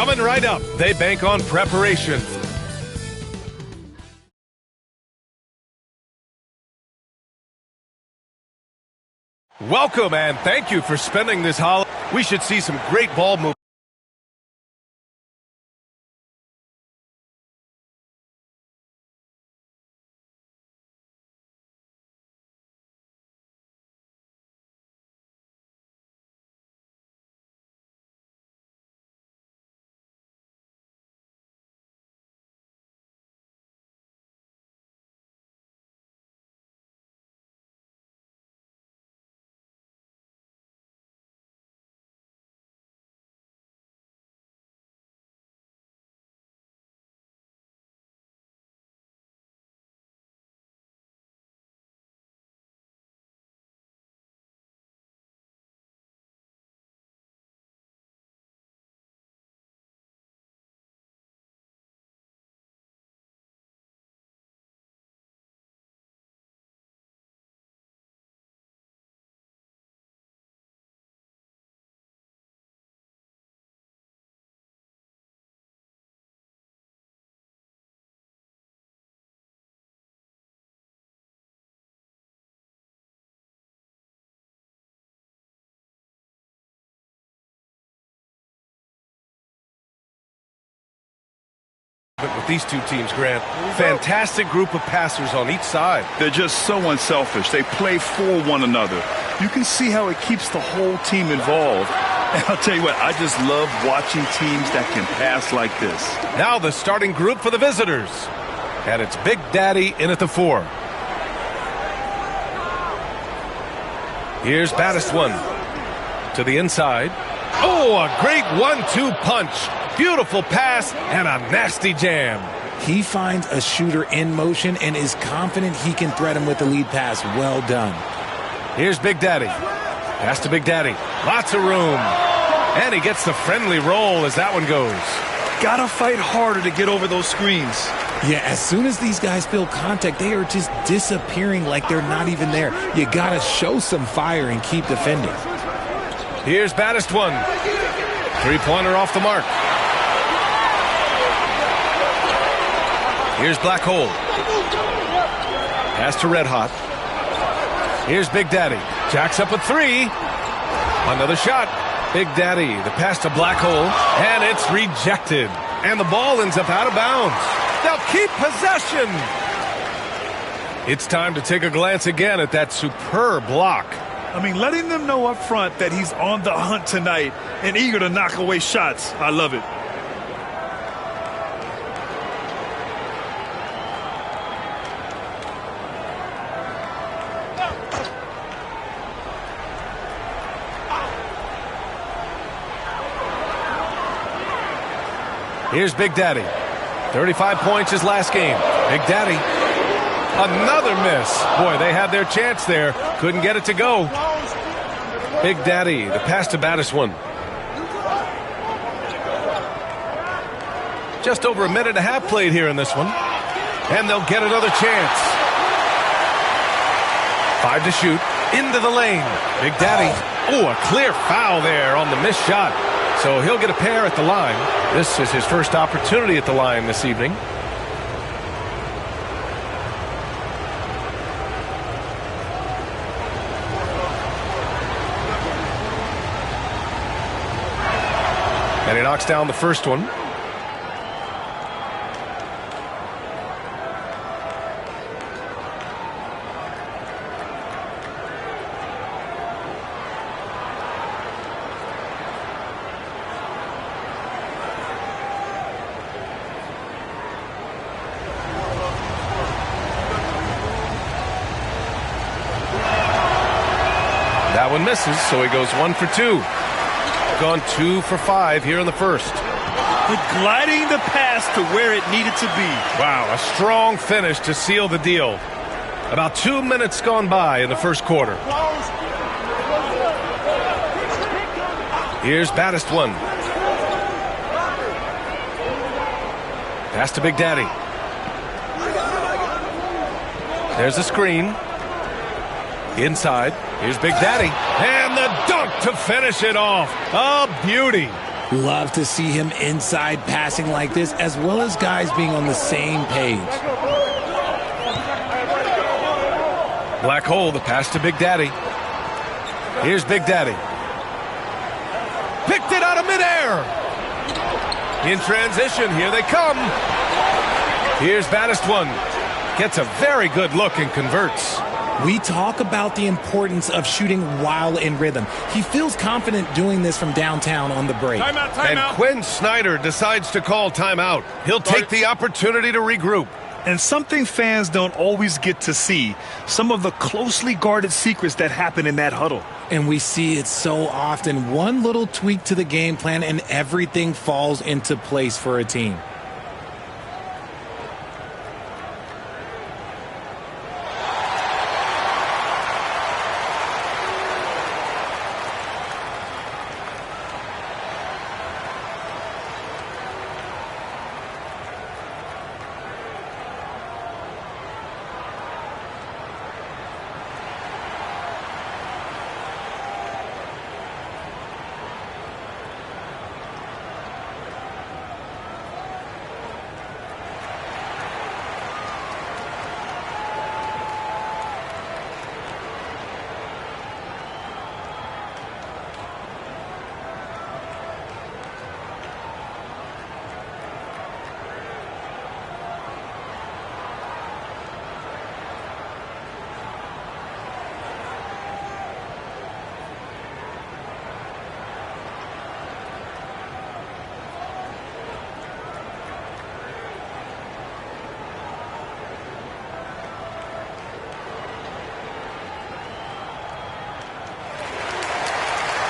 Coming right up, they bank on preparation. Welcome and thank you for spending this holiday. We should see some great ball movement. With these two teams, Grant, fantastic group of passers on each side. They're just so unselfish. They play for one another. You can see how it keeps the whole team involved. And I'll tell you what, I just love watching teams that can pass like this. Now the starting group for the visitors. And it's Big Daddy in at the 4. Here's Baddest One to the inside. Oh, a great 1-2 punch. Beautiful pass and a nasty jam. He finds a shooter in motion and is confident he can threat him with the lead pass. Well done. Here's Big Daddy. Pass to Big Daddy. Lots of room. And he gets the friendly roll as that one goes. Gotta fight harder to get over those screens. Yeah, as soon as these guys feel contact, they are just disappearing like they're not even there. You gotta show some fire and keep defending. Here's Baddest One. Three-pointer off the mark. Here's Black Hole. Pass to Red Hot. Here's Big Daddy. Jacks up a 3. Another shot. Big Daddy. The pass to Black Hole. And it's rejected. And the ball ends up out of bounds. They'll keep possession. It's time to take a glance again at that superb block. I mean, letting them know up front that he's on the hunt tonight and eager to knock away shots. I love it. Here's Big Daddy. 35 points his last game. Big Daddy. Another miss. Boy, they had their chance there. Couldn't get it to go. Big Daddy, the pass to Baddest One. Just over a minute and a half played here in this one. And they'll get another chance. 5 to shoot. Into the lane. Big Daddy. Oh, a clear foul there on the missed shot. So he'll get a pair at the line. This is his first opportunity at the line this evening. And he knocks down the first one. That one misses, so he goes 1 for 2. Gone 2 for 5 here in the first. But gliding the pass to where it needed to be. Wow, a strong finish to seal the deal. About 2 minutes gone by in the first quarter. Here's Baddest One. Pass to Big Daddy. There's a screen. Inside. Here's Big Daddy. And the dunk to finish it off. A beauty. Love to see him inside passing like this, as well as guys being on the same page. Black hole, the pass to Big Daddy. Here's Big Daddy. Picked it out of midair. In transition, here they come. Here's baddest one. Gets a very good look and converts. We talk about the importance of shooting while in rhythm. He feels confident doing this from downtown on the break. And Quinn Snyder decides to call timeout. He'll take the opportunity to regroup. And something fans don't always get to see, some of the closely guarded secrets that happen in that huddle. And we see it so often. One little tweak to the game plan and everything falls into place for a team.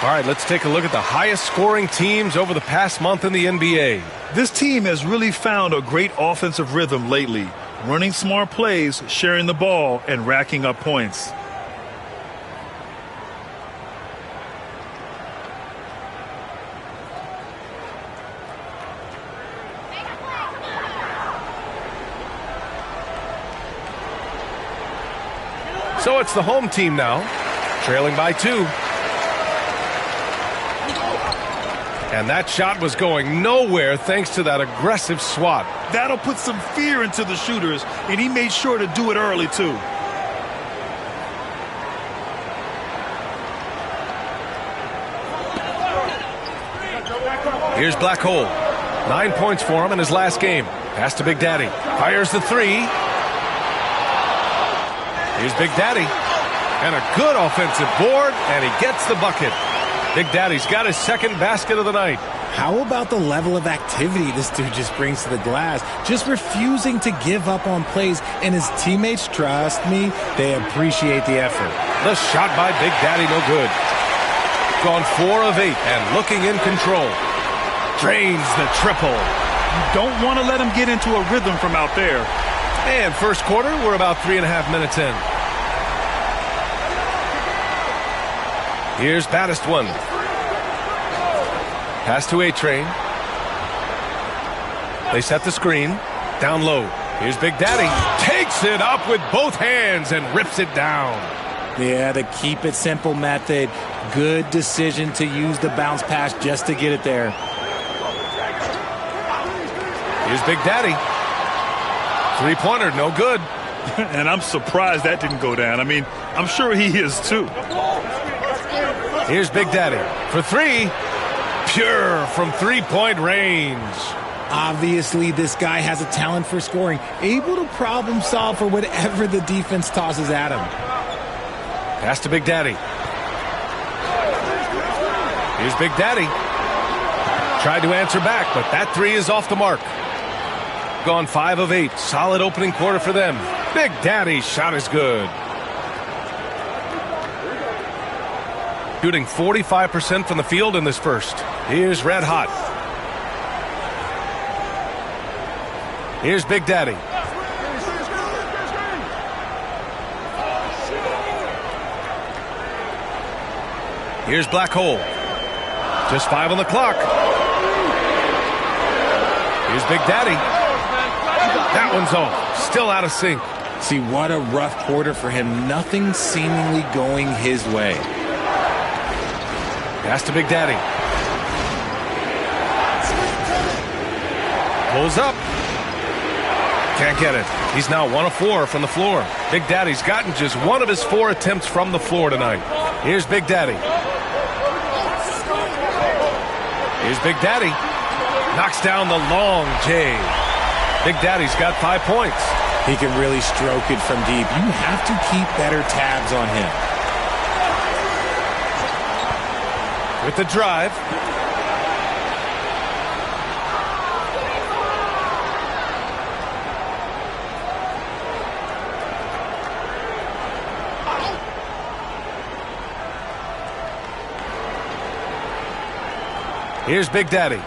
All right, let's take a look at the highest scoring teams over the past month in the NBA. This team has really found a great offensive rhythm lately, running smart plays, sharing the ball, and racking up points. So it's the home team now, trailing by 2. And that shot was going nowhere thanks to that aggressive swat. That'll put some fear into the shooters, and he made sure to do it early, too. Here's Black Hole. 9 points for him in his last game. Pass to Big Daddy. Fires the 3. Here's Big Daddy. And a good offensive board, and he gets the bucket. Big Daddy's got his second basket of the night. How about the level of activity this dude just brings to the glass? Just refusing to give up on plays, and his teammates, trust me, they appreciate the effort. The shot by Big Daddy, no good. Gone 4 of 8 and looking in control. Drains the triple. You don't want to let him get into a rhythm from out there. And first quarter, we're about 3.5 minutes in. Here's baddest one. Pass to A-Train. They set the screen. Down low. Here's Big Daddy. Takes it up with both hands and rips it down. Yeah, the keep it simple method. Good decision to use the bounce pass just to get it there. Here's Big Daddy. Three-pointer, no good. And I'm surprised that didn't go down. I mean, I'm sure he is too. Here's Big Daddy for 3. Pure from three-point range. Obviously, this guy has a talent for scoring, able to problem solve for whatever the defense tosses at him. Pass to Big Daddy. Here's Big Daddy. Tried to answer back, but that 3 is off the mark. Gone 5 of 8. Solid opening quarter for them. Big Daddy's shot is good. Shooting 45% from the field in this first. Here's Red Hot. Here's Big Daddy. Here's Black Hole. Just 5 on the clock. Here's Big Daddy. That one's off. Still out of sync. See, what a rough quarter for him. Nothing seemingly going his way. Pass to Big Daddy. Pulls up. Can't get it. He's now 1 of 4 from the floor. Big Daddy's gotten just 1 of his 4 attempts from the floor tonight. Here's Big Daddy. Here's Big Daddy. Knocks down the long J. Big Daddy's got 5 points. He can really stroke it from deep. You have to keep better tabs on him. With the drive. Here's Big Daddy.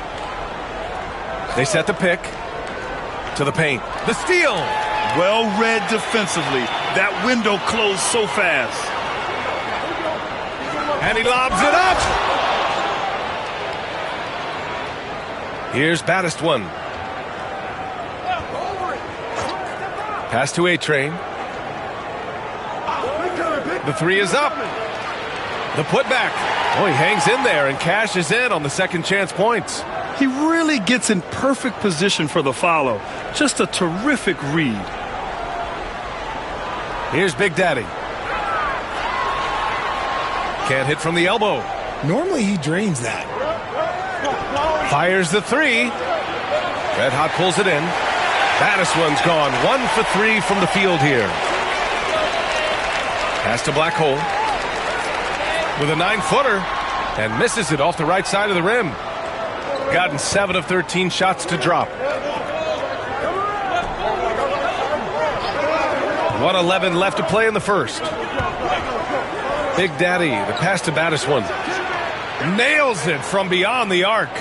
They set the pick to the paint. The steal. Well read defensively. That window closed so fast. And he lobs it up. Here's baddest one. Pass to A-Train. The 3 is up. The putback. Oh, he hangs in there and cashes in on the second chance points. He really gets in perfect position for the follow. Just a terrific read. Here's Big Daddy. Can't hit from the elbow. Normally he drains that. Fires the 3. Red Hot pulls it in. Baddest one's gone 1 for 3 from the field here. Pass to Black Hole. With a 9-footer. And misses it off the right side of the rim. Gotten 7 of 13 shots to drop. 1:11 left to play in the first. Big Daddy, the pass to Baddest One. Nails it from beyond the arc.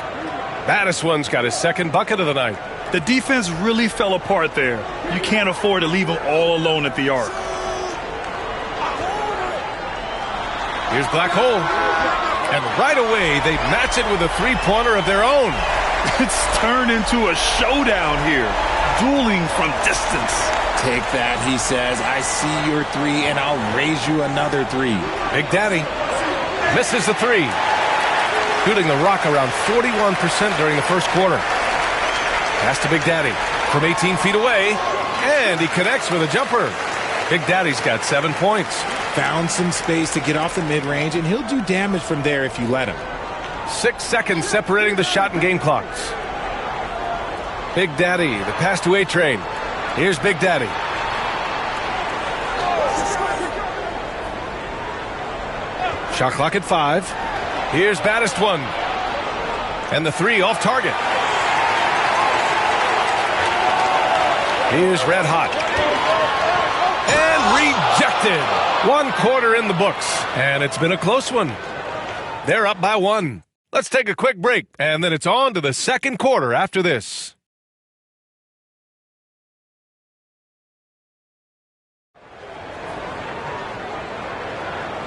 Baddest One's got his second bucket of the night. The defense really fell apart there. You can't afford to leave them all alone at the arc. Here's Black Hole. And right away, they match it with a three-pointer of their own. It's turned into a showdown here. Dueling from distance. Take that, he says. I see your 3, and I'll raise you another 3. Big Daddy misses the 3. Shooting the rock around 41% during the first quarter. Pass to Big Daddy from 18 feet away. And he connects with a jumper. Big Daddy's got 7 points. Found some space to get off the mid-range, and he'll do damage from there if you let him. 6 seconds separating the shot and game clocks. Big Daddy, the pass to A-Train. Here's Big Daddy. Shot clock at 5. Here's Baddest One. And the 3 off target. Here's Red Hot. And rejected. 1 quarter in the books. And it's been a close one. They're up by 1. Let's take a quick break, and then it's on to the second quarter after this.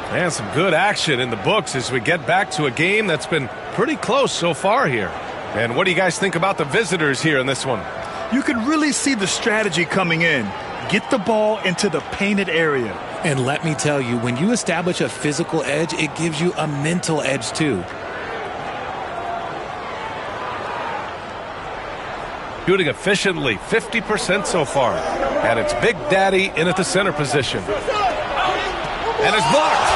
And some good action in the books as we get back to a game that's been pretty close so far here. And what do you guys think about the visitors here in this one? You can really see the strategy coming in. Get the ball into the painted area. And let me tell you, when you establish a physical edge, it gives you a mental edge too. Shooting efficiently, 50% so far. And it's Big Daddy in at the center position. And it's blocked.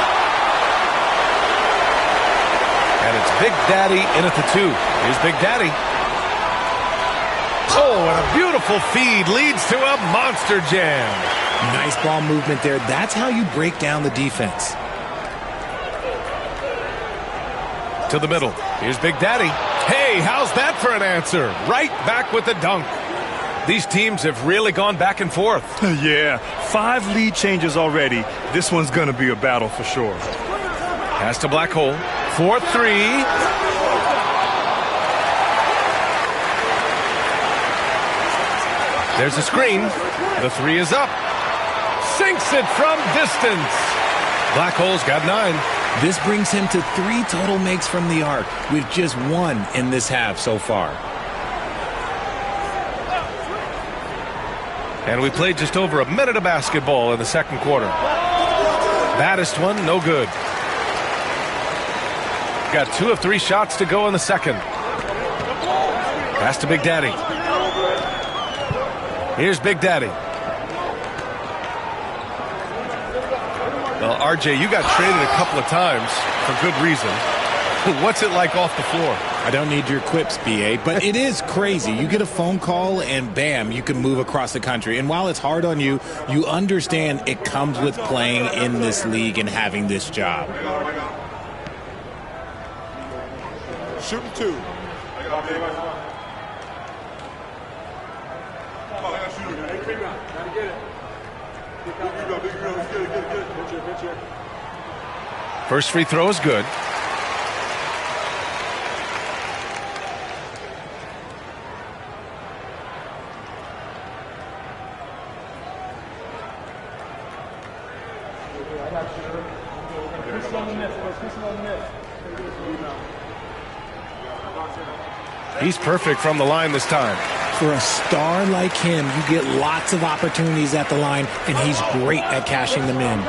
And it's Big Daddy in at the 2. Here's Big Daddy. Oh, and a beautiful feed leads to a monster jam. Nice ball movement there. That's how you break down the defense. To the middle. Here's Big Daddy. Hey, how's that for an answer? Right back with the dunk. These teams have really gone back and forth. Yeah, 5 lead changes already. This one's going to be a battle for sure. Pass to Black Hole. 4-3. There's a screen. The 3 is up. Sinks it from distance. Black Hole's got 9. This brings him to 3 total makes from the arc, with just 1 in this half so far. And we played just over a minute of basketball in the second quarter. Baddest One, no good. Got 2 of 3 shots to go in the second. Pass to Big Daddy. Here's Big Daddy. Well, RJ, you got traded a couple of times for good reason. What's it like off the floor? I don't need your quips, BA, but it is crazy. You get a phone call and bam, you can move across the country. And while it's hard on you, you understand it comes with playing in this league and having this job. Shooting 2. First free throw is good. He's perfect from the line this time. For a star like him, you get lots of opportunities at the line, and he's great at cashing them in.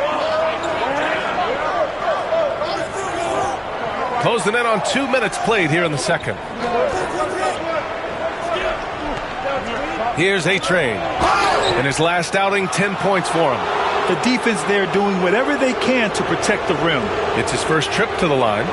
Closing in on 2 minutes played here in the second. Here's A-Train. In his last outing, 10 points for him. The defense there doing whatever they can to protect the rim. It's his first trip to the line.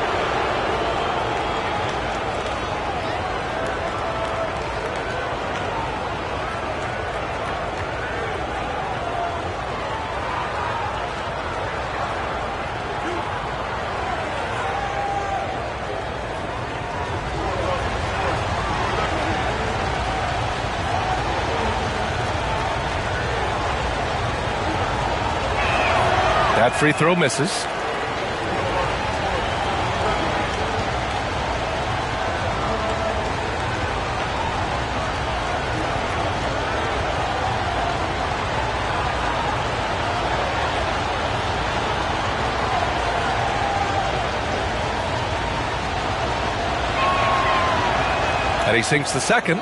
That free throw misses. And he sinks the second.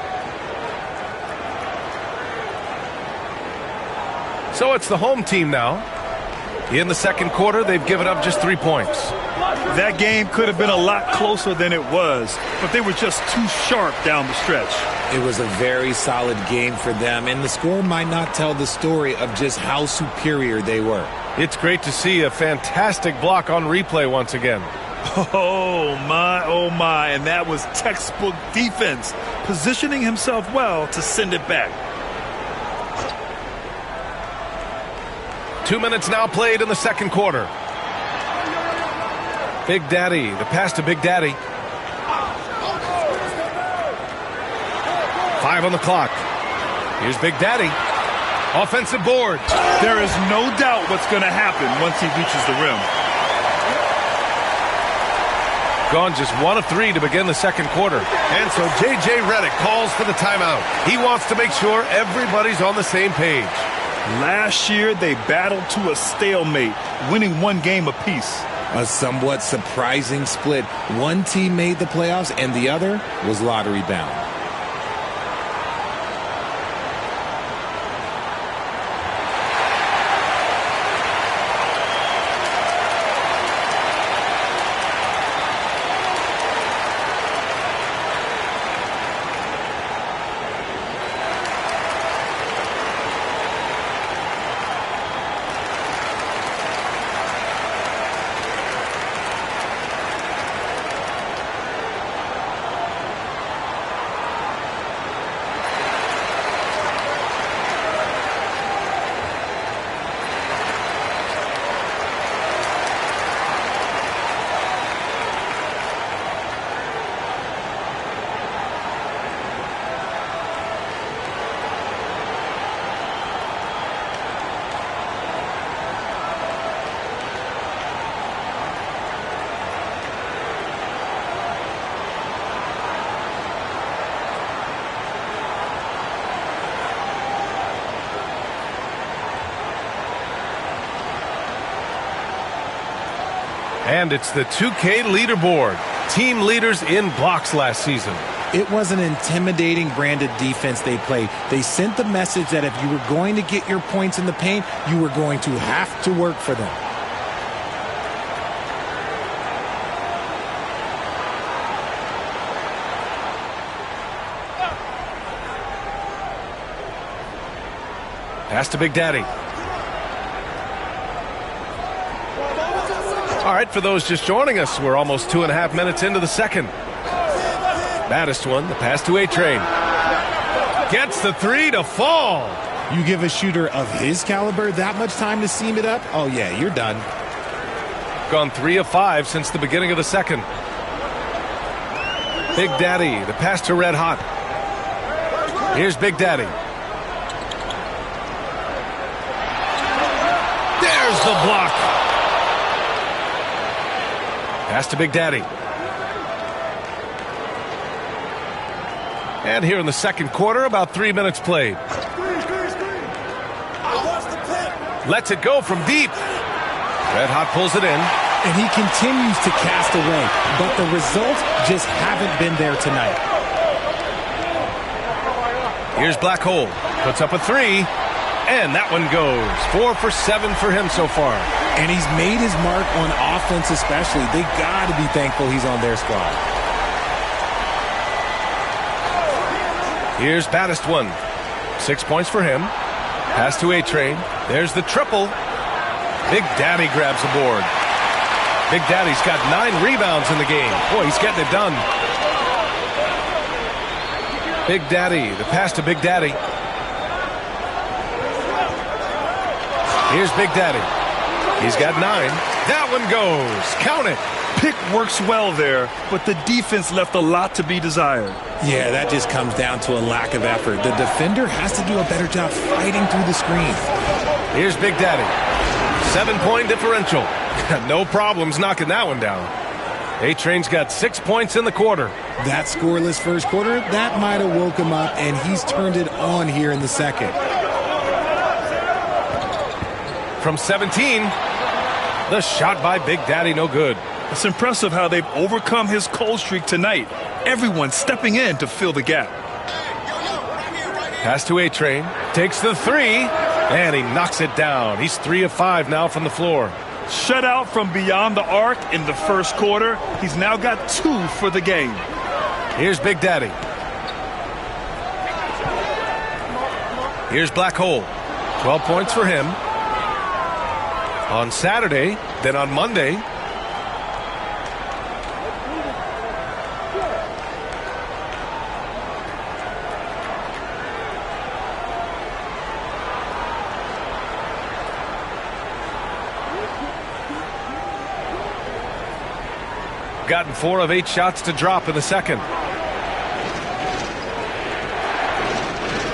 So it's the home team now. In the second quarter, they've given up just 3 points. That game could have been a lot closer than it was, but they were just too sharp down the stretch. It was a very solid game for them, and the score might not tell the story of just how superior they were. It's great to see a fantastic block on replay once again. Oh, my, and that was textbook defense, positioning himself well to send it back. 2 minutes now played in the second quarter. Big Daddy, the pass to Big Daddy. 5 on the clock. Here's Big Daddy. Offensive board. There is no doubt what's going to happen once he reaches the rim. Gone just 1 of 3 to begin the second quarter. And so J.J. Redick calls for the timeout. He wants to make sure everybody's on the same page. Last year, they battled to a stalemate, winning 1 game apiece. A somewhat surprising split. One team made the playoffs, and the other was lottery bound. And it's the 2K leaderboard. Team leaders in blocks last season. It was an intimidating branded defense they played. They sent the message that if you were going to get your points in the paint, you were going to have to work for them. Pass to Big Daddy. All right, for those just joining us, we're almost 2.5 minutes into the second. Baddest one, the pass to A-Train. Gets the three to fall. You give a shooter of his caliber that much time to seam it up? Oh, yeah, you're done. Gone 3 of 5 since the beginning of the second. Big Daddy, the pass to Red Hot. Here's Big Daddy. There's the block. Pass to Big Daddy. And here in the second quarter, about 3 minutes played. Lets it go from deep. Red Hot pulls it in. And he continues to cast away, but the results just haven't been there tonight. Here's Black Hole. Puts up a three. And that one goes. 4 for 7 for him so far. And he's made his mark on offense especially. They got to be thankful he's on their squad. Here's Baddest one. 6 points for him. Pass to A-Train. There's the triple. Big Daddy grabs the board. Big Daddy's got 9 rebounds in the game. Boy, he's getting it done. Big Daddy, the pass to Big Daddy. Here's Big Daddy. He's got 9. That one goes. Count it. Pick works well there, but the defense left a lot to be desired. Yeah, that just comes down to a lack of effort. The defender has to do a better job fighting through the screen. Here's Big Daddy. 7-point differential. No problems knocking that one down. A-Train's got 6 points in the quarter. That scoreless first quarter, that might have woke him up, and he's turned it on here in the second. From 17, the shot by Big Daddy, no good. It's impressive how they've overcome his cold streak tonight. Everyone stepping in to fill the gap. Pass to A-Train. Takes the three, and he knocks it down. He's 3 of 5 now from the floor. Shut out from beyond the arc in the first quarter. He's now got 2 for the game. Here's Big Daddy. Here's Black Hole. 12 points for him. On Saturday, then on Monday. Gotten 4 of 8 shots to drop in the second.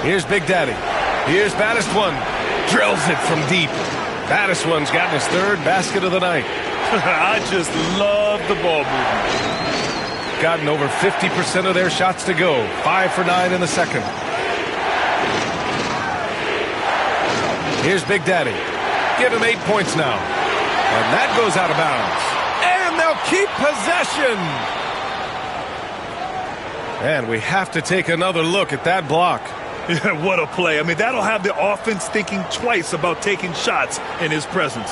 Here's Big Daddy. Here's Baddest one. Drills it from deep. Baddest one's gotten his 3rd basket of the night. I just love the ball movement. Gotten over 50% of their shots to go. 5 for 9 in the second. Here's Big Daddy. Give him 8 points now. And that goes out of bounds. And they'll keep possession. And we have to take another look at that block. Yeah, what a play. I mean, that'll have the offense thinking twice about taking shots in his presence.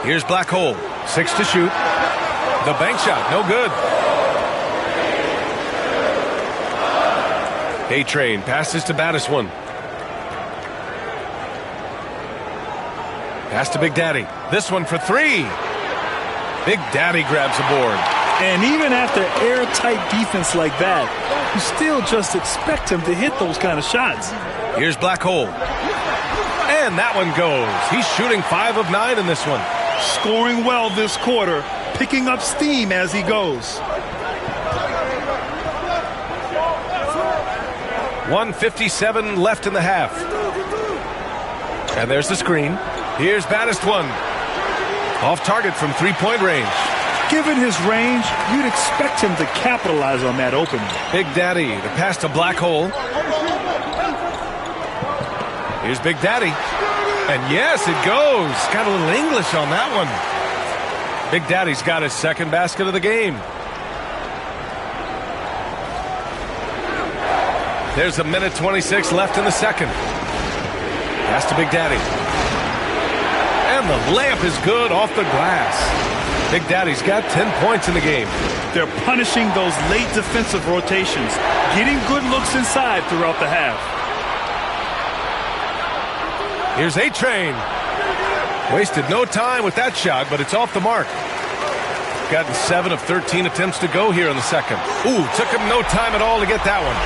Here's Black Hole. 6 to shoot. The bank shot, no good. A-Train passes to Baddest one. Pass to Big Daddy. This one for 3. Big Daddy grabs the board. And even after airtight defense like that, you still just expect him to hit those kind of shots. Here's Black Hole. And that one goes. He's shooting 5 of 9 in this one. Scoring well this quarter, picking up steam as he goes. 1:57 left in the half. And there's the screen. Here's Baddest one. Off target from 3-point range. Given his range, you'd expect him to capitalize on that opening. Big Daddy, the pass to Black Hole. Here's Big Daddy. And yes, it goes. Got a little English on that one. Big Daddy's got his 2nd basket of the game. There's 1:26 left in the second. Pass to Big Daddy. And And the layup is good off the glass. Big Daddy's got 10 points in the game. They're punishing those late defensive rotations, getting good looks inside throughout the half. Here's A-Train. Wasted no time with that shot, but it's off the mark. Gotten 7 of 13 attempts to go here in the second. Ooh, took him no time at all to get that one.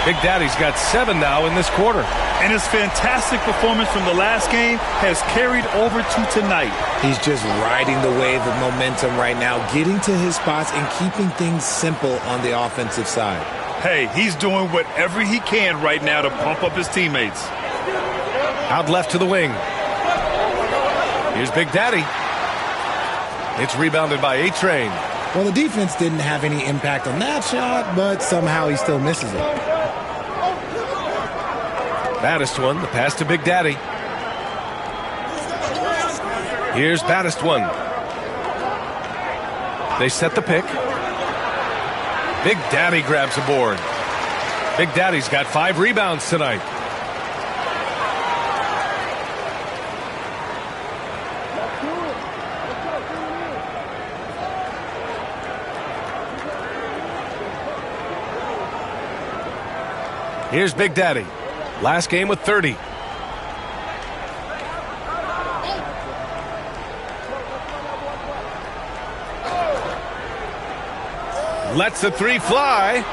Big Daddy's got 7 now in this quarter. And his fantastic performance from the last game has carried over to tonight. He's just riding the wave of momentum right now, getting to his spots and keeping things simple on the offensive side. Hey, he's doing whatever he can right now to pump up his teammates. Out left to the wing. Here's Big Daddy. It's rebounded by A-Train. Well, the defense didn't have any impact on that shot, but somehow he still misses it. Baddest one, the pass to Big Daddy. Here's Baddest one. They set the pick. Big Daddy grabs a board. Big Daddy's got 5 rebounds tonight. Here's Big Daddy. Last game with 30. Lets the 3 fly.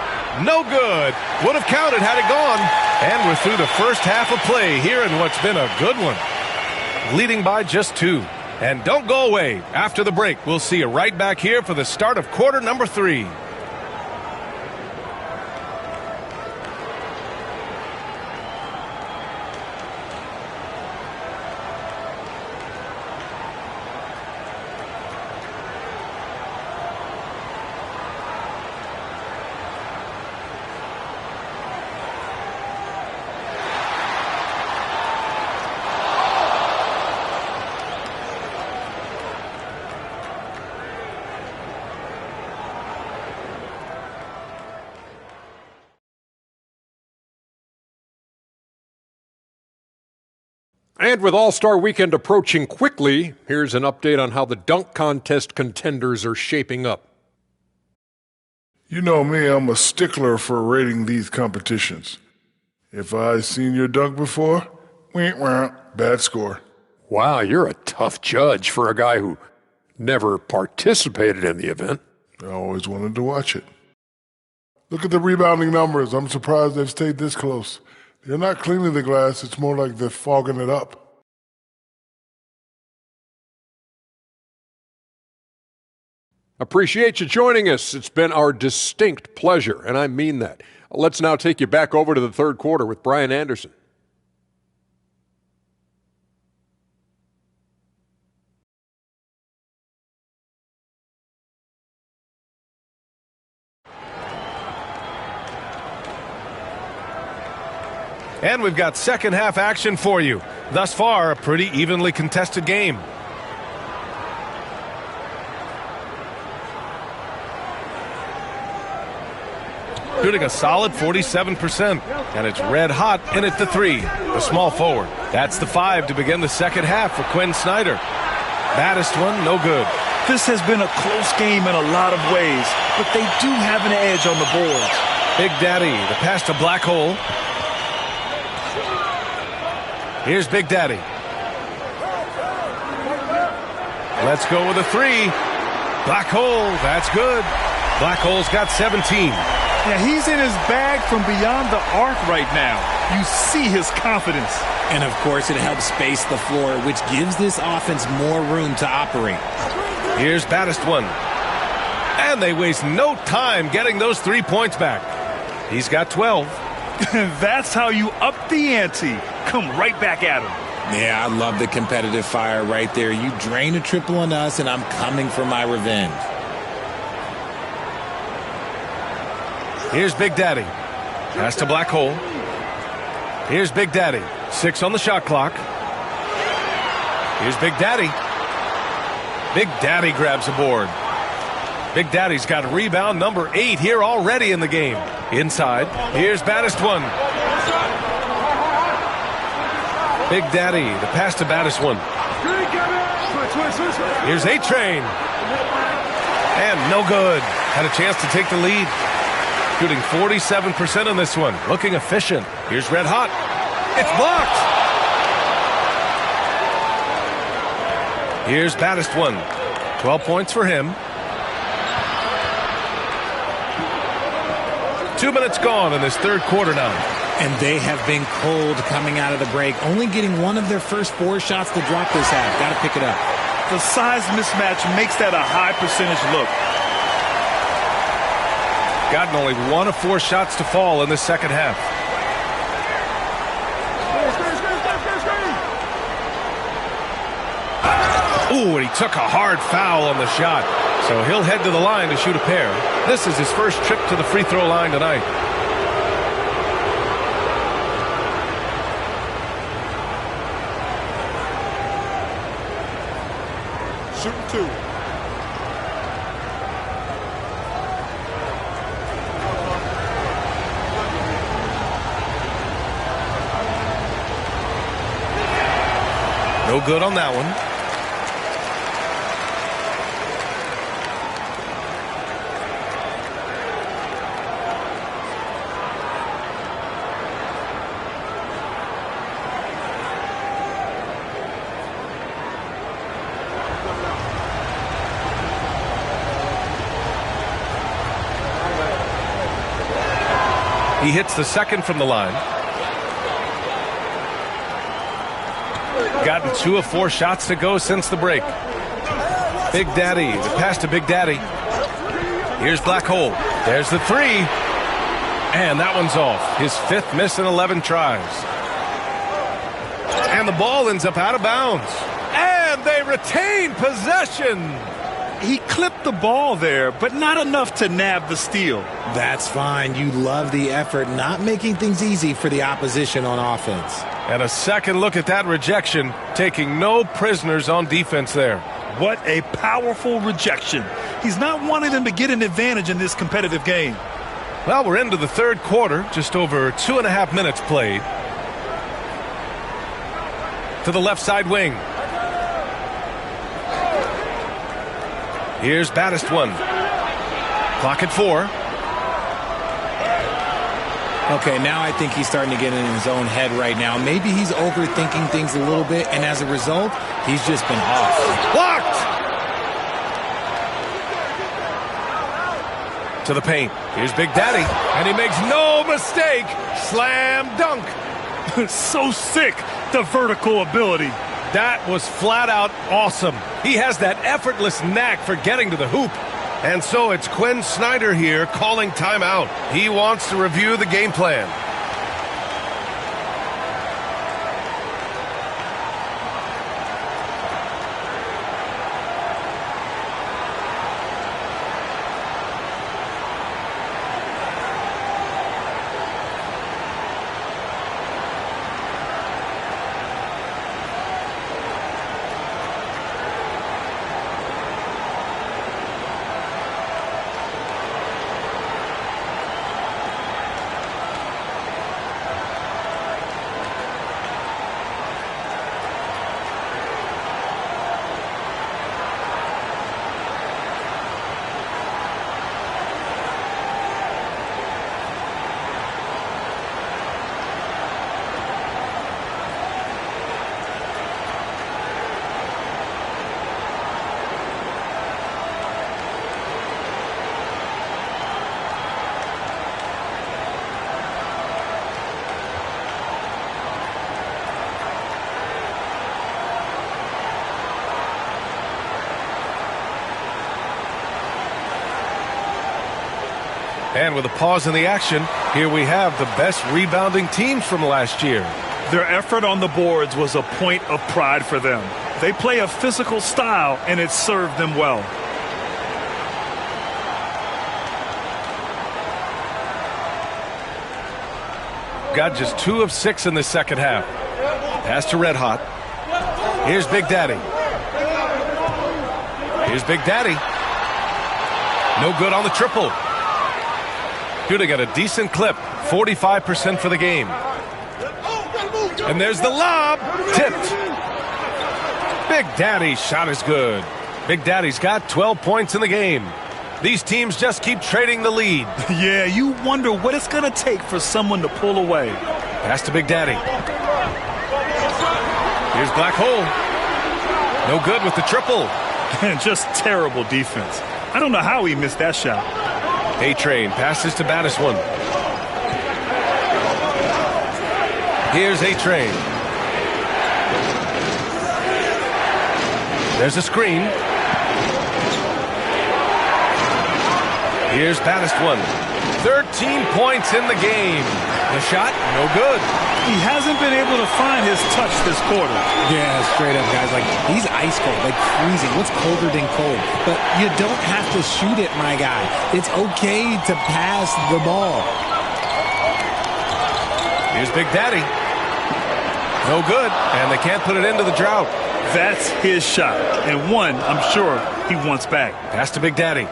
No good. Would have counted had it gone. And we're through the first half of play here in what's been a good one. Leading by just 2. And don't go away. After the break, we'll see you right back here for the start of quarter number 3. And with All-Star Weekend approaching quickly, here's an update on how the dunk contest contenders are shaping up. You know me, I'm a stickler for rating these competitions. If I've seen your dunk before, bad score. Wow, you're a tough judge for a guy who never participated in the event. I always wanted to watch it. Look at the rebounding numbers. I'm surprised they've stayed this close. They're not cleaning the glass, it's more like they're fogging it up. Appreciate you joining us. It's been our distinct pleasure, and I mean that. Let's now take you back over to the third quarter with Brian Anderson. And we've got second half action for you. Thus far, a pretty evenly contested game. Shooting a solid 47%. And it's red hot in at the 3. The small forward. That's the 5 to begin the second half for Quinn Snyder. Baddest one, no good. This has been a close game in a lot of ways, but they do have an edge on the boards. Big Daddy, the pass to Black Hole. Here's Big Daddy. Let's go with a 3. Black Hole, that's good. Black Hole's got 17. Yeah, he's in his bag from beyond the arc right now. You see his confidence. And, of course, it helps space the floor, which gives this offense more room to operate. Here's Baddest one. And they waste no time getting those 3 points back. He's got 12. That's how you up the ante. Come right back at him. Yeah, I love the competitive fire right there. You drain a triple on us, and I'm coming for my revenge. Here's Big Daddy. Pass to Black Hole. Here's Big Daddy. 6 on the shot clock. Here's Big Daddy. Big Daddy grabs a board. Big Daddy's got rebound number 8 here already in the game. Inside. Here's Baddest one. Big Daddy, the pass to Baddest one. Here's A-Train. And no good. Had a chance to take the lead. Shooting 47% on this one. Looking efficient. Here's Red Hot. It's blocked. Here's baddest one. 12 points for him. 2 minutes gone in this third quarter now. And they have been cold coming out of the break. Only getting one of their first 4 shots to drop this half. Got to pick it up. The size mismatch makes that a high percentage look. Gotten only 1 of 4 shots to fall in the second half. Ooh, and he took a hard foul on the shot. So he'll head to the line to shoot a pair. This is his first trip to the free throw line tonight. Shooting 2. No good on that one. He hits the second from the line. Gotten 2 of 4 shots to go since the break. Big Daddy, the pass to Big Daddy. Here's Black Hole. There's the 3. And that one's off. His 5th miss in 11 tries. And the ball ends up out of bounds. And they retain possession. He clipped the ball there, but not enough to nab the steal. That's fine. You love the effort, not making things easy for the opposition on offense. And a second look at that rejection, taking no prisoners on defense there. What a powerful rejection. He's not wanting them to get an advantage in this competitive game. Well, we're into the third quarter, just over 2.5 minutes played. To the left side wing. Here's baddest one. Clock at 4. Okay, now I think he's starting to get in his own head right now. Maybe he's overthinking things a little bit, and as a result, he's just been off. Blocked! To the paint. Here's Big Daddy, and he makes no mistake. Slam dunk. So sick, the vertical ability. That was flat out awesome. He has that effortless knack for getting to the hoop. And so it's Quinn Snyder here calling timeout. He wants to review the game plan. And with a pause in the action, here we have the best rebounding teams from last year. Their effort on the boards was a point of pride for them. They play a physical style, and it served them well. Got just 2 of 6 in the second half. Pass to Red Hot. Here's Big Daddy. Here's Big Daddy. No good on the triple. Shooting at a decent clip, 45% for the game. And there's the lob, tipped. Big Daddy's shot is good. Big Daddy's got 12 points in the game. These teams just keep trading the lead. Yeah, you wonder what it's going to take for someone to pull away. Pass to Big Daddy. Here's Black Hole. No good with the triple. And just terrible defense. I don't know how he missed that shot. A-Train passes to Baddest One. Here's A-Train. There's a screen. Here's Baddest One. 13 points in the game. The shot, no good. He hasn't been able to find his touch this quarter. Yeah, straight up, guys. Like, he's ice cold, like freezing. What's colder than cold? But you don't have to shoot it, my guy. It's okay to pass the ball. Here's Big Daddy. No good, and they can't put it into the drought. That's his shot, and one I'm sure he wants back. Pass to Big Daddy.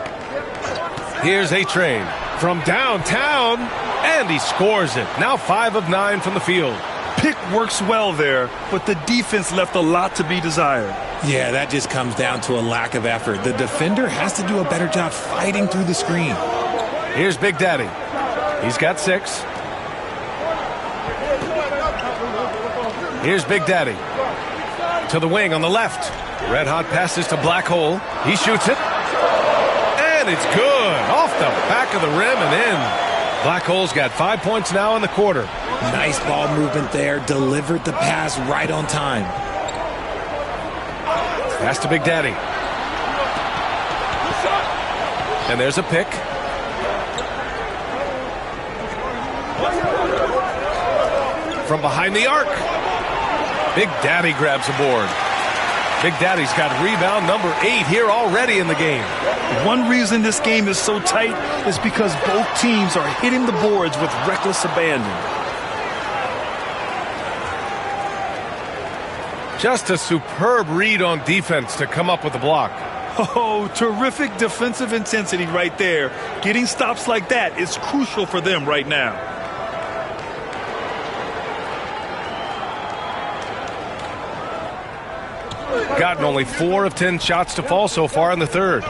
Here's A-Train from downtown, and he scores it. Now 5 of 9 from the field. Pick works well there, but the defense left a lot to be desired. Yeah, that just comes down to a lack of effort. The defender has to do a better job fighting through the screen. Here's Big Daddy. He's got 6. Here's Big Daddy. To the wing on the left. Red Hot passes to Black Hole. He shoots it. And it's good. Off the back of the rim and in. Black Hole's got 5 points now in the quarter. Nice ball movement there. Delivered the pass right on time. Pass to Big Daddy. And there's a pick. From behind the arc. Big Daddy grabs a board. Big Daddy's got rebound number 8 here already in the game. One reason this game is so tight is because both teams are hitting the boards with reckless abandon. Just a superb read on defense to come up with the block. Oh, terrific defensive intensity right there. Getting stops like that is crucial for them right now. Gotten only 4 of 10 shots to fall so far in the third.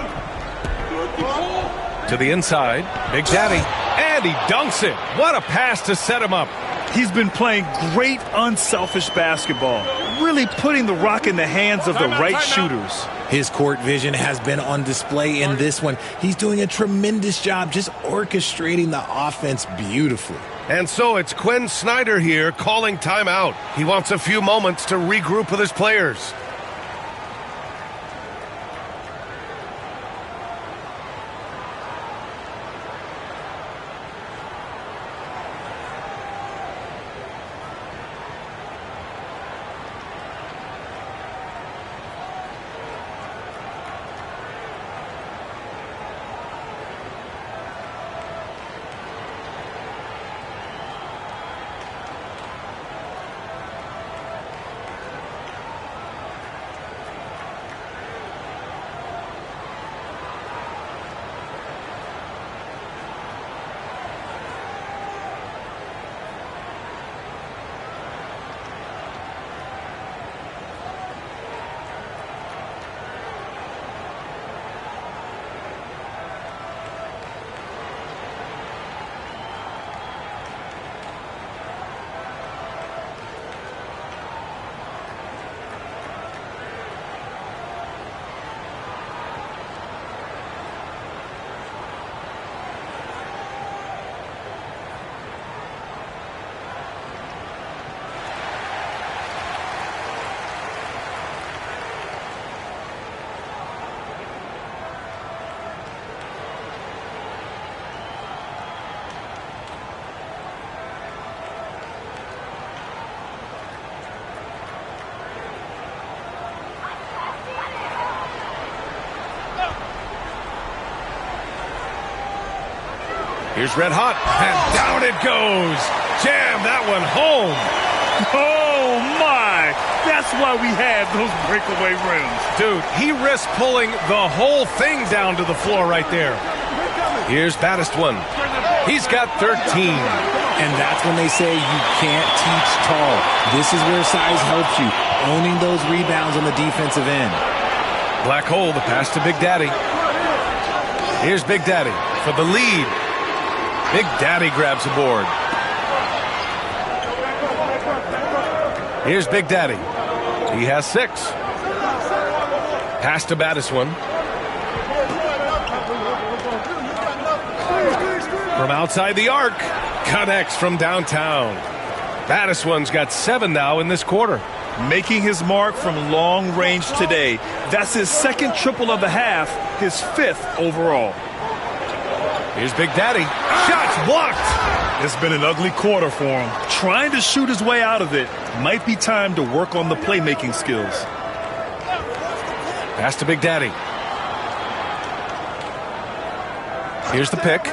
To the inside, Big Daddy, and he dunks it. What a pass to set him up. He's been playing great unselfish basketball, really putting the rock in the hands of the right shooters. His court vision has been on display in this one. He's doing a tremendous job just orchestrating the offense beautifully. And so it's Quinn Snyder here calling timeout. He wants a few moments to regroup with his players. Here's Red Hot, and down it goes. Jam that one home. Oh, my. That's why we had those breakaway rims. Dude, he risked pulling the whole thing down to the floor right there. Here's Baddest One. He's got 13. And that's when they say you can't teach tall. This is where size helps you, owning those rebounds on the defensive end. Black hole, the pass to Big Daddy. Here's Big Daddy for the lead. Big Daddy grabs the board. Here's Big Daddy. He has 6. Pass to Battiswan. From outside the arc. Connects from downtown. Battiswan's got 7 now in this quarter. Making his mark from long range today. That's his 2nd triple of the half, his 5th overall. Here's Big Daddy. Shots blocked. It's been an ugly quarter for him. Trying to shoot his way out of it. Might be time to work on the playmaking skills. Pass to Big Daddy. Here's the pick.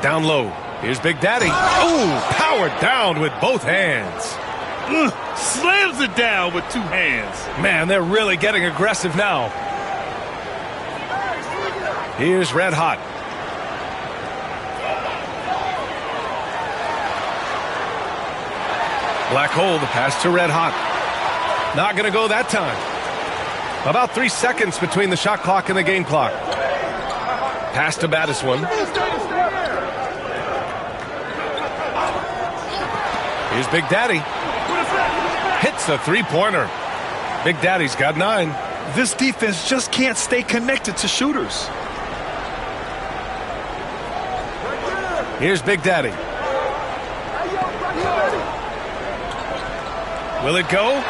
Down low. Here's Big Daddy. Oh, powered down with both hands. Slams it down with 2 hands. Man, they're really getting aggressive now. Here's Red Hot. Black hole, the pass to Red Hot. Not going to go that time. About 3 seconds between the shot clock and the game clock. Pass to Battiswan. Here's Big Daddy. Hits a 3-pointer. Big Daddy's got 9. This defense just can't stay connected to shooters. Here's Big Daddy. Will it go?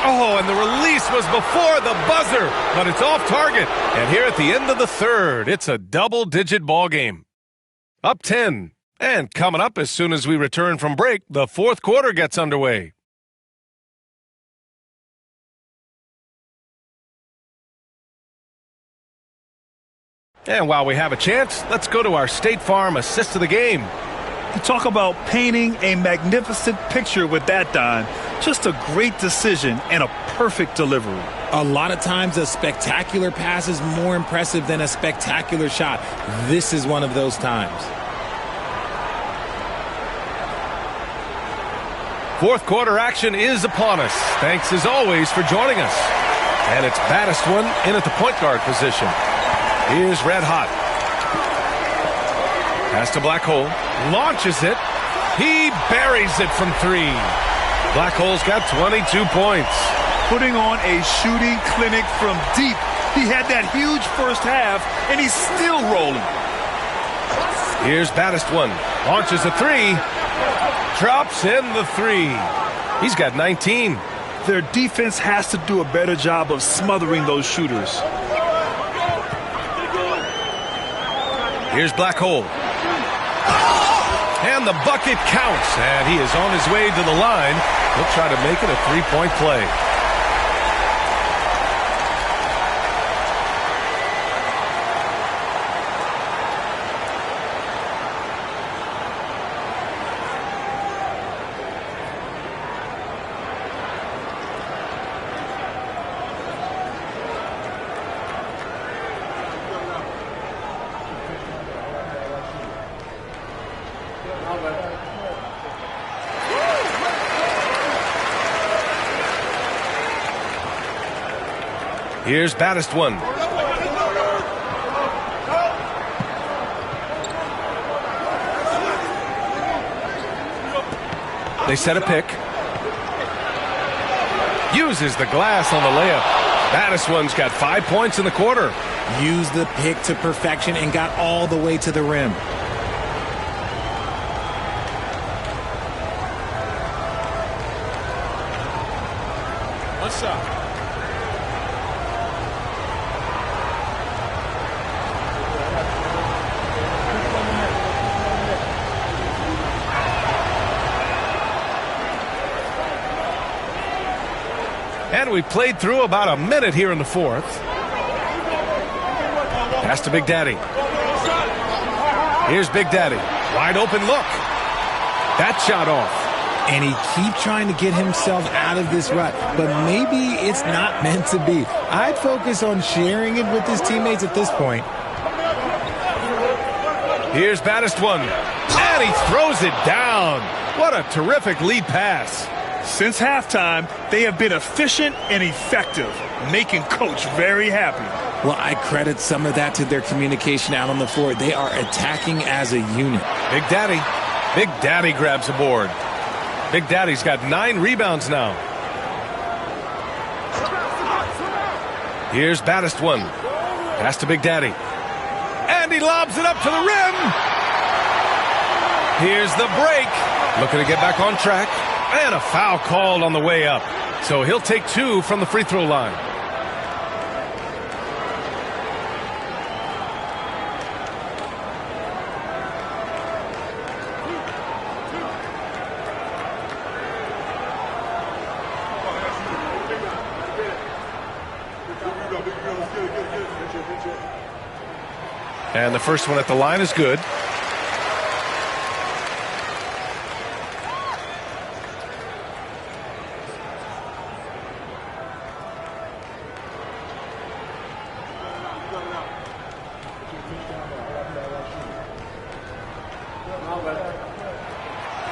Oh, and the release was before the buzzer, but it's off target. And here at the end of the 3rd, it's a double-digit ball game. Up 10. And coming up as soon as we return from break, the 4th quarter gets underway. And while we have a chance, let's go to our State Farm assist of the game. You talk about painting a magnificent picture with that, Don. Just a great decision and a perfect delivery. A lot of times a spectacular pass is more impressive than a spectacular shot. This is one of those times. 4th quarter action is upon us. Thanks as always for joining us. And it's Battiswan in at the point guard position. Here's Red Hot. Pass to Black Hole. Launches it. He buries it from 3. Black Hole's got 22 points. Putting on a shooting clinic from deep. He had that huge first half, and he's still rolling. Here's Battiswan. Launches a 3. Drops in the 3. He's got 19. Their defense has to do a better job of smothering those shooters. Here's Black Hole. And the bucket counts. And he is on his way to the line. He'll try to make it a 3-point play. Here's Battiswan. They set a pick. Uses the glass on the layup. Battiswan's got 5 points in the quarter. Used the pick to perfection and got all the way to the rim. One shot. And we played through about a minute here in the 4th. Pass to Big Daddy. Here's Big Daddy. Wide open look. That shot off. And he keeps trying to get himself out of this rut, but maybe it's not meant to be. I'd focus on sharing it with his teammates at this point. Here's Baddest one. And he throws it down. What a terrific lead pass. Since halftime, they have been efficient and effective, making Coach very happy. Well, I credit some of that to their communication out on the floor. They are attacking as a unit. Big Daddy grabs the board. Big Daddy's got 9 rebounds now. Here's Baddest one. Pass to Big Daddy. And he lobs it up to the rim. Here's the break. Looking to get back on track. And a foul called on the way up. So he'll take 2 from the free throw line. And the first one at the line is good.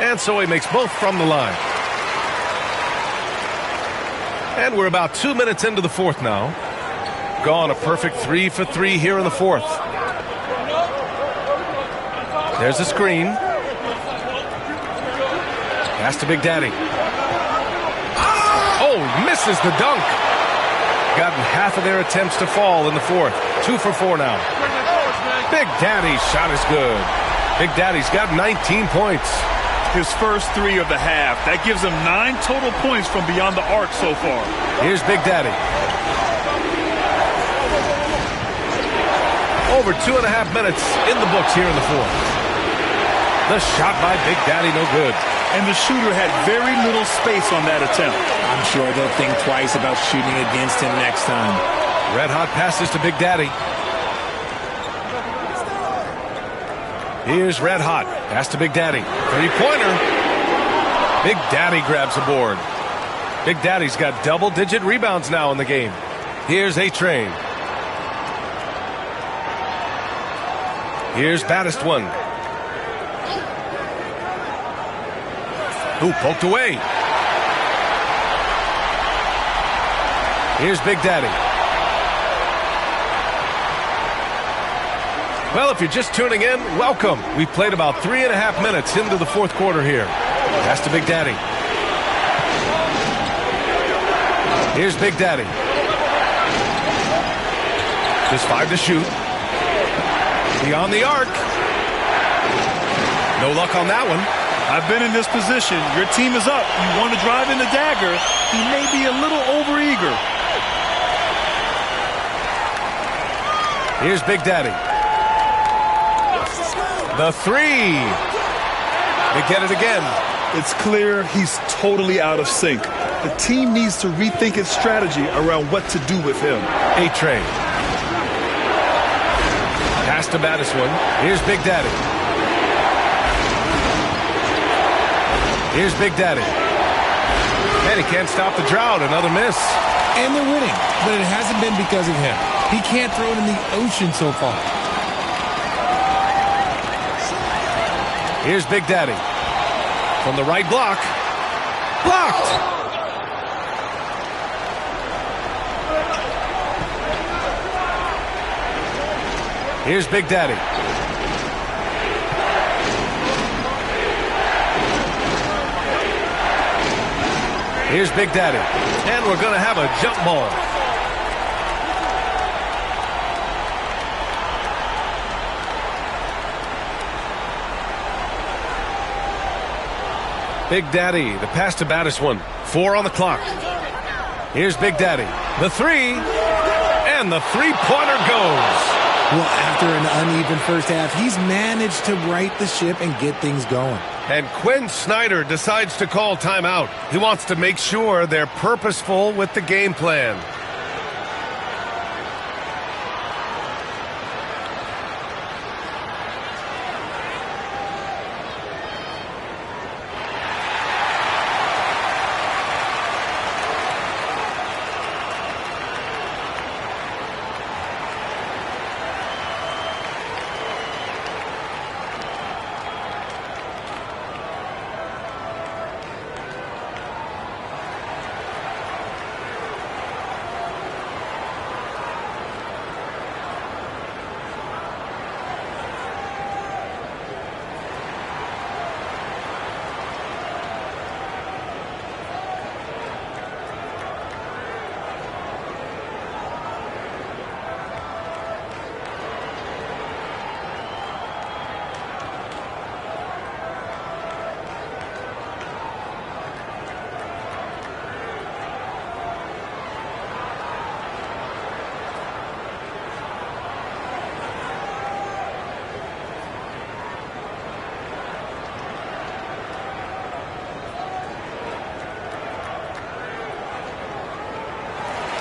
And so he makes both from the line. And we're about 2 minutes into the fourth now. Gone a perfect 3 for 3 here in the fourth. There's a screen. Pass to Big Daddy. Oh, misses the dunk. Gotten half of their attempts to fall in the fourth. 2 for 4 now. Big Daddy's shot is good. Big Daddy's got 19 points. His first 3 of the half. That gives him 9 total points from beyond the arc so far. Here's Big Daddy. Over 2.5 minutes in the books here in the fourth. The shot by Big Daddy, no good. And the shooter had very little space on that attempt. I'm sure they'll think twice about shooting against him next time. Red hot passes to Big Daddy. Here's Red hot. Pass to Big Daddy. 3-pointer. Big Daddy grabs the board. Big Daddy's got double-digit rebounds now in the game. Here's A-Train. Here's Baddest one. Ooh, poked away. Here's Big Daddy. Well, if you're just tuning in, welcome. We've played about 3.5 minutes into the fourth quarter here. Pass to Big Daddy. Here's Big Daddy. Just 5 to shoot. Beyond the arc. No luck on that one. I've been in this position. Your team is up. You want to drive in the dagger. He may be a little overeager. Here's Big Daddy. The 3. They get it again. It's clear he's totally out of sync. The team needs to rethink its strategy around what to do with him. A-Train. Pass to Baddest one. Here's Big Daddy. Here's Big Daddy. And he can't stop the drought. Another miss. And they're winning, but it hasn't been because of him. He can't throw it in the ocean so far. Here's Big Daddy. From the right block. Blocked! Here's Big Daddy. Here's Big Daddy. And we're going to have a jump ball. Big Daddy, the pass to Baddest one. 4 on the clock. Here's Big Daddy. The 3. And the 3-pointer goes. Well, after an uneven first half, he's managed to right the ship and get things going. And Quinn Snyder decides to call timeout. He wants to make sure they're purposeful with the game plan.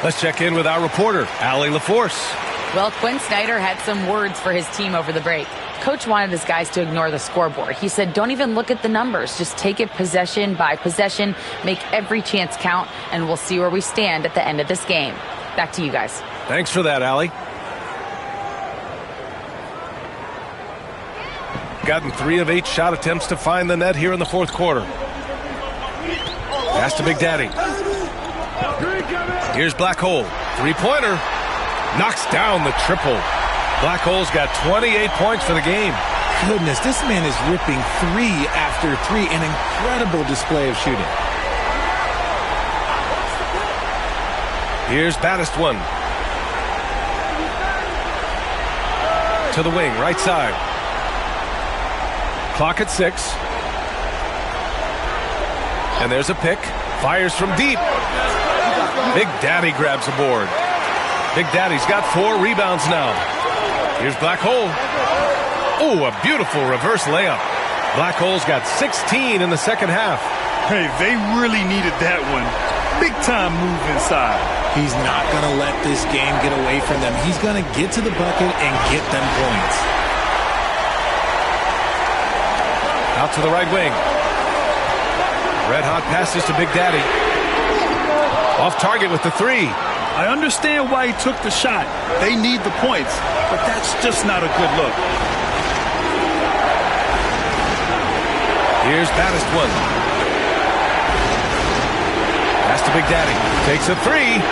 Let's check in with our reporter, Allie LaForce. Well, Quinn Snyder had some words for his team over the break. Coach wanted his guys to ignore the scoreboard. He said, don't even look at the numbers. Just take it possession by possession, make every chance count, and we'll see where we stand at the end of this game. Back to you guys. Thanks for that, Allie. Gotten 3 of 8 shot attempts to find the net here in the fourth quarter. Pass to Big Daddy. Here's Black Hole. 3-pointer. Knocks down the triple. Black Hole's got 28 points for the game. Goodness, this man is ripping 3 after 3. An incredible display of shooting. Here's Baddest one. To the wing, right side. Clock at 6. And there's a pick. Fires from deep. Big Daddy grabs a board. Big Daddy's got 4 rebounds now. Here's Black Hole. Oh, a beautiful reverse layup. Black Hole's got 16 in the second half. Hey, they really needed that one. Big time move inside. He's not going to let this game get away from them. He's going to get to the bucket and get them points. Out to the right wing. Red hot passes to Big Daddy. Off target with the 3. I understand why he took the shot. They need the points, but that's just not a good look. Here's Baddest one. Pass to Big Daddy. Takes a 3.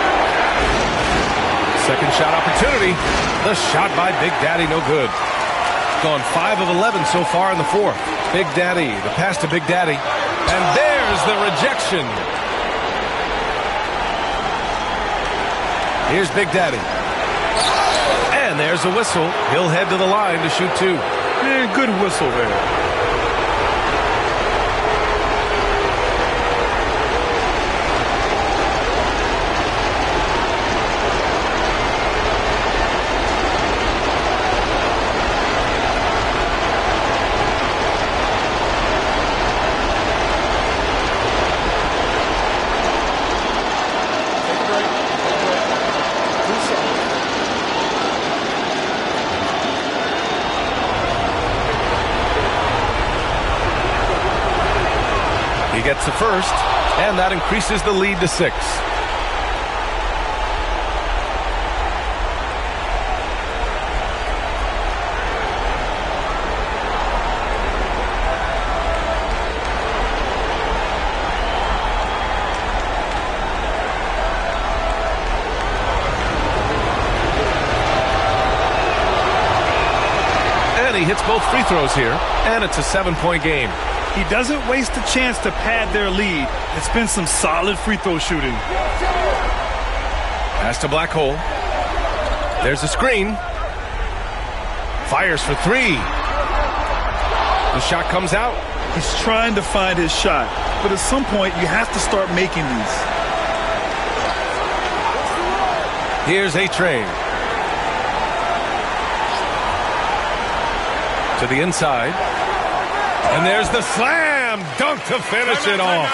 Second shot opportunity. The shot by Big Daddy, no good. Gone 5 of 11 so far in the fourth. Big Daddy, the pass to Big Daddy. And there's the rejection. Here's Big Daddy. And there's a whistle. He'll head to the line to shoot 2. Yeah, good whistle there. He gets the first, and that increases the lead to 6. And he hits both free throws here, and it's a 7-point game. He doesn't waste a chance to pad their lead. It's been some solid free throw shooting. Pass to Black Hole. There's a screen. Fires for 3. The shot comes out. He's trying to find his shot, but at some point you have to start making these. Here's A-Train. To the inside. And there's the slam dunk to finish it off.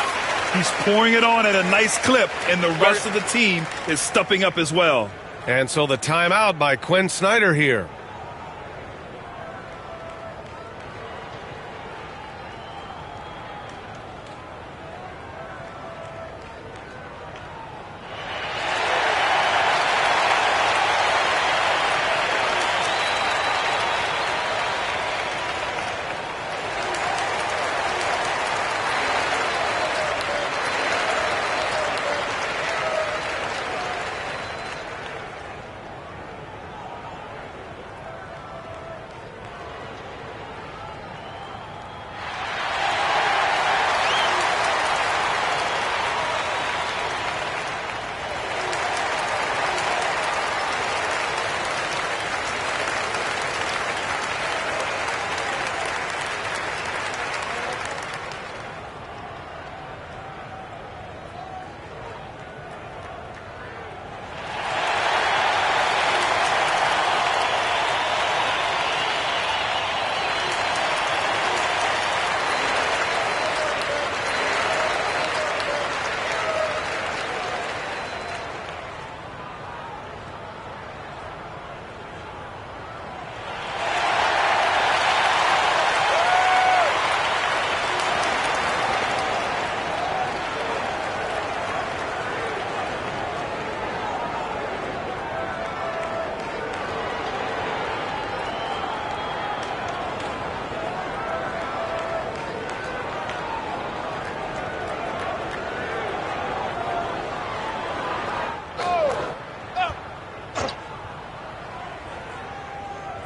He's pouring it on at a nice clip, and the rest of the team is stepping up as well. And so the timeout by Quinn Snyder here.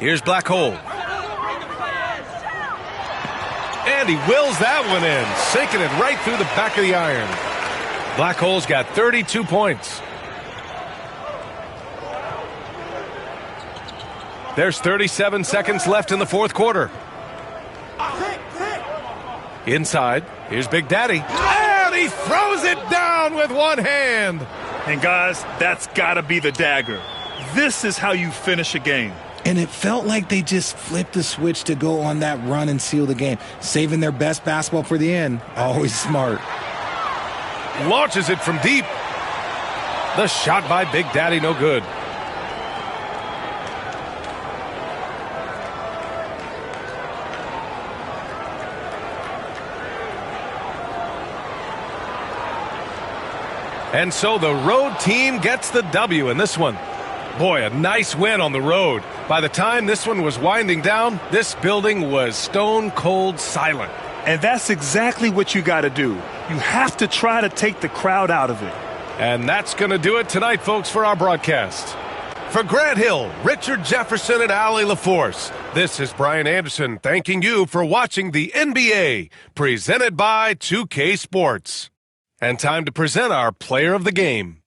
Here's Black Hole. And he wills that one in, sinking it right through the back of the iron. Black Hole's got 32 points. There's 37 seconds left in the fourth quarter. Inside, here's Big Daddy. And he throws it down with one hand. And guys, that's got to be the dagger. This is how you finish a game. And it felt like they just flipped the switch to go on that run and seal the game. Saving their best basketball for the end. Always smart. Launches it from deep. The shot by Big Daddy, no good. And so the road team gets the W in this one. Boy, a nice win on the road. By the time this one was winding down, this building was stone cold silent. And that's exactly what you got to do. You have to try to take the crowd out of it. And that's going to do it tonight, folks, for our broadcast. For Grant Hill, Richard Jefferson, and Allie LaForce, this is Brian Anderson thanking you for watching the NBA, presented by 2K Sports. And time to present our player of the game.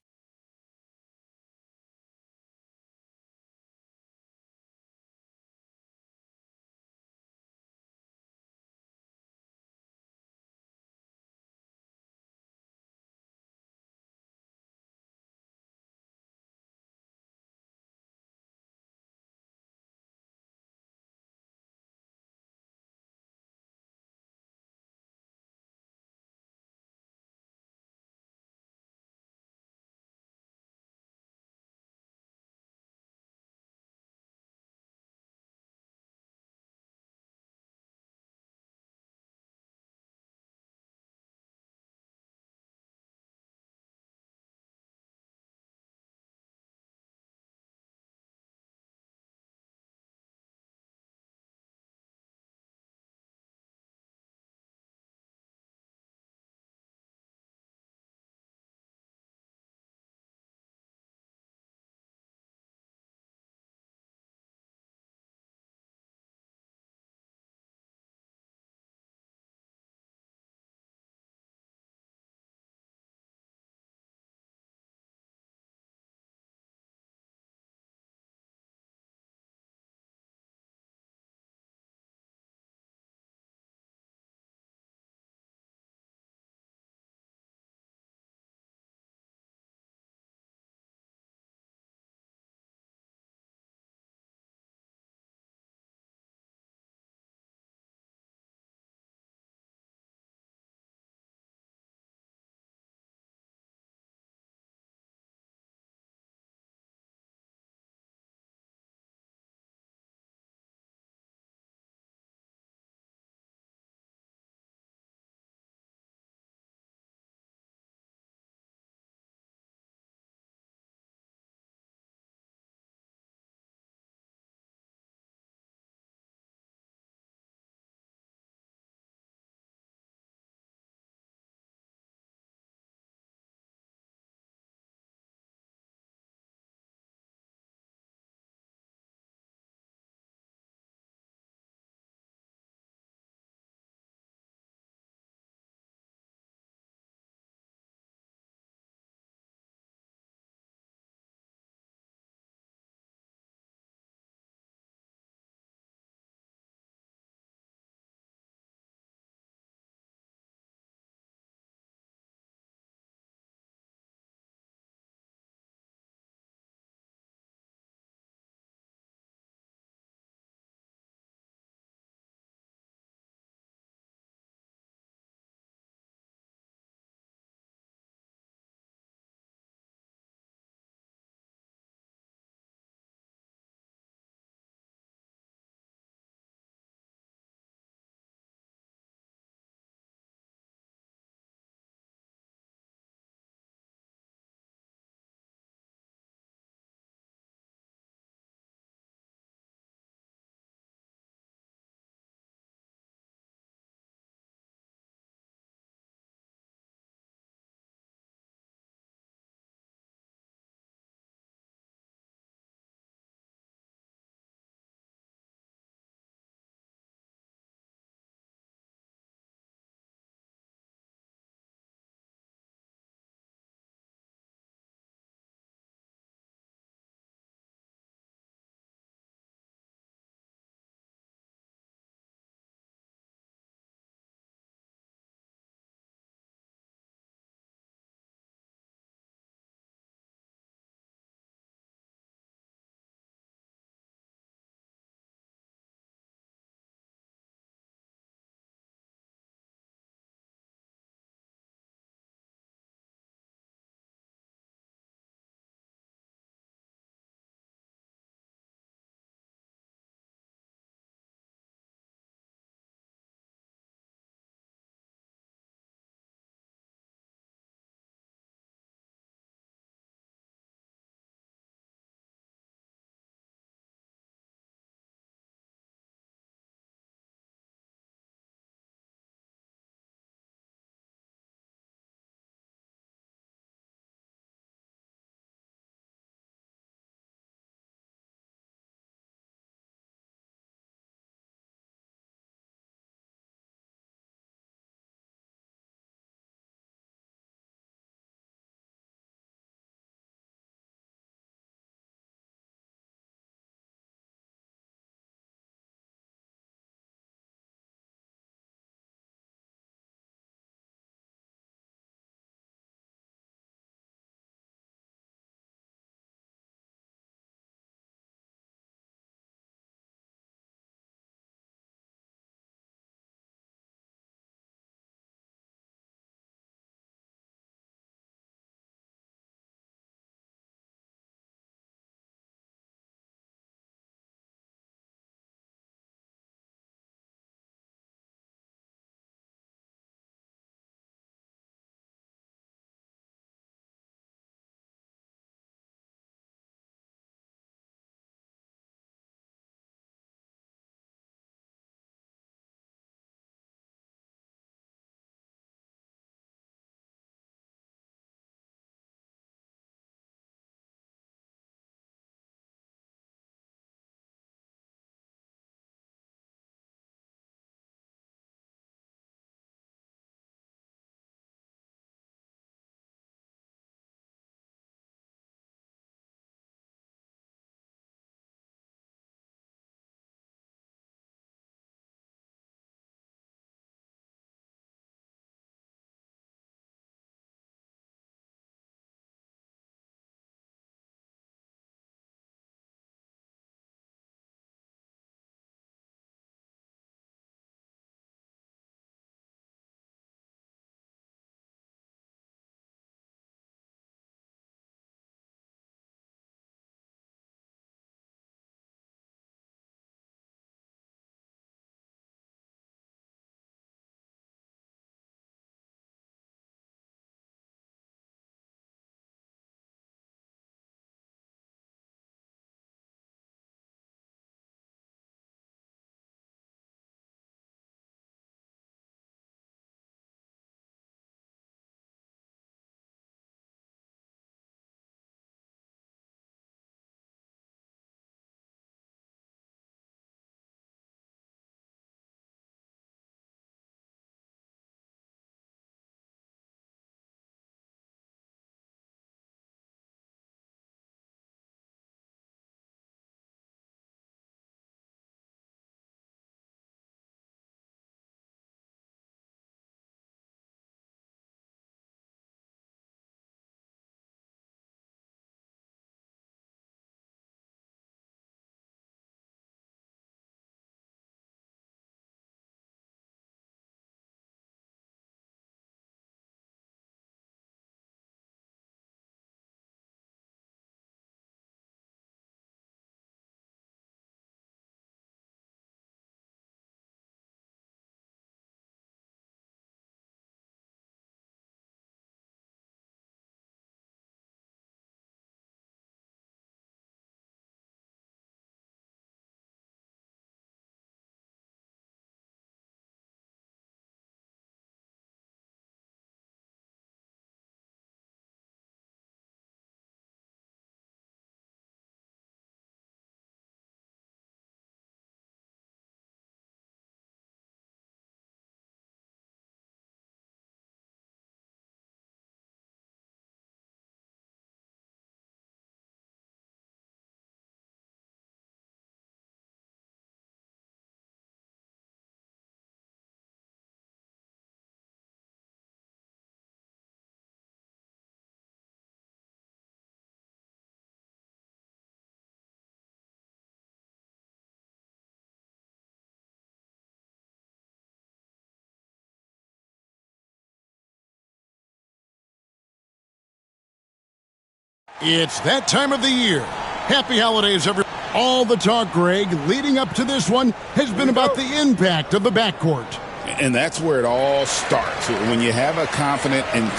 It's that time of the year. Happy holidays, everyone. All the talk, Greg, leading up to this one has been about the impact of the backcourt. And that's where it all starts. When you have a confident and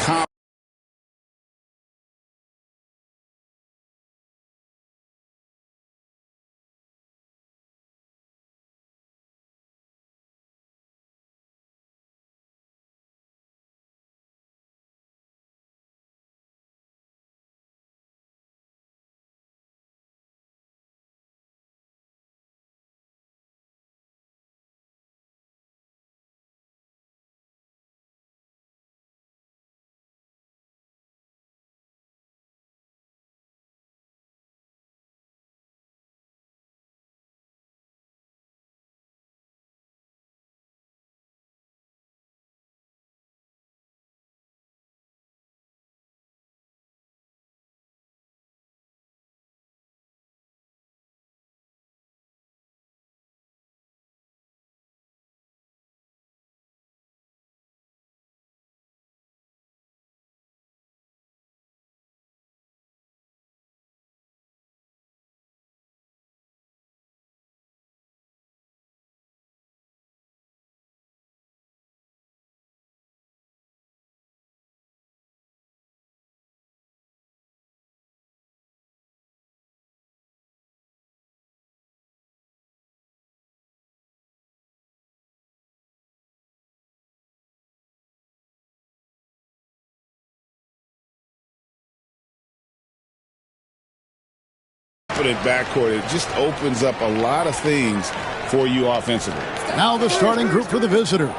backcourt, it just opens up a lot of things for you offensively. Now the starting group for the visitors.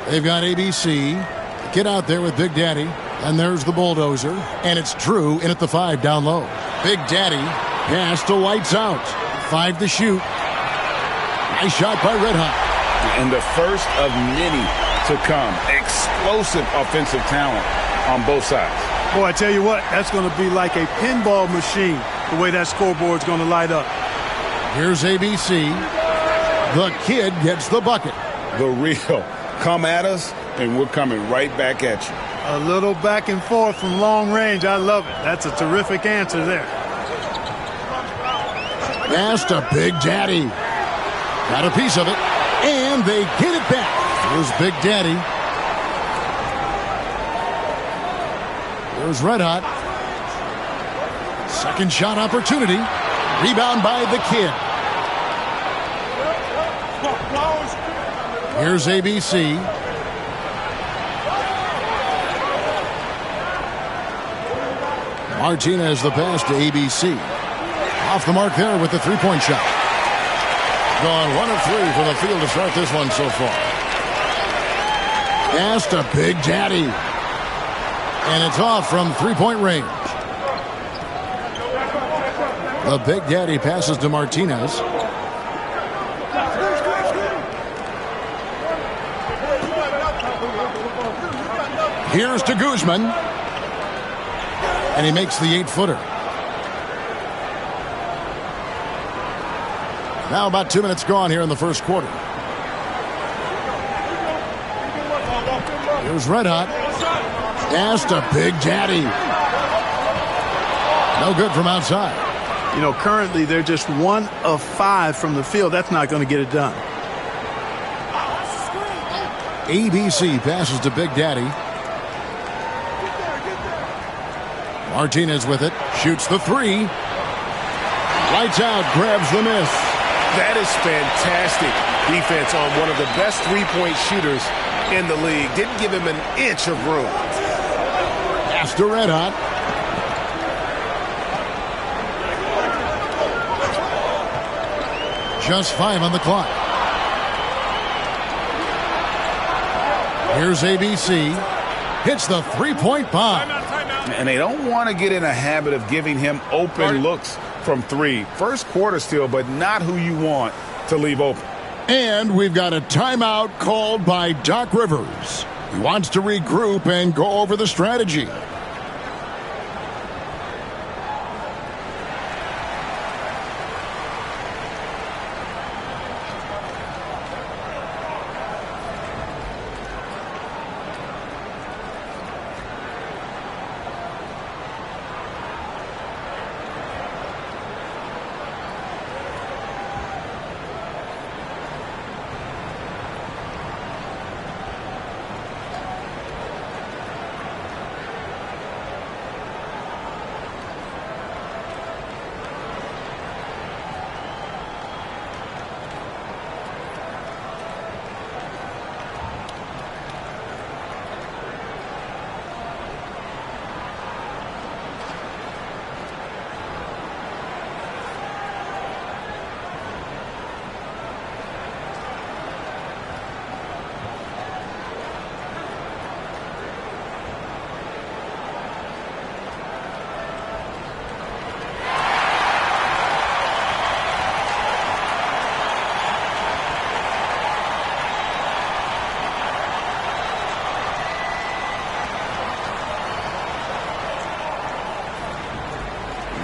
They've got ABC. Get out there with Big Daddy. And there's the bulldozer. And it's Drew in at the 5 down low. Big Daddy pass to Lights Out. 5 to shoot. Nice shot by Red Hot. And the first of many to come. Explosive offensive talent on both sides. Boy, I tell you what, that's going to be like a pinball machine, the way that scoreboard's going to light up. Here's ABC. The kid gets the bucket. The real. Come at us, and we're coming right back at you. A little back and forth from long range. I love it. That's a terrific answer there. Pass to Big Daddy. Got a piece of it, and they get it back. Here's Big Daddy. Here's Red Hot. Second shot opportunity. Rebound by the kid. Here's ABC. Martinez the pass to ABC. Off the mark there with the three-point shot. Gone 1 of 3 from the field to start this one so far. Pass to Big Daddy. And it's off from three-point range. The Big Daddy passes to Martinez. Here's to Guzman. And he makes the 8-footer. Now about 2 minutes gone here in the first quarter. Here's Red Hot. Pass to Big Daddy. No good from outside. You know, currently they're just 1 of 5 from the field. That's not going to get it done. ABC passes to Big Daddy. Martinez with it. Shoots the 3. Lights out. Grabs the miss. That is fantastic defense on one of the best three-point shooters in the league. Didn't give him an inch of room. Pass to Red Hot. Just 5 on the clock. Here's ABC. Hits the three-point bomb. And they don't want to get in a habit of giving him open looks from 3. First quarter still, but not who you want to leave open. And we've got a timeout called by Doc Rivers. He wants to regroup and go over the strategy.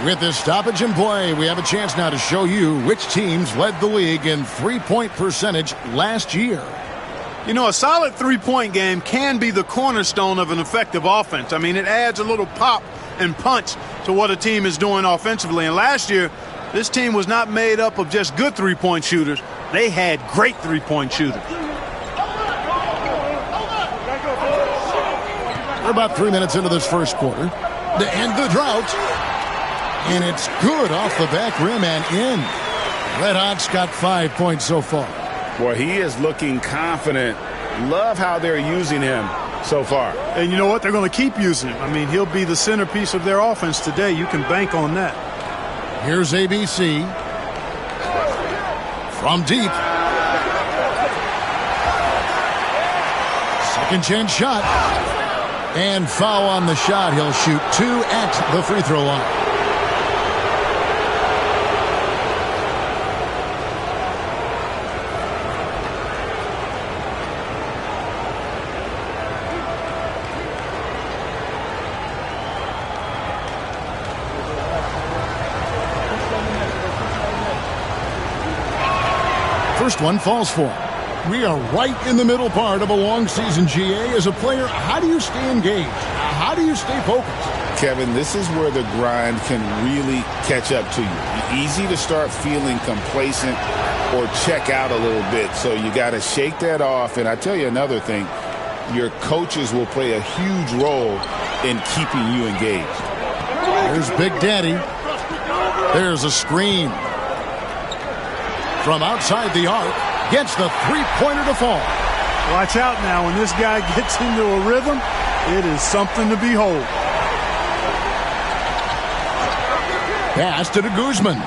With this stoppage in play, we have a chance now to show you which teams led the league in three-point percentage last year. You know, a solid three-point game can be the cornerstone of an effective offense. I mean, it adds a little pop and punch to what a team is doing offensively. And last year, this team was not made up of just good three-point shooters. They had great three-point shooters. We're about 3 minutes into this first quarter to end the drought. And it's good off the back rim and in. Red Hot's got 5 points so far. Boy, he is looking confident. Love how they're using him so far. And you know what? They're going to keep using him. I mean, he'll be the centerpiece of their offense today. You can bank on that. Here's ABC. From deep. Second chance shot. And foul on the shot. He'll shoot 2 at the free throw line. First one falls for him. We are right in the middle part of a long season, GA. As a player, how do you stay engaged? How do you stay focused? Kevin, this is where the grind can really catch up to you. Easy to start feeling complacent or check out a little bit. So you got to shake that off. And I tell you another thing, your coaches will play a huge role in keeping you engaged. Here's Big Daddy. There's a screen. From outside the arc, gets the three-pointer to fall. Watch out now. When this guy gets into a rhythm, it is something to behold. Pass to Guzman.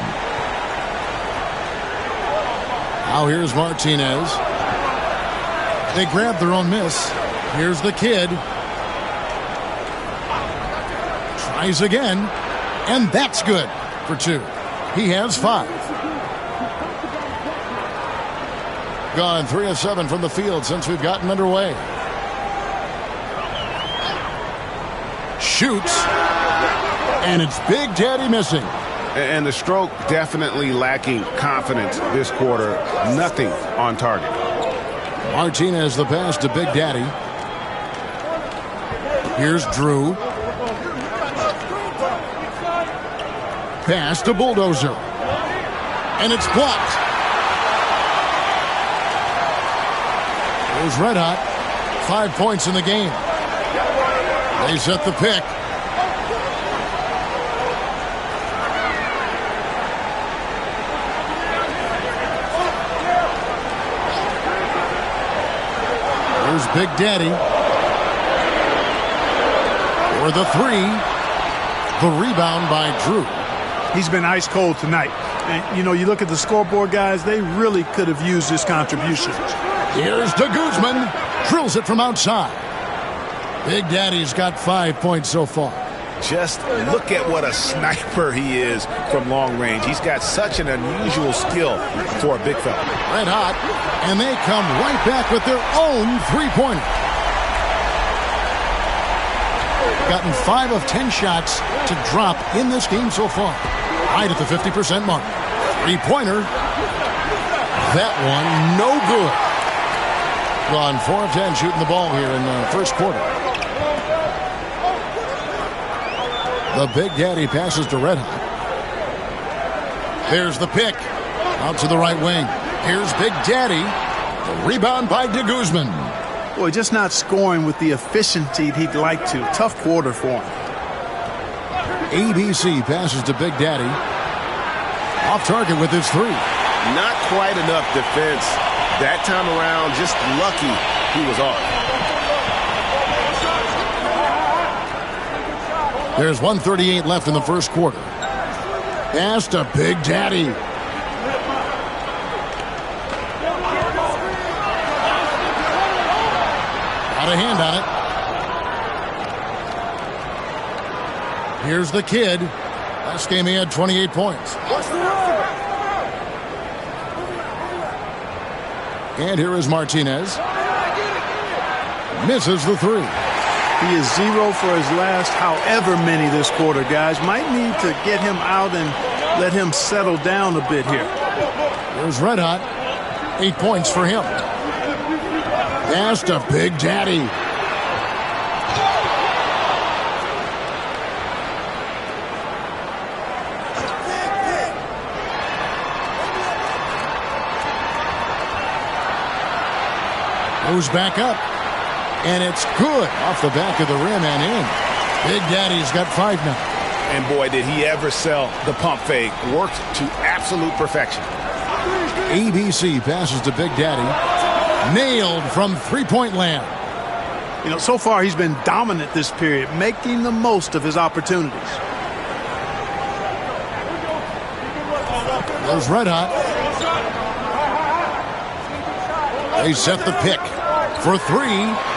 Now here's Martinez. They grab their own miss. Here's the kid. Tries again. And that's good for 2. He has 5. Gone 3 of 7 from the field since we've gotten underway. Shoots. And it's Big Daddy missing. And the stroke definitely lacking confidence this quarter. Nothing on target. Martinez the pass to Big Daddy. Here's Drew. Pass to Bulldozer. And it's blocked. There's Red Hot. 5 points in the game. They set the pick. Here's Big Daddy. For the 3. The rebound by Drew. He's been ice cold tonight. And, you know, you look at the scoreboard, guys, they really could have used this contribution. Here's Guzman. Drills it from outside. Big Daddy's got 5 points so far. Just look at what a sniper he is from long range. He's got such an unusual skill for a big fella. Red Hot. And they come right back with their own three-pointer. Gotten 5 of 10 shots to drop in this game so far. Right at the 50% mark. Three-pointer. That one no good. Gone 4 of 10 shooting the ball here in the first quarter. The Big Daddy passes to Red Hot. There's the pick. Out to the right wing. Here's Big Daddy. The rebound by Guzman. Boy, just not scoring with the efficiency he'd like to. Tough quarter for him. ABC passes to Big Daddy. Off target with his 3. Not quite enough defense. That time around, just lucky he was off. There's 1:38 left in the first quarter. Pass to Big Daddy. Got a hand on it. Here's the kid. Last game he had 28 points. And here is Martinez. Misses the 3. He is 0 for his last however many this quarter, guys. Might need to get him out and let him settle down a bit here. There's Red Hot. 8 points for him. Pass to Big Daddy. Goes back up. And it's good off the back of the rim and in. Big Daddy's got 5 now. And boy, did he ever sell the pump fake. Worked to absolute perfection. ABC passes to Big Daddy. Nailed from three-point land. You know, so far he's been dominant this period, making the most of his opportunities. There's Red Hot. They set the pick for 3.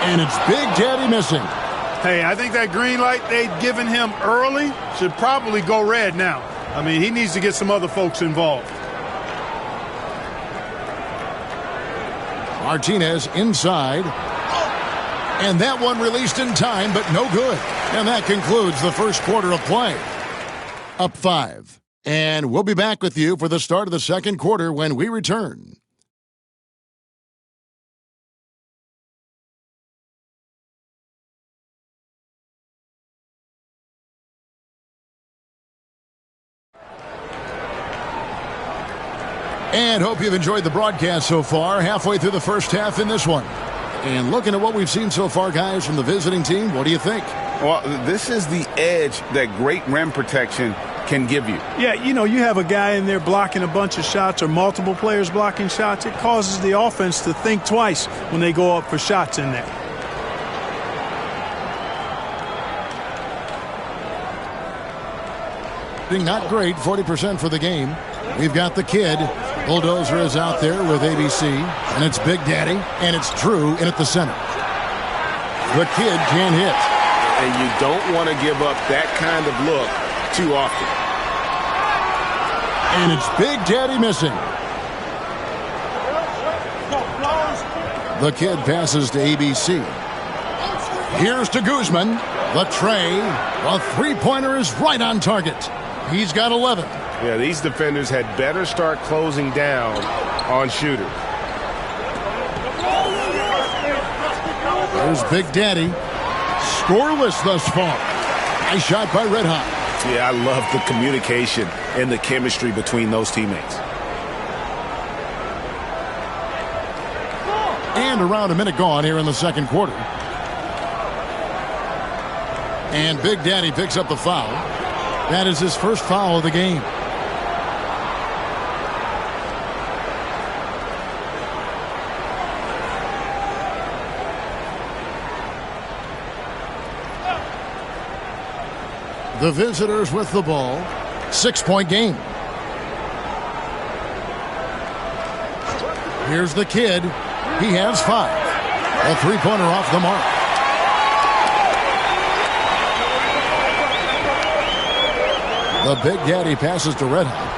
And it's Big Daddy missing. Hey, I think that green light they'd given him early should probably go red now. I mean, he needs to get some other folks involved. Martinez inside. And that one released in time, but no good. And that concludes the first quarter of play. Up 5. And we'll be back with you for the start of the second quarter when we return. And hope you've enjoyed the broadcast so far. Halfway through the first half in this one. And looking at what we've seen so far, guys, from the visiting team, what do you think? Well, this is the edge that great rim protection can give you. Yeah, you know, you have a guy in there blocking a bunch of shots or multiple players blocking shots. It causes the offense to think twice when they go up for shots in there. Not great, 40% for the game. We've got the kid. Bulldozer is out there with ABC. And it's Big Daddy. And it's Drew in at the center. The kid can't hit. And you don't want to give up that kind of look too often. And it's Big Daddy missing. The kid passes to ABC. Here's to Guzman. The tray. The three-pointer is right on target. He's got 11. Yeah, these defenders had better start closing down on shooters. There's Big Daddy. Scoreless thus far. Nice shot by Red Hot. Yeah, I love the communication and the chemistry between those teammates. And around a minute gone here in the second quarter. And Big Daddy picks up the foul. That is his first foul of the game. The visitors with the ball. 6-point game. Here's the kid. He has 5. A three-pointer off the mark. The Big Daddy passes to Red Hot.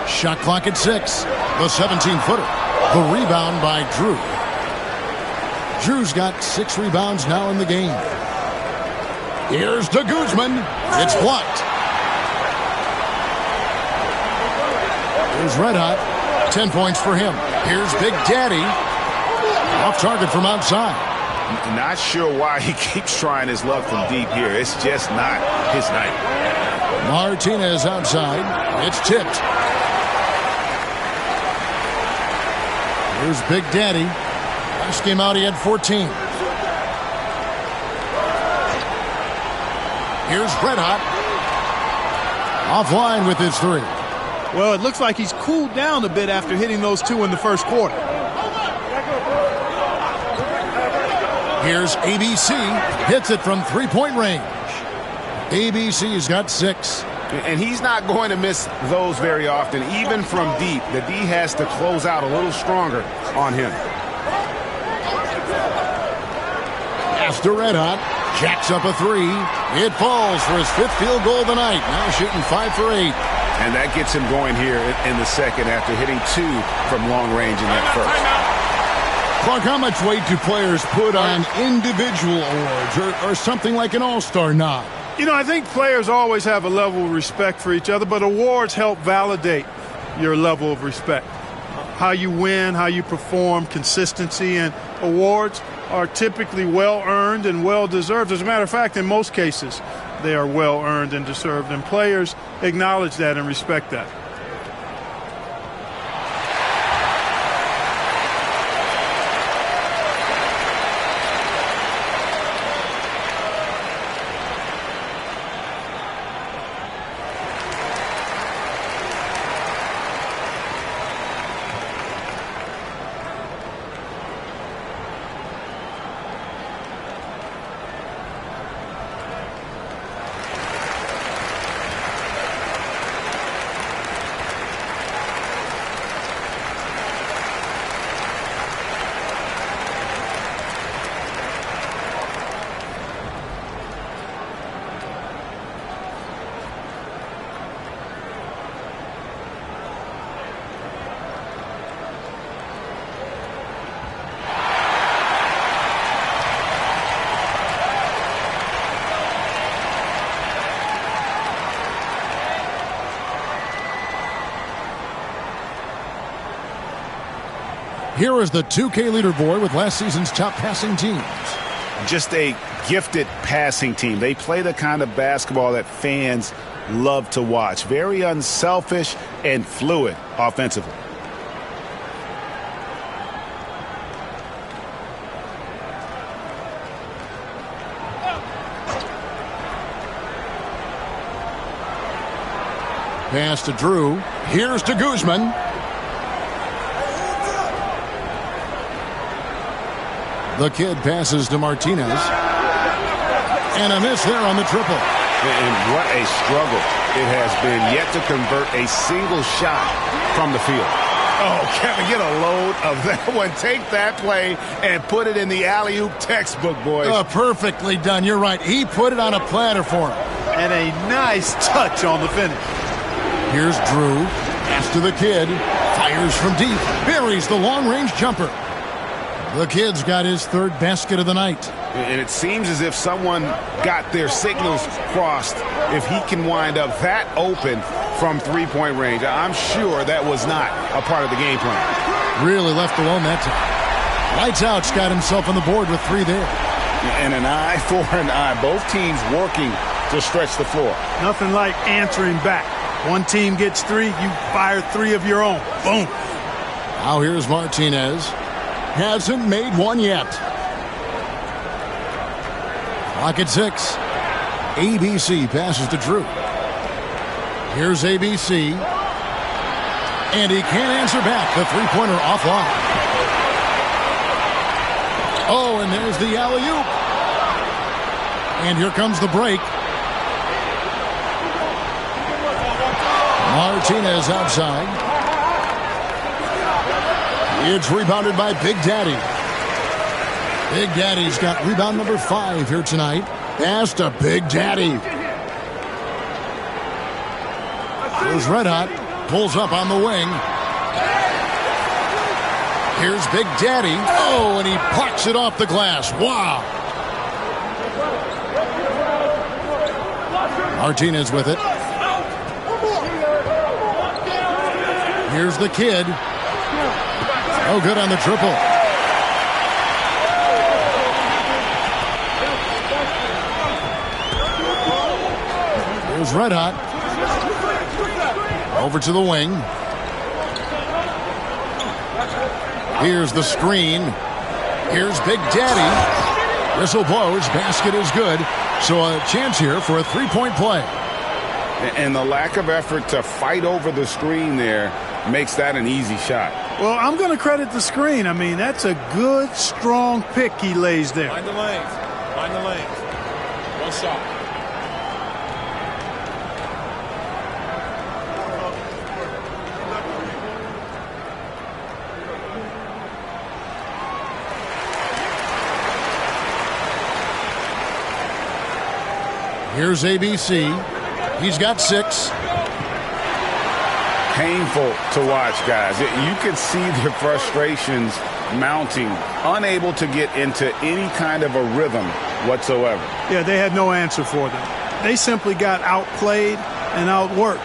Shot clock at 6. The 17-footer. The rebound by Drew. Drew's got 6 rebounds now in the game. Here's to Guzman. It's blocked. Here's Red Hot. 10 points for him. Here's Big Daddy. Off target from outside. Not sure why he keeps trying his luck from deep here. It's just not his night. Martinez outside. It's tipped. Here's Big Daddy. Last game out, he had 14. Here's Red Hot. Offline with his 3. Well, it looks like he's cooled down a bit after hitting those 2 in the first quarter. Here's ABC. Hits it from three-point range. ABC's got 6. And he's not going to miss those very often. Even from deep, the D has to close out a little stronger on him. After Red Hot, jacks up a 3. It falls for his 5th field goal of the night. Now shooting 5 for 8. And that gets him going here in the second after hitting 2 from long range in that first. Clark, how much weight do players put on individual awards or something like an all-star nod? You know, I think players always have a level of respect for each other, but awards help validate your level of respect. How you win, how you perform, consistency, and awards are typically well-earned and well-deserved. As a matter of fact, in most cases, they are well-earned and deserved, and players acknowledge that and respect that. Here is the 2K leaderboard with last season's top passing teams. Just a gifted passing team. They play the kind of basketball that fans love to watch. Very unselfish and fluid offensively. Pass to Drew. Here's to Guzman. The kid passes to Martinez. And a miss there on the triple. And what a struggle it has been yet to convert a single shot from the field. Oh, Kevin, get a load of that one. Take that play and put it in the alley-oop textbook, boys. Perfectly done. You're right. He put it on a platter for him. And a nice touch on the finish. Here's Drew. Pass to the kid. Fires from deep. Buries the long-range jumper. The kid's got his third basket of the night. And it seems as if someone got their signals crossed if he can wind up that open from three-point range. I'm sure that was not a part of the game plan. Really left alone that time. Lights out's got himself on the board with 3 there. And an eye for an eye. Both teams working to stretch the floor. Nothing like answering back. One team gets 3, you fire 3 of your own. Boom. Now here's Martinez. Hasn't made one yet. Clock at 6. ABC passes to Drew. Here's ABC. And he can't answer back. The three-pointer offline. Oh, and there's the alley-oop. And here comes the break. Martinez outside. It's rebounded by Big Daddy. Big Daddy's got rebound number 5 here tonight. Pass to Big Daddy. Here's Red Hot. Pulls up on the wing. Here's Big Daddy. Oh, and he pucks it off the glass. Wow. Martinez with it. Here's the kid. Oh, good on the triple. Here's Red Hot. Over to the wing. Here's the screen. Here's Big Daddy. Whistle blows. Basket is good. So a chance here for a three-point play. And the lack of effort to fight over the screen there makes that an easy shot. Well, I'm going to credit the screen. I mean, that's a good, strong pick he lays there. Find the lanes. Find the lanes. One shot. Here's ABC. He's got 6. painful to watch, guys. You could see their frustrations mounting, unable to get into any kind of a rhythm whatsoever. Yeah, they had no answer for them. They simply got outplayed and outworked.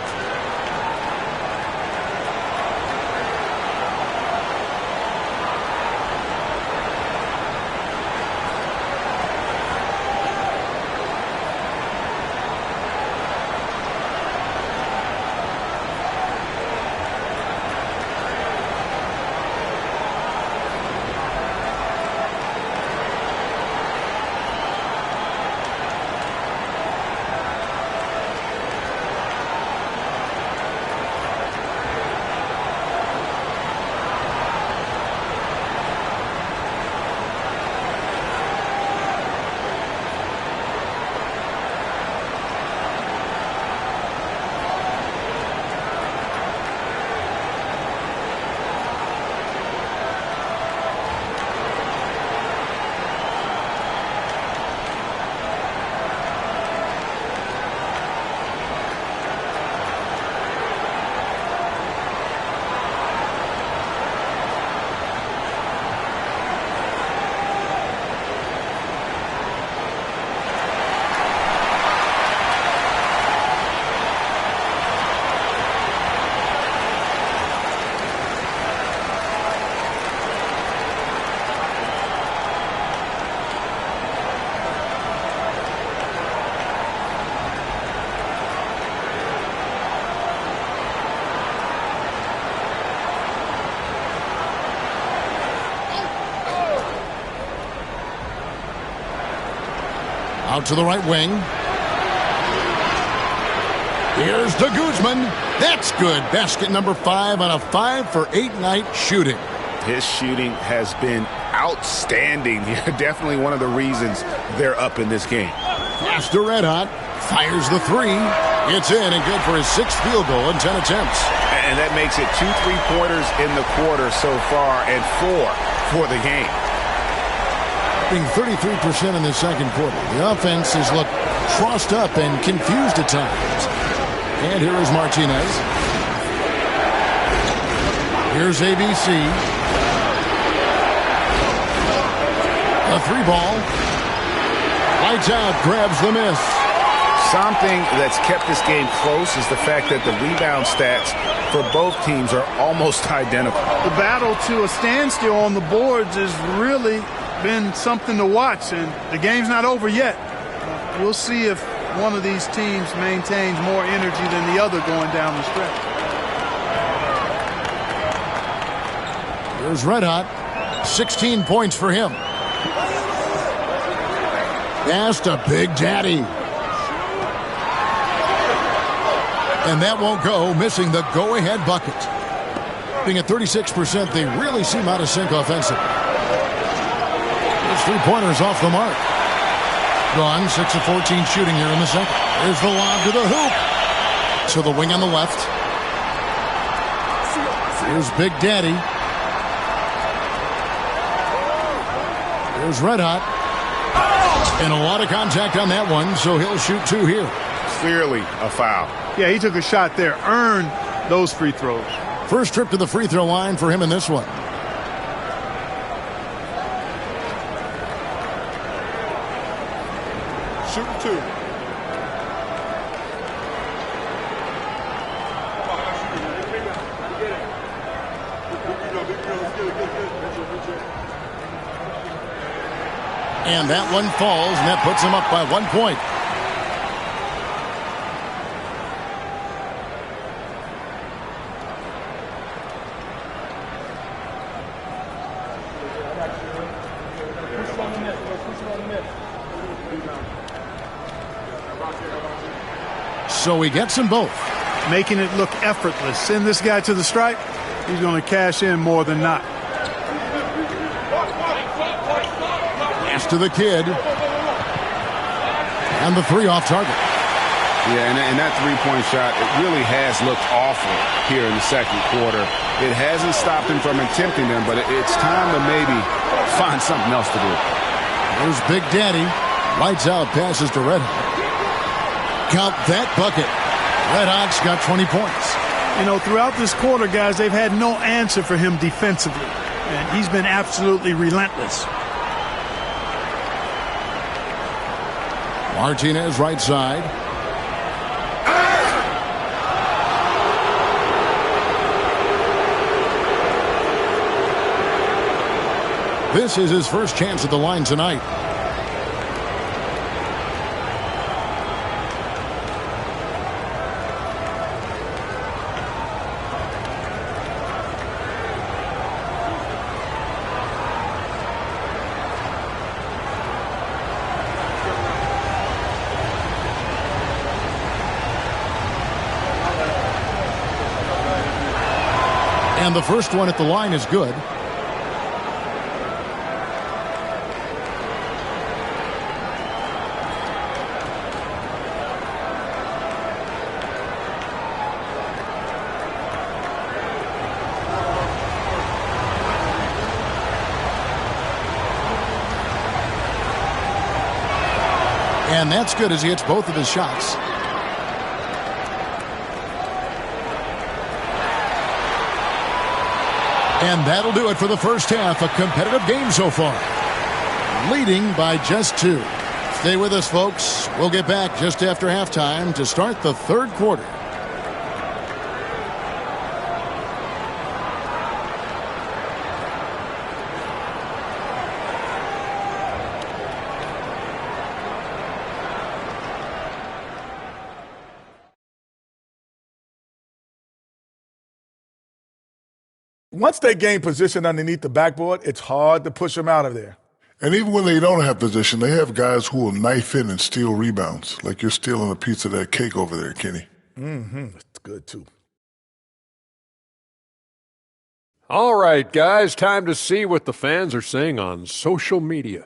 Out to the right wing. Here's to Guzman. That's good. Basket number 5 on a 5-for-8 night shooting. His shooting has been outstanding. Definitely one of the reasons they're up in this game. Pass to Red Hot. Fires the 3. It's in and good for his 6th field goal in 10 attempts. And that makes it 2 3-pointers in the quarter so far and 4 for the game. Being 33% in the second quarter. The offense has looked crossed up and confused at times. And here is Martinez. Here's ABC. A 3-ball. Lights out, grabs the miss. Something that's kept this game close is the fact that the rebound stats for both teams are almost identical. The battle to a standstill on the boards has really been something to watch, and the game's not over yet. We'll see if one of these teams maintains more energy than the other going down the stretch. Here's Red Hot. 16 points for him. Pass to Big Daddy. And that won't go, missing the go-ahead bucket. Being at 36%, they really seem out of sync offensively. Those 3-pointers off the mark. Gone, 6 of 14 shooting here in the second. There's the lob to the hoop. To the wing on the left. Here's Big Daddy. Here's Red Hot. And a lot of contact on that one, so he'll shoot 2 here. Clearly a foul. Yeah, he took a shot there, earned those free throws. First trip to the free throw line for him in this one. Shooting 2. And that one falls, and that puts him up by 1 point. So he gets them both. Making it look effortless. Send this guy to the stripe. He's going to cash in more than not. Pass to the kid. And the 3 off target. Yeah, and that 3-point shot, it really has looked awful here in the second quarter. It hasn't stopped him from attempting them, but it's time to maybe find something else to do. There's Big Daddy. Lights out, passes to Red Hot. Count that bucket. Red Hot's got 20 points. You know, throughout this quarter, guys, they've had no answer for him defensively. And he's been absolutely relentless. Martinez right side. This is his first chance at the line tonight. And the first one at the line is good. And that's good as he hits both of his shots. And that'll do it for the first half. A competitive game so far. Leading by just 2. Stay with us, folks. We'll get back just after halftime to start the third quarter. Once they gain position underneath the backboard, it's hard to push them out of there. And even when they don't have position, they have guys who will knife in and steal rebounds. Like you're stealing a piece of that cake over there, Kenny. That's good, too. All right, guys, time to see what the fans are saying on social media.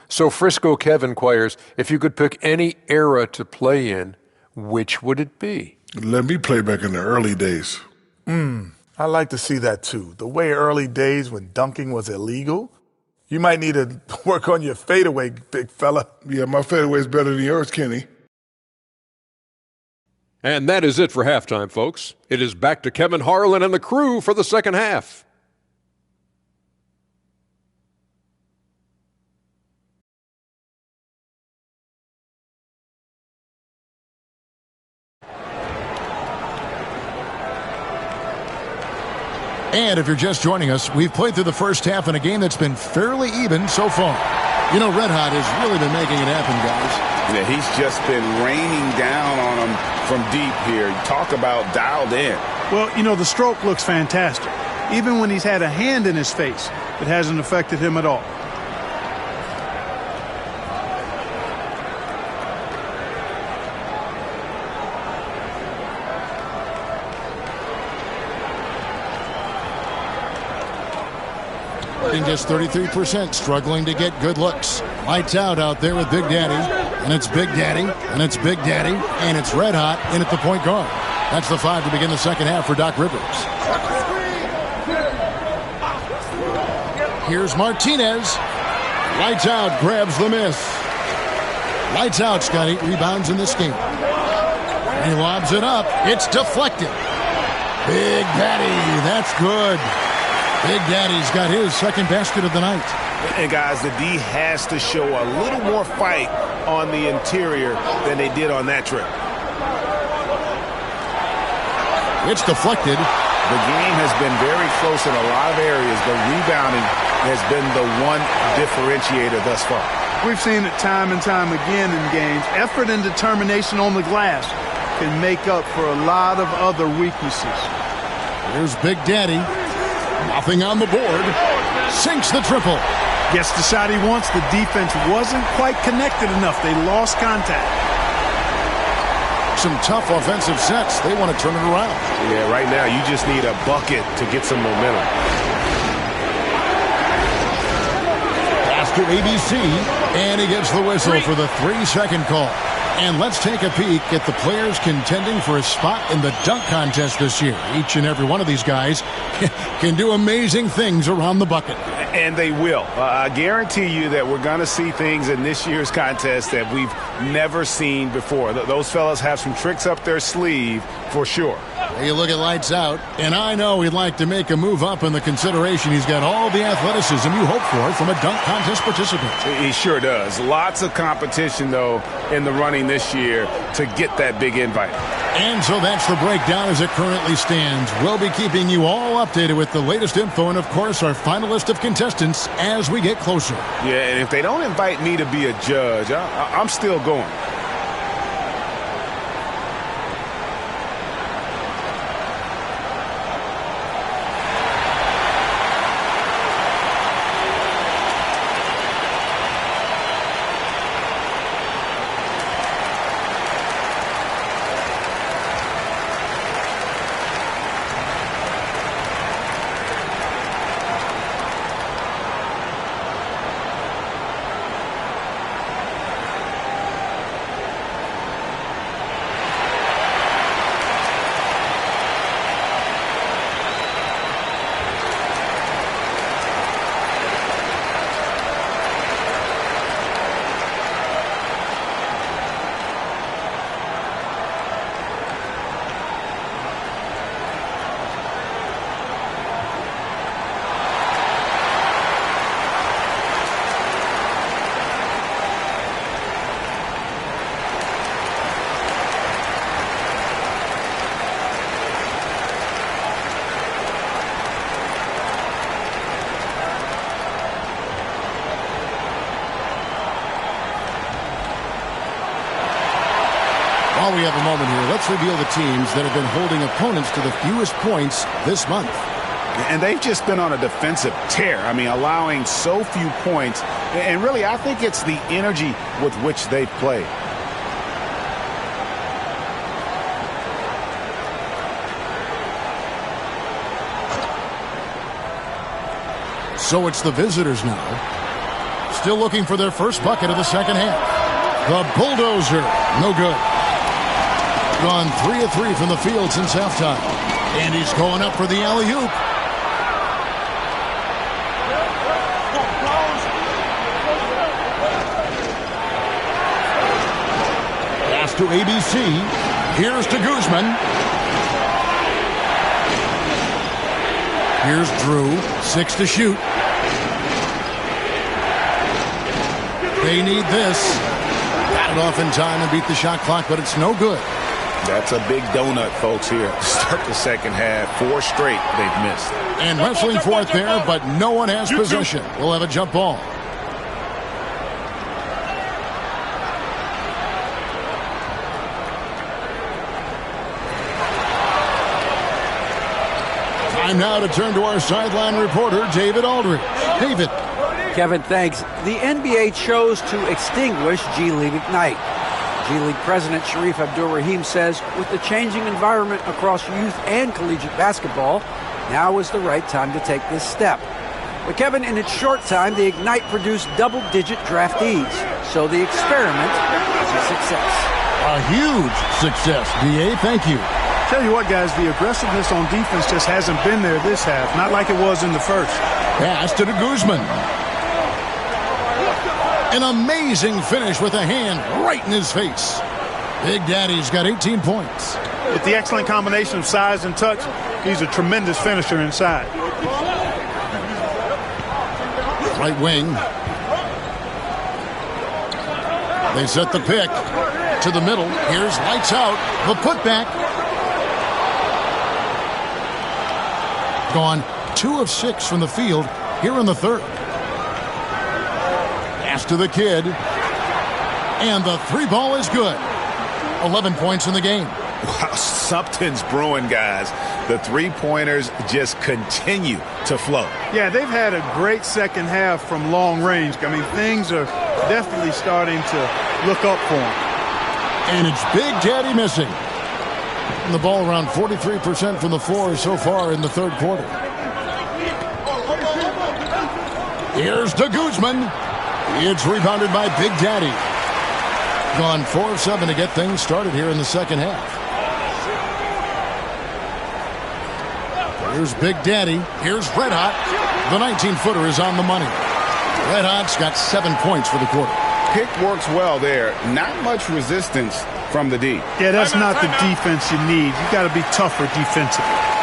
So Frisco Kev inquires, if you could pick any era to play in, which would it be? Let me play back in the early days. I like to see that, too. The way early days when dunking was illegal. You might need to work on your fadeaway, big fella. Yeah, my fadeaway's better than yours, Kenny. And that is it for halftime, folks. It is back to Kevin Harlan and the crew for the second half. And if you're just joining us, we've played through the first half in a game that's been fairly even so far. You know, Red Hot has really been making it happen, guys. Yeah, he's just been raining down on them from deep here. Talk about dialed in. Well, you know, the stroke looks fantastic. Even when he's had a hand in his face, it hasn't affected him at all. Just 33%, struggling to get good looks. Lights out there with Big Daddy. And it's Big Daddy. And it's Big Daddy. And it's Red Hot in at the point guard. That's the 5 to begin the second half for Doc Rivers. Here's Martinez. Lights out, grabs the miss. Lights out, Scotty. Rebounds in this game. And he lobs it up. It's deflected. Big Daddy. That's good. Big Daddy's got his second basket of the night. And, guys, the D has to show a little more fight on the interior than they did on that trip. It's deflected. The game has been very close in a lot of areas, but rebounding has been the one differentiator thus far. We've seen it time and time again in games. Effort and determination on the glass can make up for a lot of other weaknesses. Here's Big Daddy. Nothing on the board. Sinks the triple. Gets the shot he wants. The defense wasn't quite connected enough. They lost contact. Some tough offensive sets. They want to turn it around. Yeah, right now you just need a bucket to get some momentum. Pass to ABC, and he gets the whistle for the 3-second call. And let's take a peek at the players contending for a spot in the dunk contest this year. Each and every one of these guys can do amazing things around the bucket. And they will. I guarantee you that we're going to see things in this year's contest that we've never seen before. Those fellas have some tricks up their sleeve for sure. You look at lights out, and I know he'd like to make a move up in the consideration. He's got all the athleticism you hope for from a dunk contest participant. He sure does. Lots of competition, though, in the running this year to get that big invite. And so that's the breakdown as it currently stands. We'll be keeping you all updated with the latest info and, of course, our final list of contestants as we get closer. Yeah, and if they don't invite me to be a judge, I'm still going. While we have a moment here, let's reveal the teams that have been holding opponents to the fewest points this month. And they've just been on a defensive tear. I mean, allowing so few points. And really, I think it's the energy with which they've played. So it's the visitors now. Still looking for their first bucket of the second half. The bulldozer, no good. Gone 3 of 3 from the field since halftime. And he's going up for the alley-oop. Pass to ABC. Here's to Guzman. Here's Drew. 6 to shoot. They need this. Got it off in time and beat the shot clock, but it's no good. That's a big donut, folks, here to start the second half. 4 straight they've missed. And wrestling for it there, but no one has possession. We'll have a jump ball. Time now to turn to our sideline reporter, David Aldridge. David. Kevin, thanks. The NBA chose to extinguish G League Ignite. G League President Sharif Abdul-Rahim says with the changing environment across youth and collegiate basketball, now is the right time to take this step. But Kevin, in its short time, the Ignite produced double-digit draftees. So the experiment was a success. A huge success, D.A. Thank you. Tell you what, guys, the aggressiveness on defense just hasn't been there this half. Not like it was in the first. Pass to Guzman. An amazing finish with a hand right in his face. Big Daddy's got 18 points. With the excellent combination of size and touch, he's a tremendous finisher inside. Right wing. They set the pick to the middle. Here's lights out. The putback. Gone 2 of 6 from the field here in the third. Pass to the kid. And the 3 ball is good. 11 points in the game. Wow, something's brewing, guys. The 3-pointers just continue to flow. Yeah, they've had a great second half from long range. I mean, things are definitely starting to look up for them. And it's Big Daddy missing. And the ball around 43% from the floor so far in the third quarter. Here's to Guzman. It's rebounded by Big Daddy. Gone 4 of 7 to get things started here in the second half. Here's Big Daddy. Here's Red Hot. The 19-footer is on the money. Red Hot's got 7 points for the quarter. Pick works well there. Not much resistance from the D. Yeah, that's not the defense you need. You got to be tougher defensively.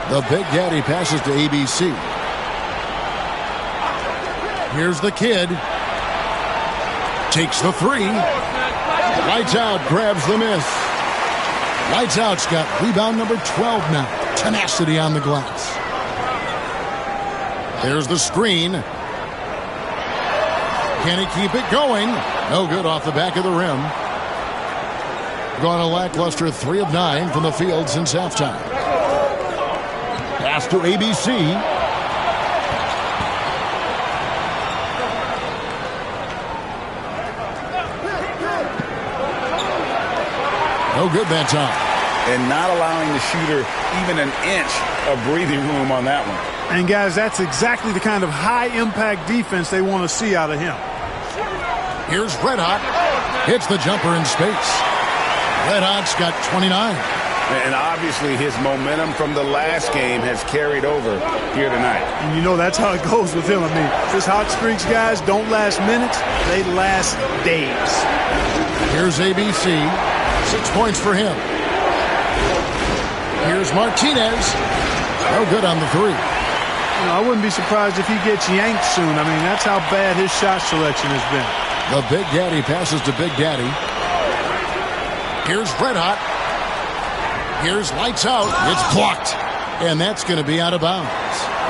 The Big Daddy passes to ABC. Here's the kid. Takes the three. Lights Out grabs the miss. Lights Out's got rebound number 12 now. Tenacity on the glass. There's the screen. Can he keep it going? No good off the back of the rim. Gone a lackluster 3 of 9 from the field since halftime. Pass to ABC. No good that time. And not allowing the shooter even an inch of breathing room on that one. And, guys, that's exactly the kind of high-impact defense they want to see out of him. Here's Red Hot. Hits the jumper in space. Red Hot's got 29. And obviously his momentum from the last game has carried over here tonight. And you know that's how it goes with him. I mean, his hot streaks, guys, don't last minutes. They last days. Here's ABC. 6 points for him. Here's Martinez. No good on the three. You know, I wouldn't be surprised if he gets yanked soon. I mean, that's how bad his shot selection has been. The Big Daddy passes to Big Daddy. Here's Red Hot. Here's Lights Out. It's blocked. And that's going to be out of bounds.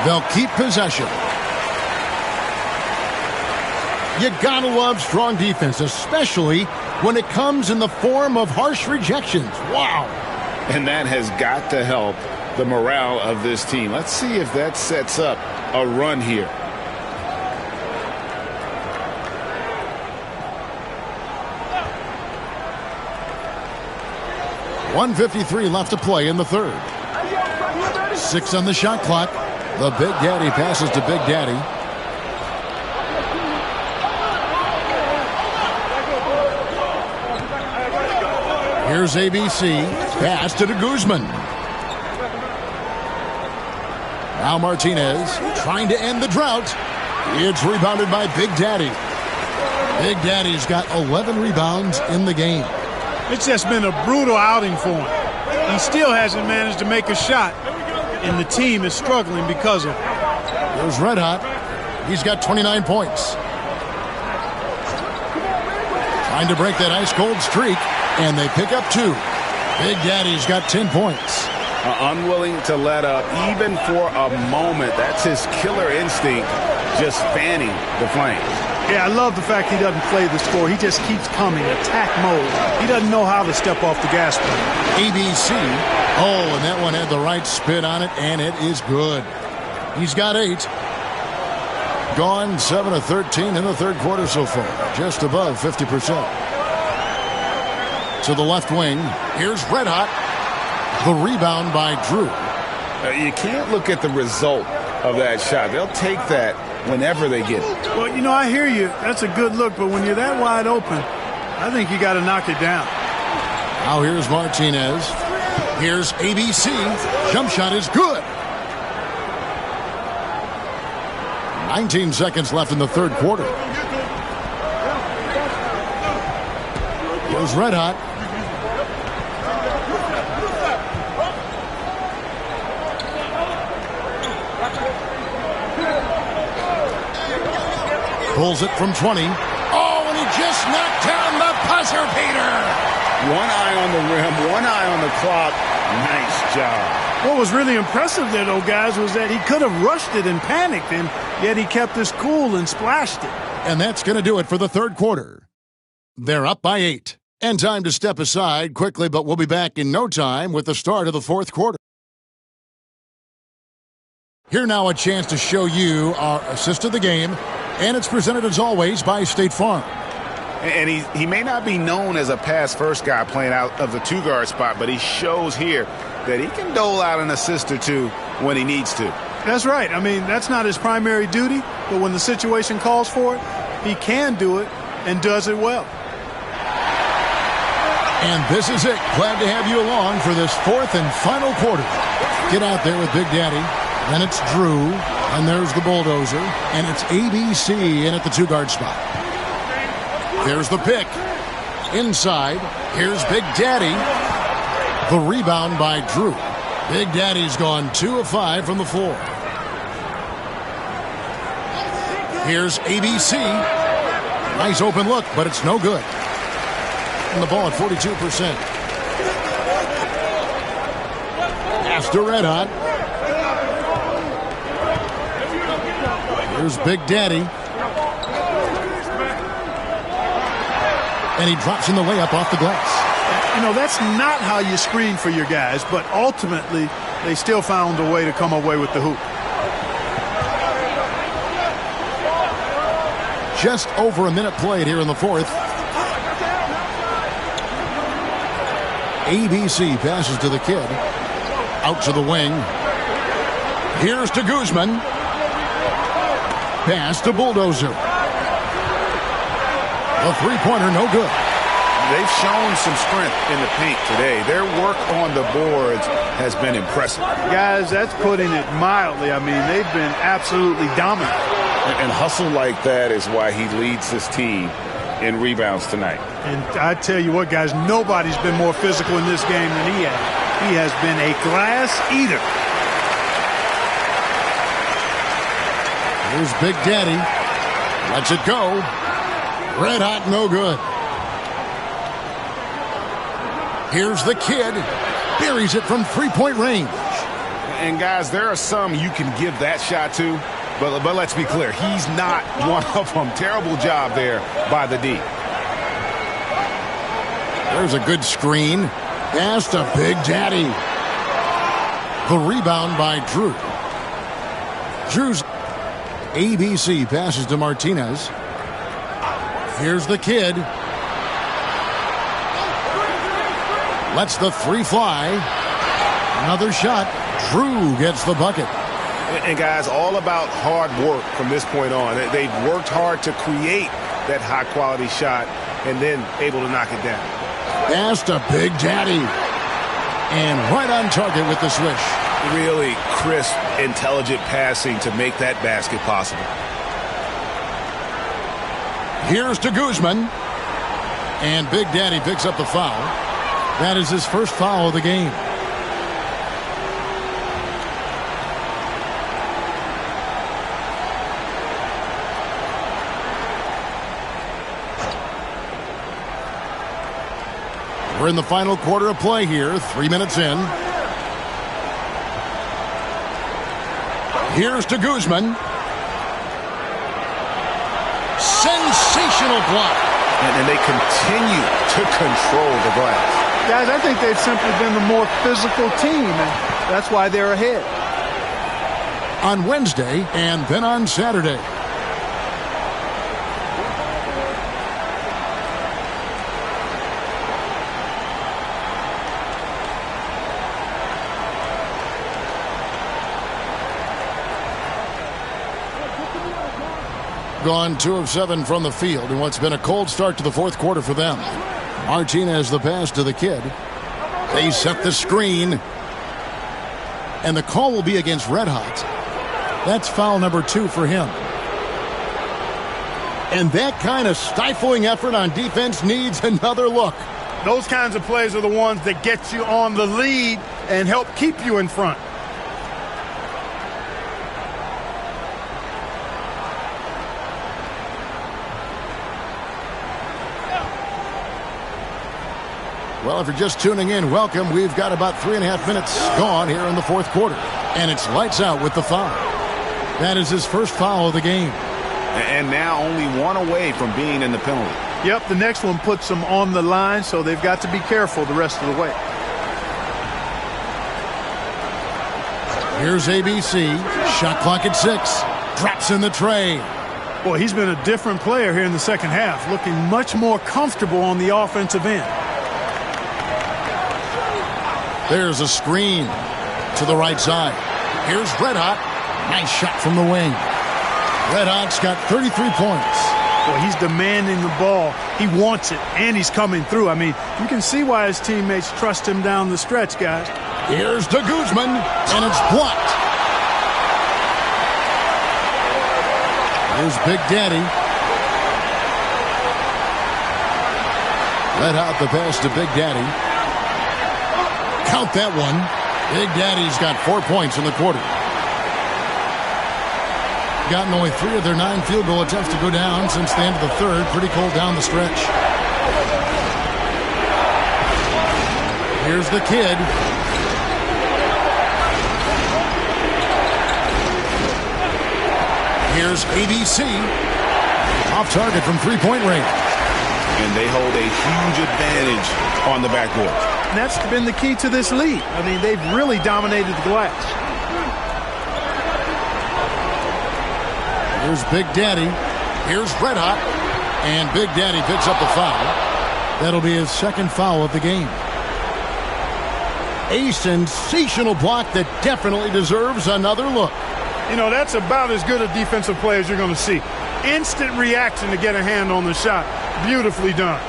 They'll keep possession. You gotta love strong defense, especially when it comes in the form of harsh rejections. Wow. And that has got to help the morale of this team. Let's see if that sets up a run here. .153 left to play in the third. 6 on the shot clock. The Big Daddy passes to Big Daddy. Here's ABC. Pass to Guzman. Now Martinez trying to end the drought. It's rebounded by Big Daddy. Big Daddy's got 11 rebounds in the game. It's just been a brutal outing for him. He still hasn't managed to make a shot, and the team is struggling because of it. Here's Red Hot. He's got 29 points. Trying to break that ice-cold streak, and they pick up 2. Big Daddy's got 10 points. Unwilling to let up, even for a moment. That's his killer instinct, just fanning the flames. Yeah, I love the fact he doesn't play the score. He just keeps coming, attack mode. He doesn't know how to step off the gas pedal. ABC. Oh, and that one had the right spin on it, and it is good. He's got 8. Gone 7 of 13 in the third quarter so far. Just above 50%. To the left wing. Here's Red Hot. The rebound by Drew. You can't look at the result of that shot. They'll take that whenever they get it. Well, you know, I hear you. That's a good look, but when you're that wide open, I think you got to knock it down. Now here's Martinez. Here's ABC. Jump shot is good. 19 seconds left in the third quarter. Here's Red Hot. Pulls it from 20. Oh, and he just knocked down the buzzer beater. One eye on the rim, one eye on the clock. Nice job. What was really impressive there, though, guys, was that he could have rushed it and panicked, and yet he kept his cool and splashed it. And that's going to do it for the third quarter. They're up by 8. And time to step aside quickly, but we'll be back in no time with the start of the fourth quarter. Here now a chance to show you our assist of the game. And it's presented, as always, by State Farm. And he may not be known as a pass-first guy playing out of the two-guard spot, but he shows here that he can dole out an assist or two when he needs to. That's right. I mean, that's not his primary duty, but when the situation calls for it, he can do it and does it well. And this is it. Glad to have you along for this fourth and final quarter. Get out there with Big Daddy. Then it's Drew, and there's the bulldozer, and it's ABC in at the two-guard spot. There's the pick. Inside, here's Big Daddy. The rebound by Drew. Big Daddy's gone 2 of 5 from the floor. Here's ABC. Nice open look, but it's no good. And the ball at 42%. Pass to Red Hot. Here's Big Daddy. And he drops in the layup off the glass. You know, that's not how you screen for your guys, but ultimately they still found a way to come away with the hoop. Just over a minute played here in the fourth. ABC passes to the kid. Out to the wing. Here's to Guzman. Pass to Bulldozer. The three-pointer, no good. They've shown some strength in the paint today. Their work on the boards has been impressive. Guys, that's putting it mildly. I mean, they've been absolutely dominant. And hustle like that is why he leads his team in rebounds tonight. And I tell you what, guys, nobody's been more physical in this game than he has. He has been a glass eater. Here's Big Daddy. Lets it go. Red Hot, no good. Here's the kid. Buries it from three-point range. And, guys, there are some you can give that shot to, but let's be clear. He's not one of them. Terrible job there by the D. There's a good screen. Pass to Big Daddy. The rebound by Drew. Drew's ABC passes to Martinez. Here's the kid. Lets the three fly. Another shot. Drew gets the bucket. And, guys, all about hard work from this point on. They've worked hard to create that high-quality shot and then able to knock it down. Pass to Big Daddy. And right on target with the swish. Really crisp, intelligent passing to make that basket possible. Here's to Guzman. And Big Daddy picks up the foul. That is his first foul of the game. We're in the final quarter of play here, 3 minutes in. Here's to Guzman. Sensational block. And they continue to control the glass. Guys, I think they've simply been the more physical team, and that's why they're ahead. On Wednesday and then on Saturday. Gone 2 of 7 from the field in what's been a cold start to the fourth quarter for them. Martinez the pass to the kid. They set the screen. And the call will be against Red Hot. That's foul number 2 for him. And that kind of stifling effort on defense needs another look. Those kinds of plays are the ones that get you on the lead and help keep you in front. Well, if you're just tuning in, welcome. We've got about 3.5 minutes gone here in the fourth quarter. And it's lights out with the foul. That is his first foul of the game. And now only 1 away from being in the penalty. Yep, the next one puts them on the line, so they've got to be careful the rest of the way. Here's ABC. Shot clock at 6. Drops in the tray. Boy, he's been a different player here in the second half, looking much more comfortable on the offensive end. There's a screen to the right side. Here's Red Hot. Nice shot from the wing. Red Hot's got 33 points. Boy, he's demanding the ball. He wants it, and he's coming through. I mean, you can see why his teammates trust him down the stretch, guys. Here's to Guzman, and it's blocked. Here's Big Daddy. Red Hot the pass to Big Daddy. Count that one. Big Daddy's got 4 points in the quarter. Gotten only 3 of their 9 field goal attempts to go down since the end of the third. Pretty cold down the stretch. Here's the kid. Here's ABC. Off target from 3-point range. And they hold a huge advantage on the backboard. And that's been the key to this lead. I mean, they've really dominated the glass. Here's Big Daddy. Here's Red Hot. And Big Daddy picks up the foul. That'll be his second foul of the game. A sensational block that definitely deserves another look. You know, that's about as good a defensive play as you're going to see. Instant reaction to get a hand on the shot. Beautifully done.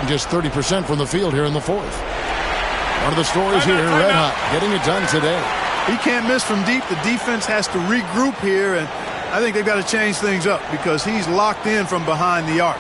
Just 30% from the field here in the fourth. One of the stories here, Red Hot getting it done today. He can't miss from deep. The defense has to regroup here, and I think they've got to change things up because he's locked in from behind the arc.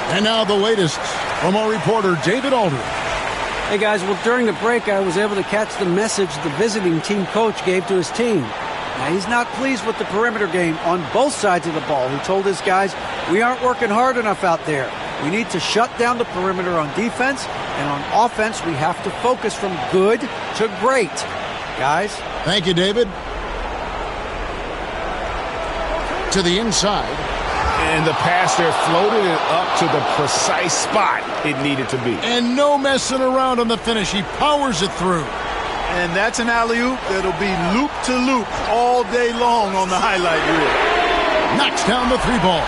And now the latest from our reporter, David Aldridge. Hey, guys, well, during the break, I was able to catch the message the visiting team coach gave to his team. Now, he's not pleased with the perimeter game on both sides of the ball. He told his guys, we aren't working hard enough out there. We need to shut down the perimeter on defense, and on offense, we have to focus from good to great. guys. Thank you, David. To the inside. And the pass there floated it up to the precise spot it needed to be. And no messing around on the finish. He powers it through. And that's an alley-oop that'll be loop to loop all day long on the highlight reel. Knocks down the 3-ball.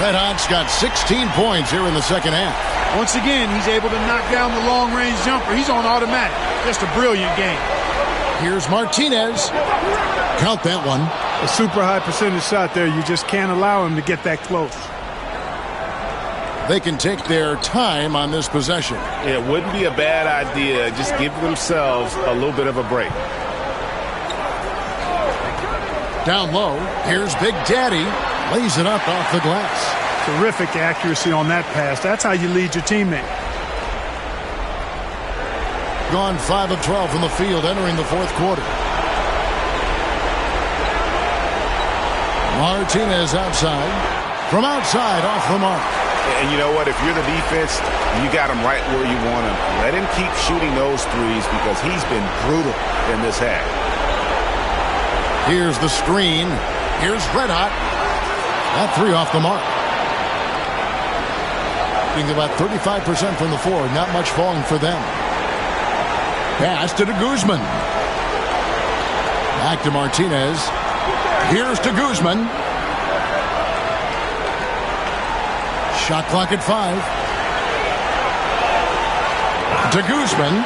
Red Hot's got 16 points here in the second half. Once again, he's able to knock down the long-range jumper. He's on automatic. Just a brilliant game. Here's Martinez. Count that one. A super high percentage shot there. You just can't allow him to get that close. They can take their time on this possession. It wouldn't be a bad idea. Just give themselves a little bit of a break. Down low, here's Big Daddy. Lays it up off the glass. Terrific accuracy on that pass. That's how you lead your teammate. Gone 5 of 12 from the field entering the fourth quarter. Martinez outside. From outside, off the mark. And you know what? If you're the defense, you got him right where you want him. Let him keep shooting those threes because he's been brutal in this half. Here's the screen. Here's Red Hot. That 3 off the mark. Being about 35% from the floor. Not much falling for them. Pass to Guzman. Back to Martinez. Here's to Guzman. Shot clock at 5. To Guzman.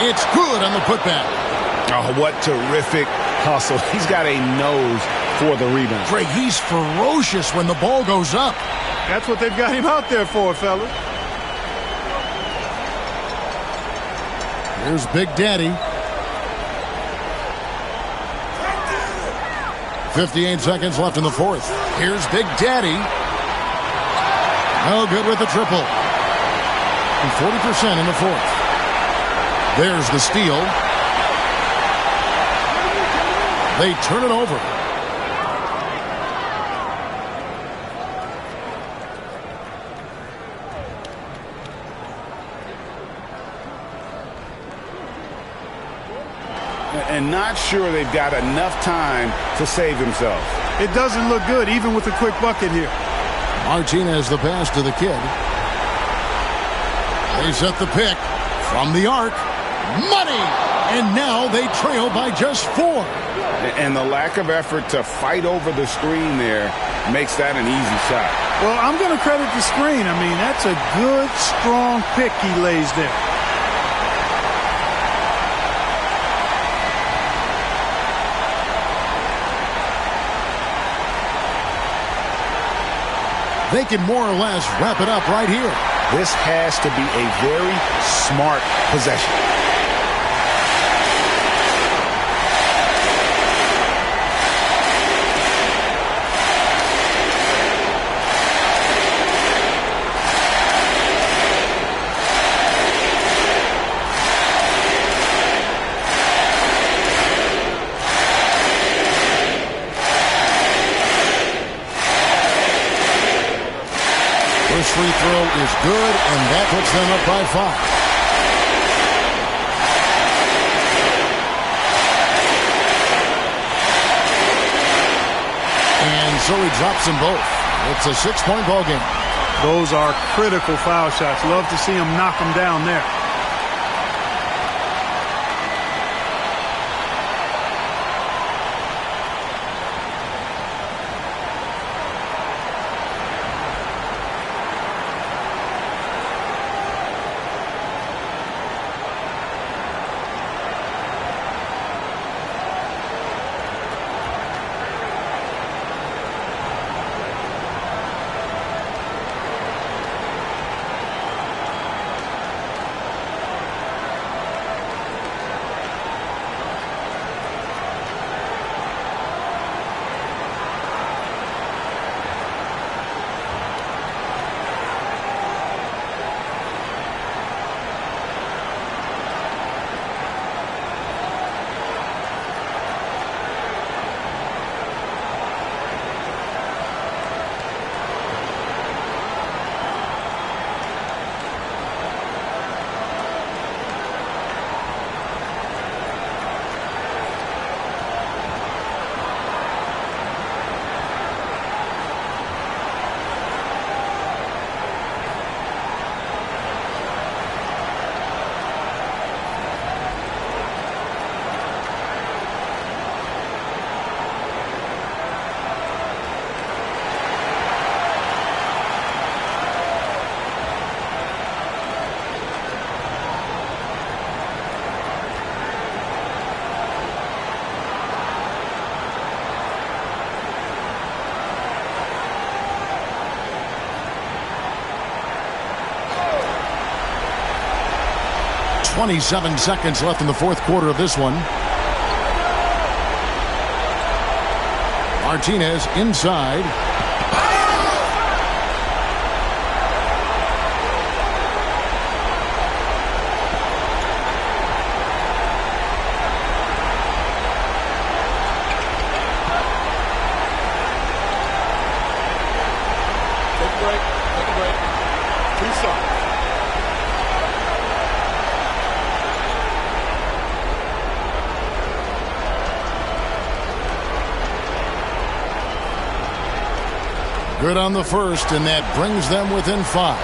It's good on the putback. Oh, what terrific hustle. He's got a nose for the rebound. Greg, he's ferocious when the ball goes up. That's what they've got him out there for, fellas. Here's Big Daddy. 58 seconds left in the fourth. Here's Big Daddy. No good with the triple. And 40% in the fourth. There's the steal. They turn it over. And not sure they've got enough time to save themselves. It doesn't look good, even with a quick bucket here. Martinez the pass to the kid. They set the pick from the arc. Money! And now they trail by just 4. And the lack of effort to fight over the screen there makes that an easy shot. Well, I'm going to credit the screen. I mean, that's a good, strong pick he lays there. They can more or less wrap it up right here. This has to be a very smart possession. First free throw is good, and that puts them up by 5. And so he drops them both. It's a 6-point ball game. Those are critical foul shots. Love to see him knock them down there. 27 seconds left in the fourth quarter of this one. Martinez inside. Good on the first, and that brings them within 5.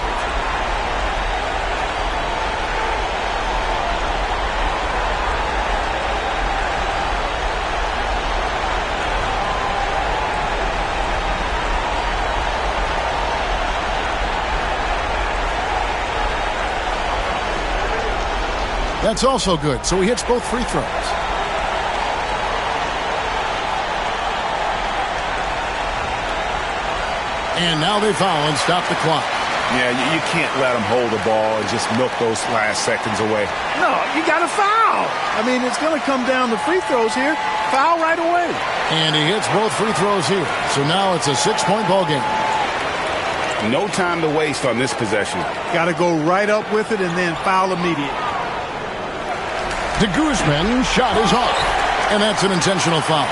That's also good, so he hits both free throws. And now they foul and stop the clock. Yeah, you can't let them hold the ball and just milk those last seconds away. No, you got to foul. I mean, it's going to come down to free throws here. Foul right away. And he hits both free throws here. So now it's a 6-point ball game. No time to waste on this possession. Got to go right up with it and then foul immediate. De Guzman shot is off. And that's an intentional foul.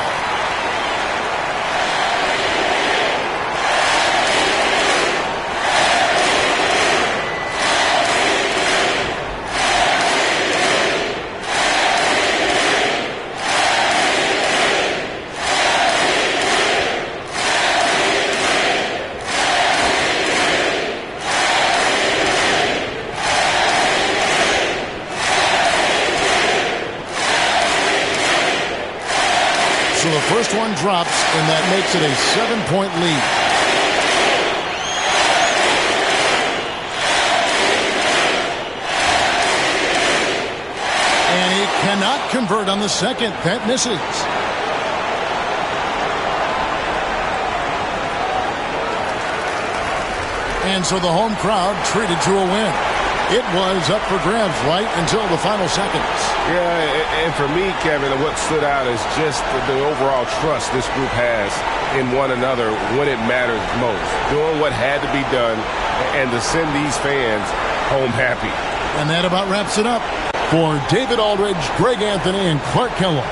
So the first one drops, and that makes it a 7-point lead. And he cannot convert on the second. That misses. And so the home crowd treated to a win. It was up for grabs right until the final seconds. Yeah, and for me, Kevin, what stood out is just the overall trust this group has in one another when it matters most. Doing what had to be done and to send these fans home happy. And that about wraps it up. For David Aldridge, Greg Anthony, and Clark Kellogg,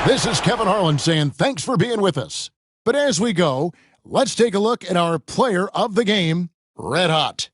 this is Kevin Harlan saying thanks for being with us. But as we go, let's take a look at our player of the game, Red Hot.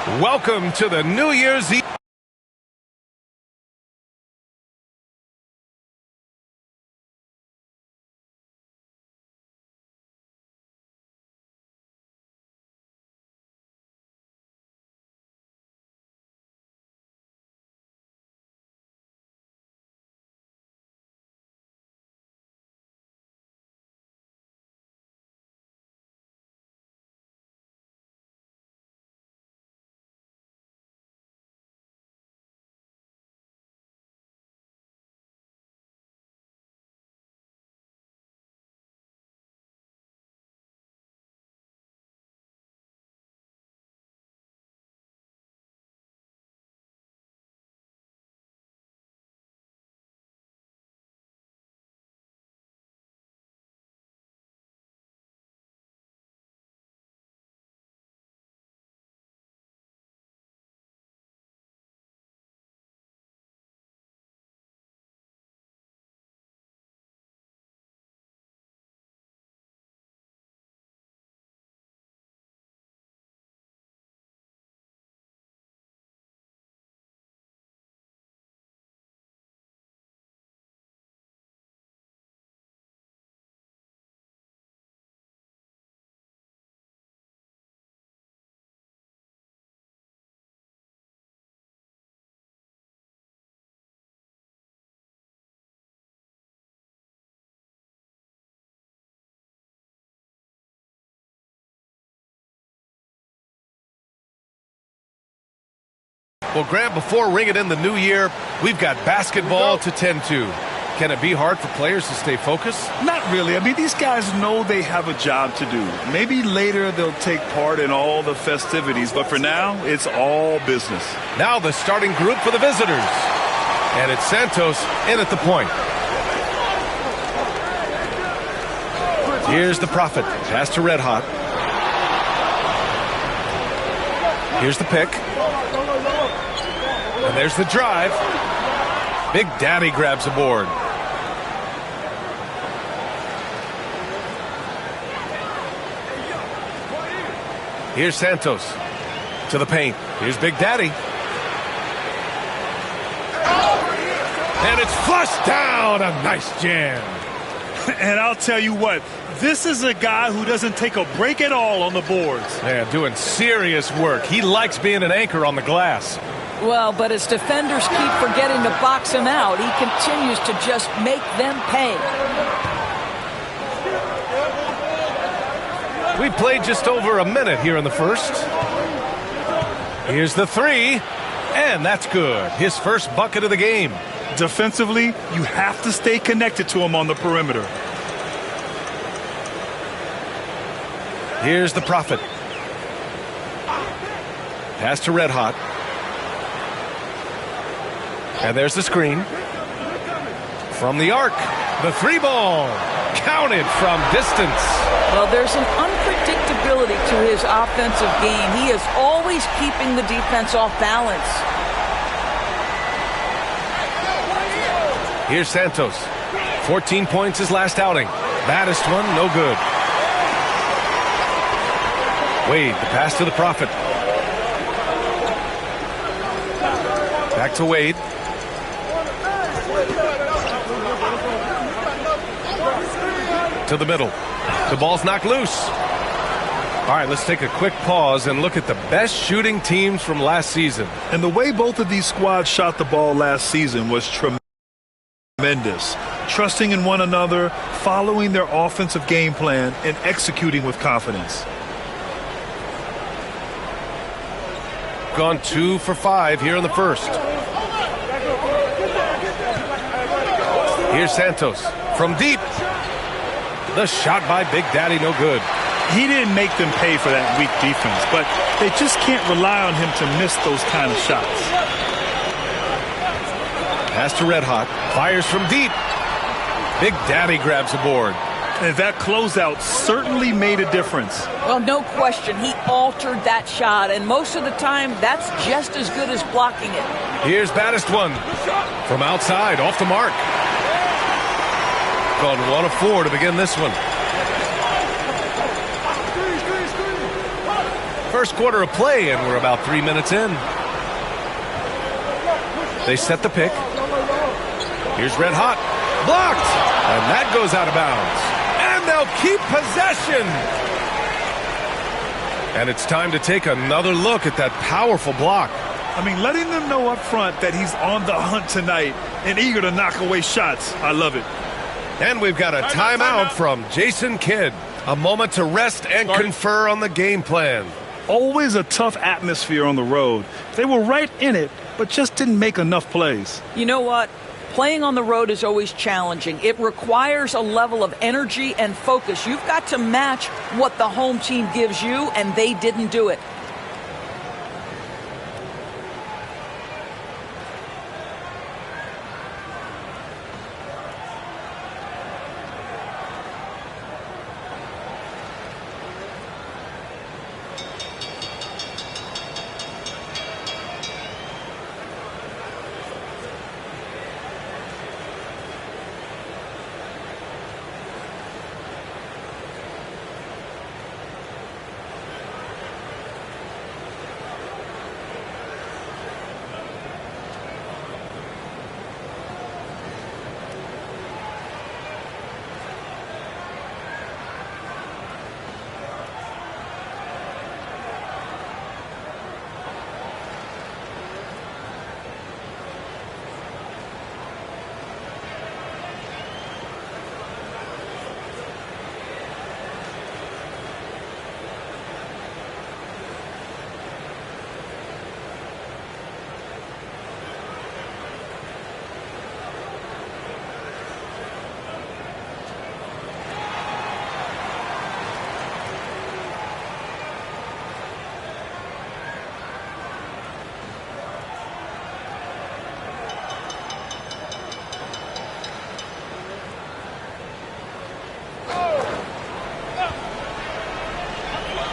Welcome to the New Year's Eve. Well, Grant, before ringing in the new year, we've got basketball to tend to. Can it be hard for players to stay focused? Not really. I mean, these guys know they have a job to do. Maybe later they'll take part in all the festivities, but for now, it's all business. Now the starting group for the visitors. And it's Santos in at the point. Here's the Prophet. Pass to Red Hot. Here's the pick. And there's the drive. Big Daddy grabs a board. Here's Santos to the paint. Here's Big Daddy. And it's flushed down. A nice jam. And I'll tell you what, this is a guy who doesn't take a break at all on the boards. Yeah, doing serious work. He likes being an anchor on the glass. Well, but as defenders keep forgetting to box him out, he continues to just make them pay. We played just over a minute here in the first. Here's the three, and that's good. His first bucket of the game. Defensively, you have to stay connected to him on the perimeter. Here's the Prophet. Pass to Red Hot. And there's the screen. From the arc, the three ball. Counted from distance. Well, there's an unpredictability to his offensive game. He is always keeping the defense off balance. Here's Santos. 14 points his last outing. Baddest one, no good. Wade, the pass to the Prophet. Back to Wade. To the middle. The ball's knocked loose. All right, let's take a quick pause and look at the best shooting teams from last season. And the way both of these squads shot the ball last season was tremendous. Trusting in one another, following their offensive game plan, and executing with confidence. Gone 2 for 5 here in the first. Here's Santos from deep. The shot by Big Daddy, no good. He didn't make them pay for that weak defense, but they just can't rely on him to miss those kind of shots. Pass to Red Hot. Fires from deep. Big Daddy grabs a board. And that closeout certainly made a difference. Well, no question. He altered that shot, and most of the time, that's just as good as blocking it. Here's baddest one. From outside, off the mark. Called 1 of 4 to begin this one. first quarter of play, and we're about 3 minutes in. They set the pick. Here's Red Hot. Blocked! And that goes out of bounds. And they'll keep possession. And it's time to take another look at that powerful block. I mean, letting them know up front that he's on the hunt tonight and eager to knock away shots. I love it. And we've got a timeout from Jason Kidd. A moment to rest and confer on the game plan. Always a tough atmosphere on the road. They were right in it, but just didn't make enough plays. You know what? Playing on the road is always challenging. It requires a level of energy and focus. You've got to match what the home team gives you, and they didn't do it.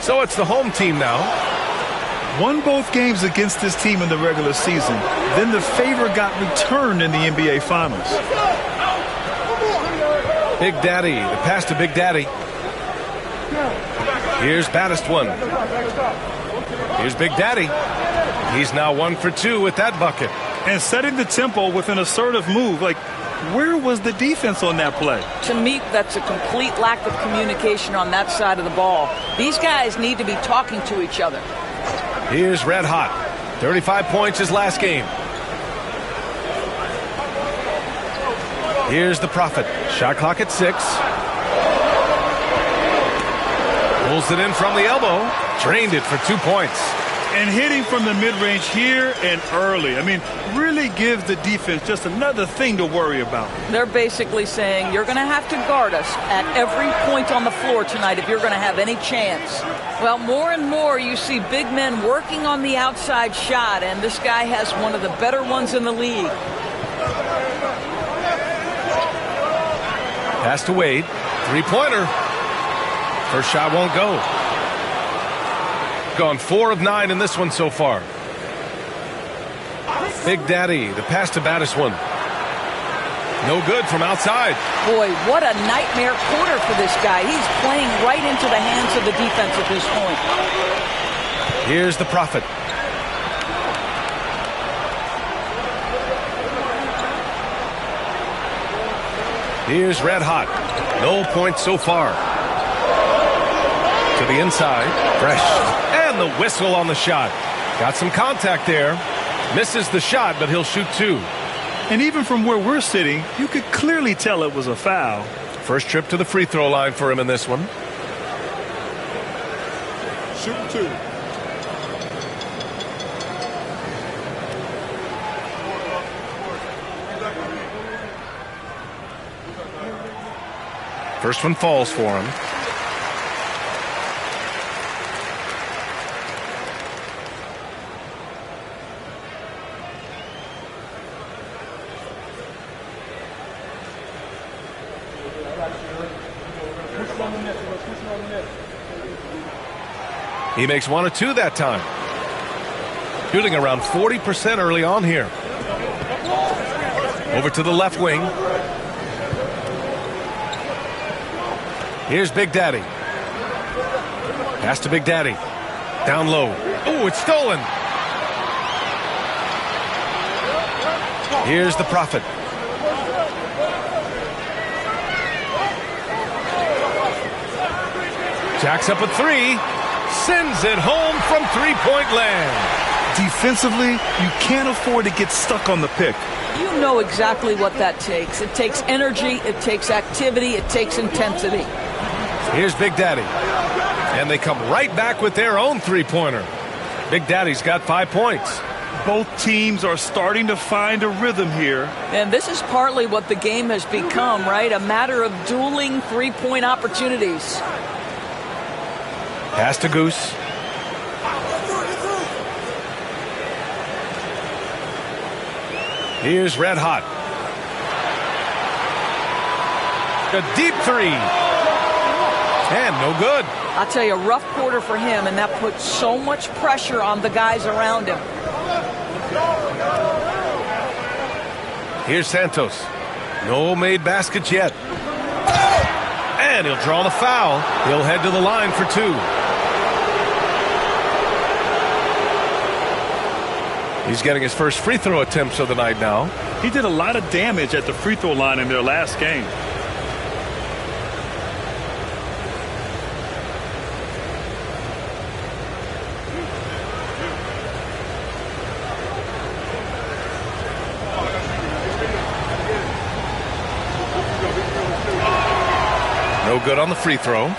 So it's the home team now. Won both games against this team in the regular season. Then the favor got returned in the NBA Finals. Big Daddy, the pass to Big Daddy. Here's Baddest one. Here's Big Daddy. He's now 1 for 2 with that bucket. And setting the tempo with an assertive move. Like, where was the defense on that play? To me, that's a complete lack of communication on that side of the ball. These guys need to be talking to each other. Here's Red Hot. 35 points his last game. Here's the Prophet. Shot clock at 6. Pulls it in from the elbow. Drained it for 2 points. And hitting from the mid-range here and early. I mean, really gives the defense just another thing to worry about. They're basically saying you're going to have to guard us at every point on the floor tonight if you're going to have any chance. Well, more and more you see big men working on the outside shot, and this guy has one of the better ones in the league. Pass to Wade. Three-pointer. First shot won't go. Gone 4 of 9 in this one so far. Big Daddy, the pass to Baddest one. No good from outside. Boy, what a nightmare quarter for this guy. He's playing right into the hands of the defense at this point. Here's the Prophet. Here's Red Hot. No points so far. To the inside. Fresh. And the whistle on the shot. Got some contact there. Misses the shot, but he'll shoot 2. And even from where we're sitting, you could clearly tell it was a foul. First trip to the free throw line for him in this one. Shoot 2. First one falls for him. He makes 1 of 2 that time. Shooting around 40% early on here. Over to the left wing. Here's Big Daddy. Pass to Big Daddy. Down low. Oh, it's stolen. Here's the Prophet. Jacks up a three. Sends it home from three-point land. Defensively, you can't afford to get stuck on the pick. You know exactly what that takes. It takes energy, it takes activity, it takes intensity. Here's Big Daddy. And they come right back with their own three-pointer. Big Daddy's got 5 points. Both teams are starting to find a rhythm here. And this is partly what the game has become, right? A matter of dueling three-point opportunities. Pass to Goose. Here's Red Hot. A deep three. And no good. I'll tell you, a rough quarter for him, and that puts so much pressure on the guys around him. Here's Santos. No made baskets yet. And he'll draw the foul. He'll head to the line for 2. He's getting his first free throw attempts of the night now. He did a lot of damage at the free throw line in their last game. No good on the free throw.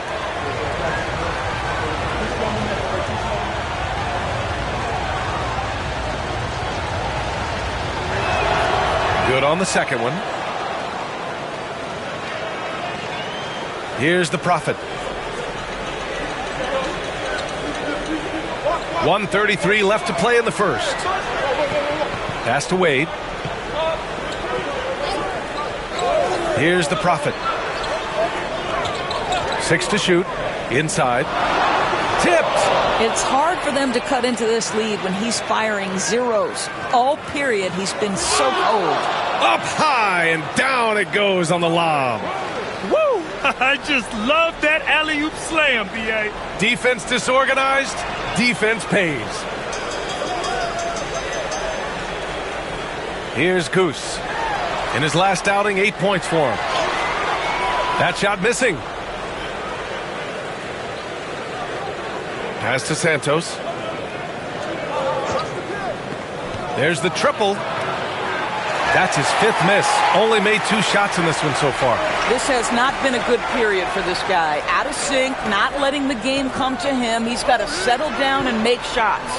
Good on the second one. Here's the Prophet. 1:33 left to play in the first. Pass to Wade. Here's the Prophet. 6 to shoot. Inside. Tipped. It's hard for them to cut into this lead when he's firing zeros. All period, he's been so cold. Up high and down it goes on the lob. Woo! I just love that alley-oop slam, B.A. Defense disorganized. Defense pays. Here's Goose. In his last outing, 8 points for him. That shot missing. Pass to Santos. There's the triple. That's his 5th miss. Only made 2 shots in this one so far. This has not been a good period for this guy. Out of sync, not letting the game come to him. He's got to settle down and make shots.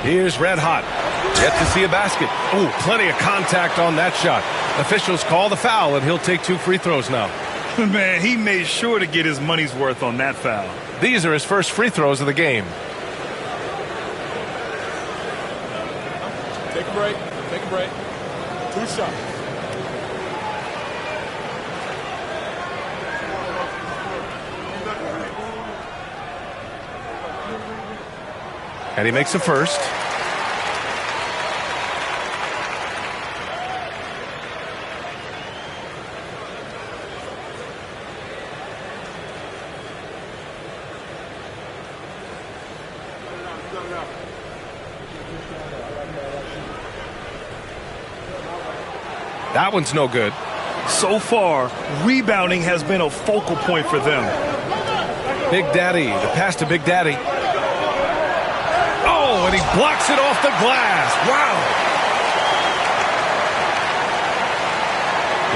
Here's Red Hot. Yet to see a basket. Oh, plenty of contact on that shot. Officials call the foul, and he'll take 2 free throws now. Man, he made sure to get his money's worth on that foul. These are his first free throws of the game. Take a break. Take a break. 2 shots. And he makes a first. That one's no good. So far, rebounding has been a focal point for them. Big Daddy, the pass to Big Daddy. Oh, and he blocks it off the glass. Wow.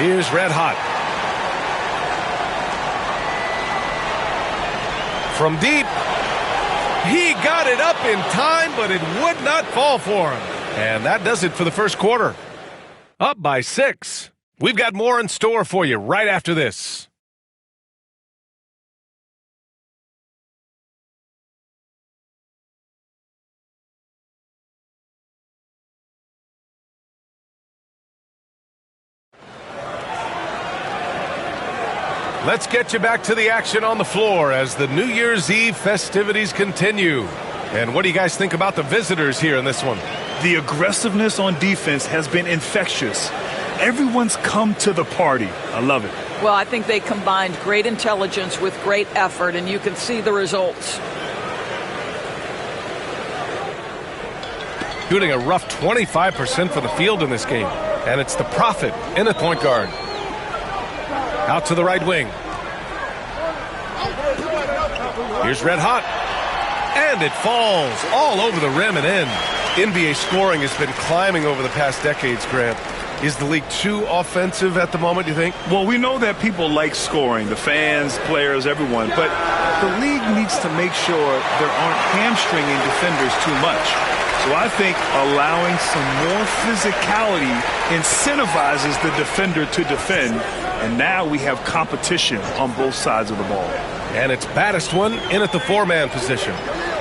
Here's Red Hot. From deep. He got it up in time, but it would not fall for him. And that does it for the first quarter. Up by 6. We've got more in store for you right after this. Let's get you back to the action on the floor as the New Year's Eve festivities continue. And what do you guys think about the visitors here in this one? The aggressiveness on defense has been infectious. Everyone's come to the party. I love it. Well, I think they combined great intelligence with great effort, and you can see the results. Shooting a rough 25% from the field in this game. And it's the Prophet in at point guard. Out to the right wing. Here's Red Hot. And it falls all over the rim and in. NBA scoring has been climbing over the past decades, Grant. Is the league too offensive at the moment, do you think? Well, we know that people like scoring, the fans, players, everyone. But the league needs to make sure there aren't hamstringing defenders too much. So I think allowing some more physicality incentivizes the defender to defend. And now we have competition on both sides of the ball. And it's baddest one in at the 4-man position.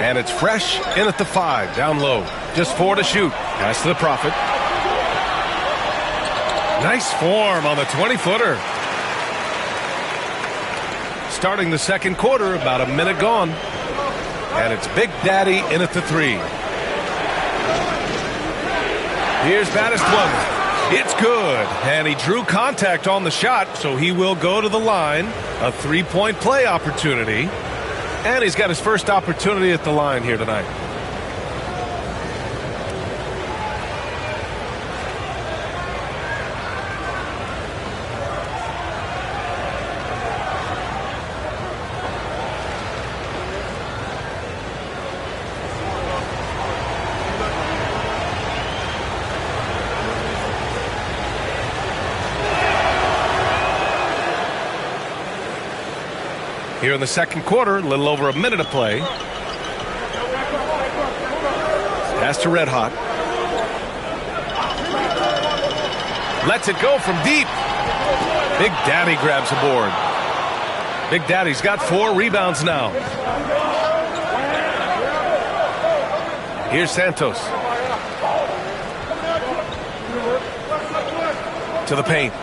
And it's Fresh in at the 5, down low. Just 4 to shoot. Pass to the Prophet. Nice form on the 20-footer. Starting the second quarter, about a minute gone. And it's Big Daddy in at the 3. Here's baddest one. It's good. And he drew contact on the shot, so he will go to the line. A 3-point play opportunity. And he's got his first opportunity at the line here tonight. Here in the second quarter, a little over a minute of play. Pass to Red Hot. Lets it go from deep. Big Daddy grabs the board. Big Daddy's got 4 rebounds now. Here's Santos. To the paint.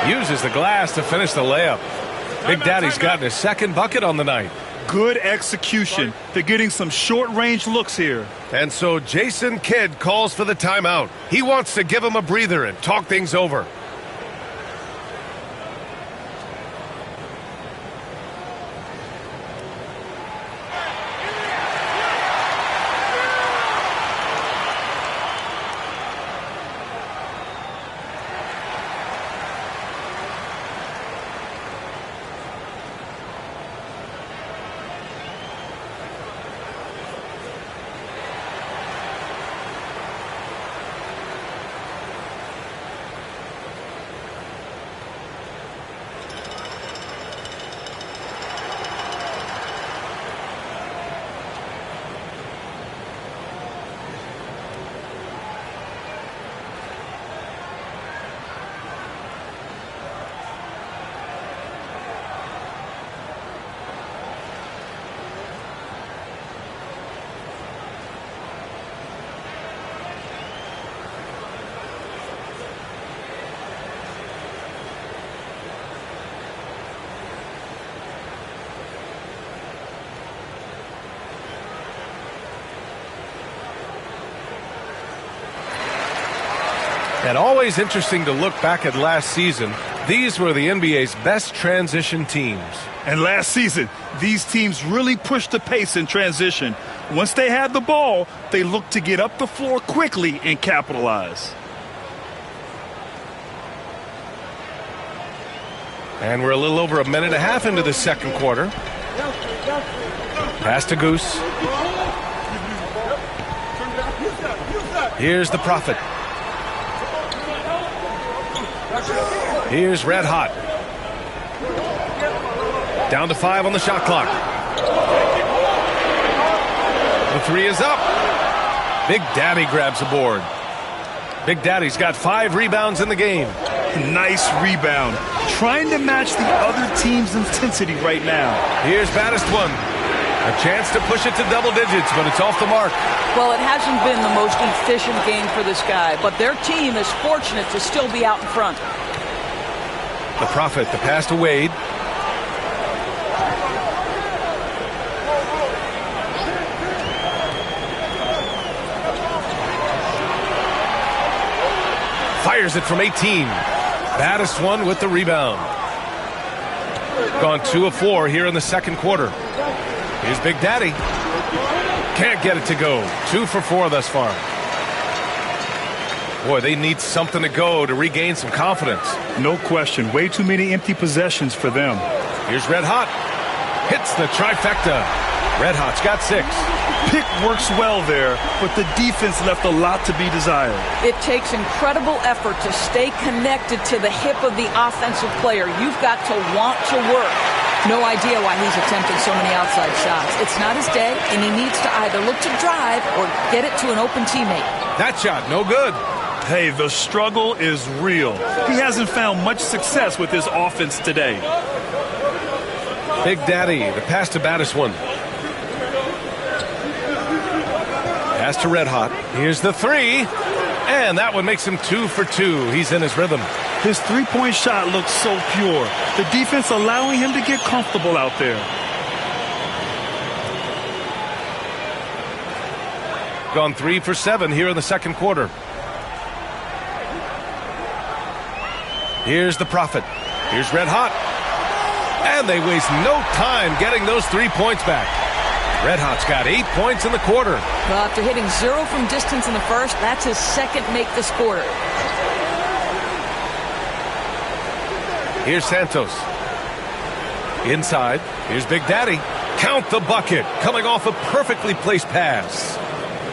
Uses the glass to finish the layup. Big Daddy's gotten his second bucket on the night. Good execution. They're getting some short-range looks here. And so Jason Kidd calls for the timeout. He wants to give him a breather and talk things over. And always interesting to look back at last season. These were the NBA's best transition teams. And last season, these teams really pushed the pace in transition. Once they had the ball, they looked to get up the floor quickly and capitalize. And we're a little over a minute and a half into the second quarter. Pass to Goose. Here's the Prophet. Here's Red Hot. Down to 5 on the shot clock. The 3 is up. Big Daddy grabs the board. Big Daddy's got 5 rebounds in the game. Nice rebound. Trying to match the other team's intensity right now. Here's baddest one. A chance to push it to double digits, but it's off the mark. Well, it hasn't been the most efficient game for this guy, but their team is fortunate to still be out in front. The Prophet, the pass to Wade. Fires it from 18. Baddest one with the rebound. Gone 2 of 4 here in the second quarter. Here's Big Daddy. Can't get it to go. 2 for 4 thus far. Boy, they need something to go to regain some confidence. No question. Way too many empty possessions for them. Here's Red Hot. Hits the trifecta. Red Hot's got 6. Pick works well there, but the defense left a lot to be desired. It takes incredible effort to stay connected to the hip of the offensive player. You've got to want to work. No idea why he's attempting so many outside shots. It's not his day, and he needs to either look to drive or get it to an open teammate. That shot, no good. Hey, the struggle is real. He hasn't found much success with his offense today. Big Daddy, the pass to Baddest one. Pass to Red Hot. Here's the 3. And that one makes him 2 for 2. He's in his rhythm. His three-point shot looks so pure. The defense allowing him to get comfortable out there. Gone 3 for 7 here in the second quarter. Here's the Prophet. Here's Red Hot. And they waste no time getting those 3 points back. Red Hot's got 8 points in the quarter. Well, after hitting 0 from distance in the first, that's his second make this quarter. Here's Santos. Inside. Here's Big Daddy. Count the bucket. Coming off a perfectly placed pass.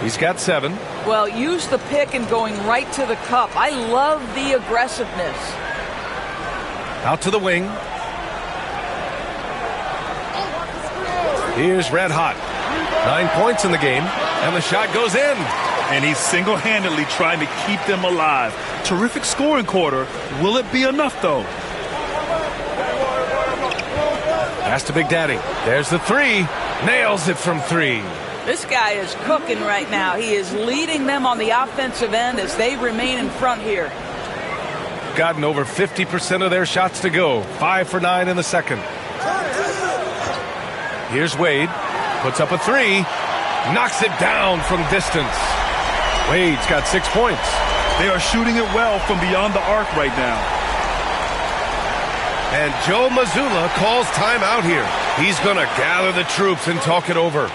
He's got 7. Well, use the pick and going right to the cup. I love the aggressiveness. Out to the wing. Here's Red Hot. 9 points in the game, and the shot goes in. And he's single-handedly trying to keep them alive. Terrific scoring quarter. Will it be enough, though? Pass to Big Daddy. There's the 3. Nails it from 3. This guy is cooking right now. He is leading them on the offensive end as they remain in front here. Gotten over 50% of their shots to go. 5 for 9 in the second. Here's Wade. Puts up a 3. Knocks it down from distance. Wade's got 6 points. They are shooting it well from beyond the arc right now. And Joe Mazzulla calls timeout here. He's going to gather the troops and talk it over.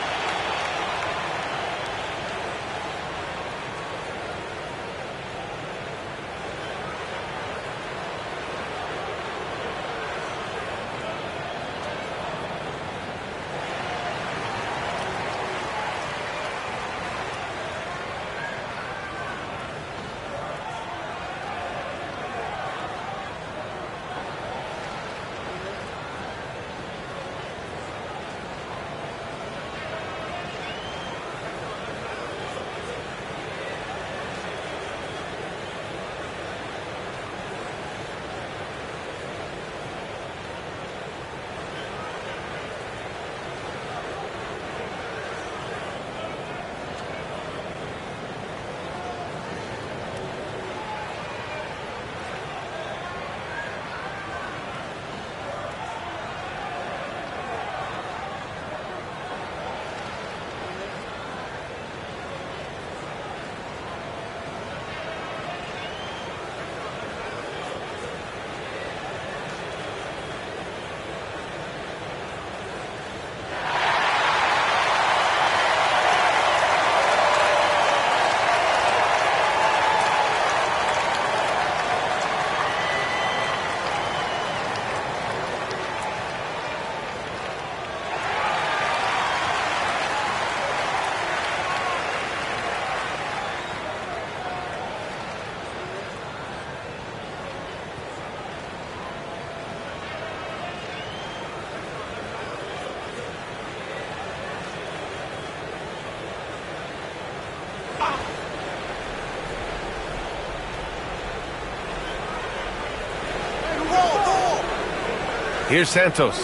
Here's Santos.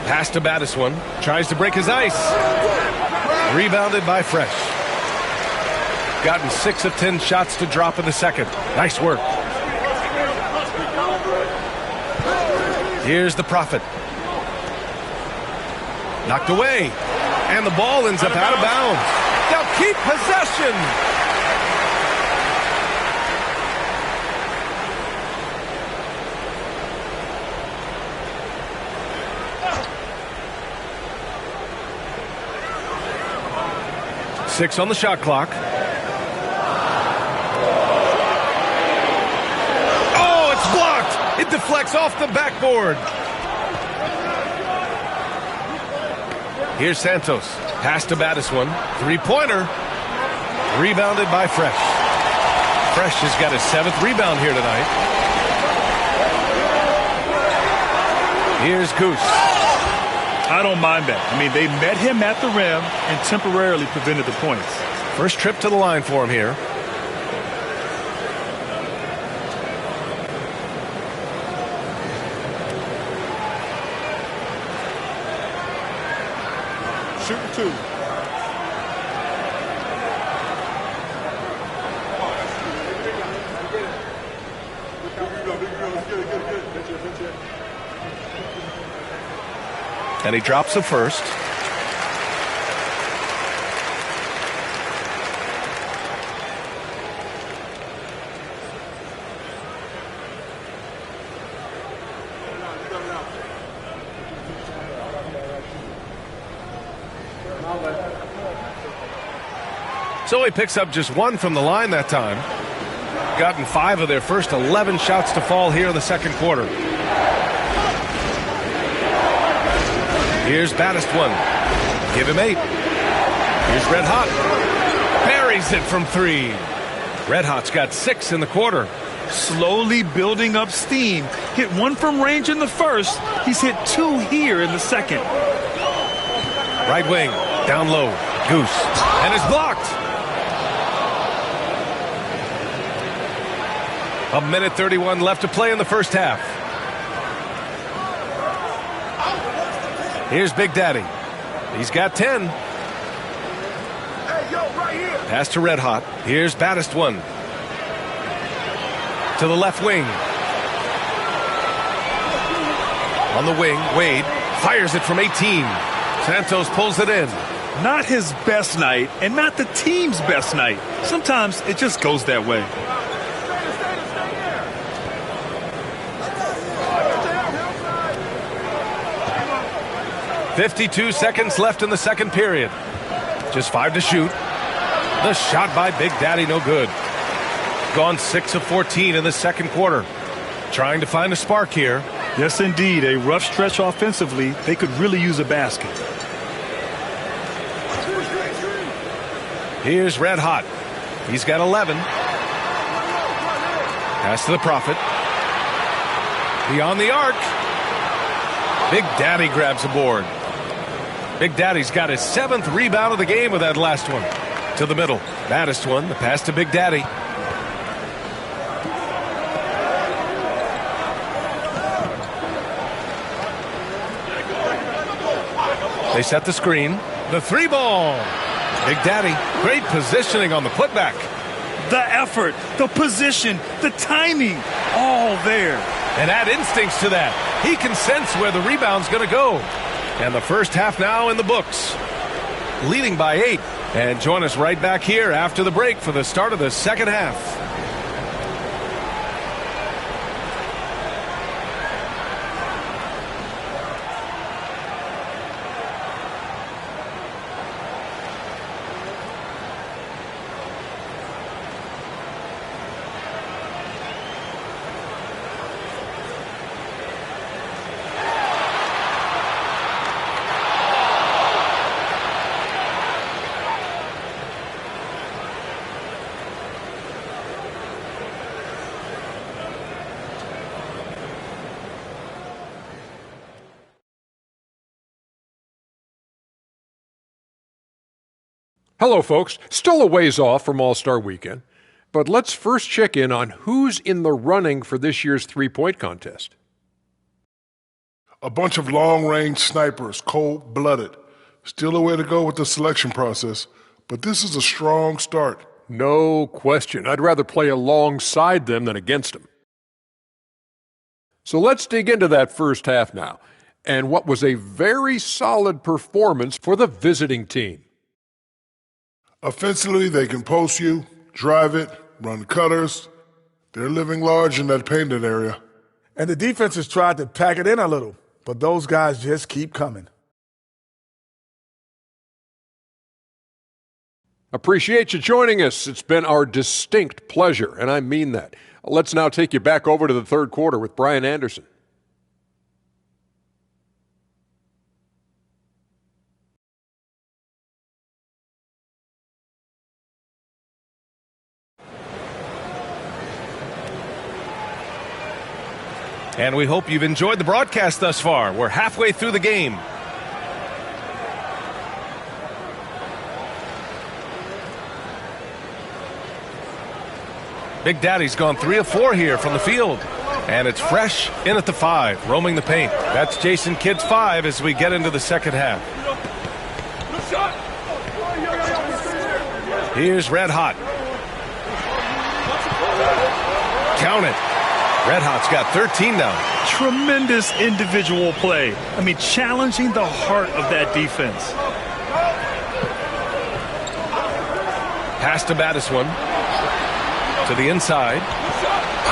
Pass to Baddest one. Tries to break his ice. Rebounded by Fresh. Gotten 6 of 10 shots to drop in the second. Nice work. Here's the Prophet. Knocked away. And the ball ends up out of bounds. They'll keep possession. 6 on the shot clock. Oh, it's blocked. It deflects off the backboard. Here's Santos. Pass to Battis one. Three-pointer. Rebounded by Fresh. Fresh has got his 7th rebound here tonight. Here's Goose. I don't mind that. I mean, they met him at the rim and temporarily prevented the points. First trip to the line for him here. Shooting 2. And he drops the first. So he picks up just 1 from the line that time. Gotten 5 of their first 11 shots to fall here in the second quarter. Here's Battis 1. Give him 8. Here's Red Hot. Buries it from 3. Red Hot's got 6 in the quarter. Slowly building up steam. Hit 1 from range in the first. He's hit 2 here in the second. Right wing. Down low. Goose. And it's blocked. A minute 31 left to play in the first half. Here's Big Daddy. He's got 10. Pass to Red Hot. Here's Battis 1. To the left wing. On the wing, Wade fires it from 18. Santos pulls it in. Not his best night and not the team's best night. Sometimes it just goes that way. 52 seconds left in the second period. Just 5 to shoot. The shot by Big Daddy, no good. Gone 6 of 14 in the second quarter. Trying to find a spark here. Yes, indeed. A rough stretch offensively. They could really use a basket. Here's Red Hot. He's got 11. Pass to the Prophet. Beyond the arc. Big Daddy grabs a board. Big Daddy's got his 7th rebound of the game with that last one. To the middle. Baddest one. The pass to Big Daddy. They set the screen. The 3-ball. Big Daddy. Great positioning on the putback. The effort, the position, the timing, all there. And add instincts to that. He can sense where the rebound's going to go. And the first half now in the books. Leading by 8. And join us right back here after the break for the start of the second half. Hello, folks. Still a ways off from All-Star Weekend, but let's first check in on who's in the running for this year's three-point contest. A bunch of long-range snipers, cold-blooded. Still a way to go with the selection process, but this is a strong start. No question. I'd rather play alongside them than against them. So let's dig into that first half now, and what was a very solid performance for the visiting team. Offensively, they can post you, drive it, run cutters. They're living large in that painted area. And the defense has tried to pack it in a little, but those guys just keep coming. Appreciate you joining us. It's been our distinct pleasure, and I mean that. Let's now take you back over to the third quarter with Brian Anderson. And we hope you've enjoyed the broadcast thus far. We're halfway through the game. Big Daddy's gone 3 of 4 here from the field. And it's Fresh in at the 5, roaming the paint. That's Jason Kidd's 5 as we get into the second half. Here's Red Hot. Count it. Red Hot's got 13 now. Tremendous individual play. I mean, challenging the heart of that defense. Pass to Battiswan. To the inside.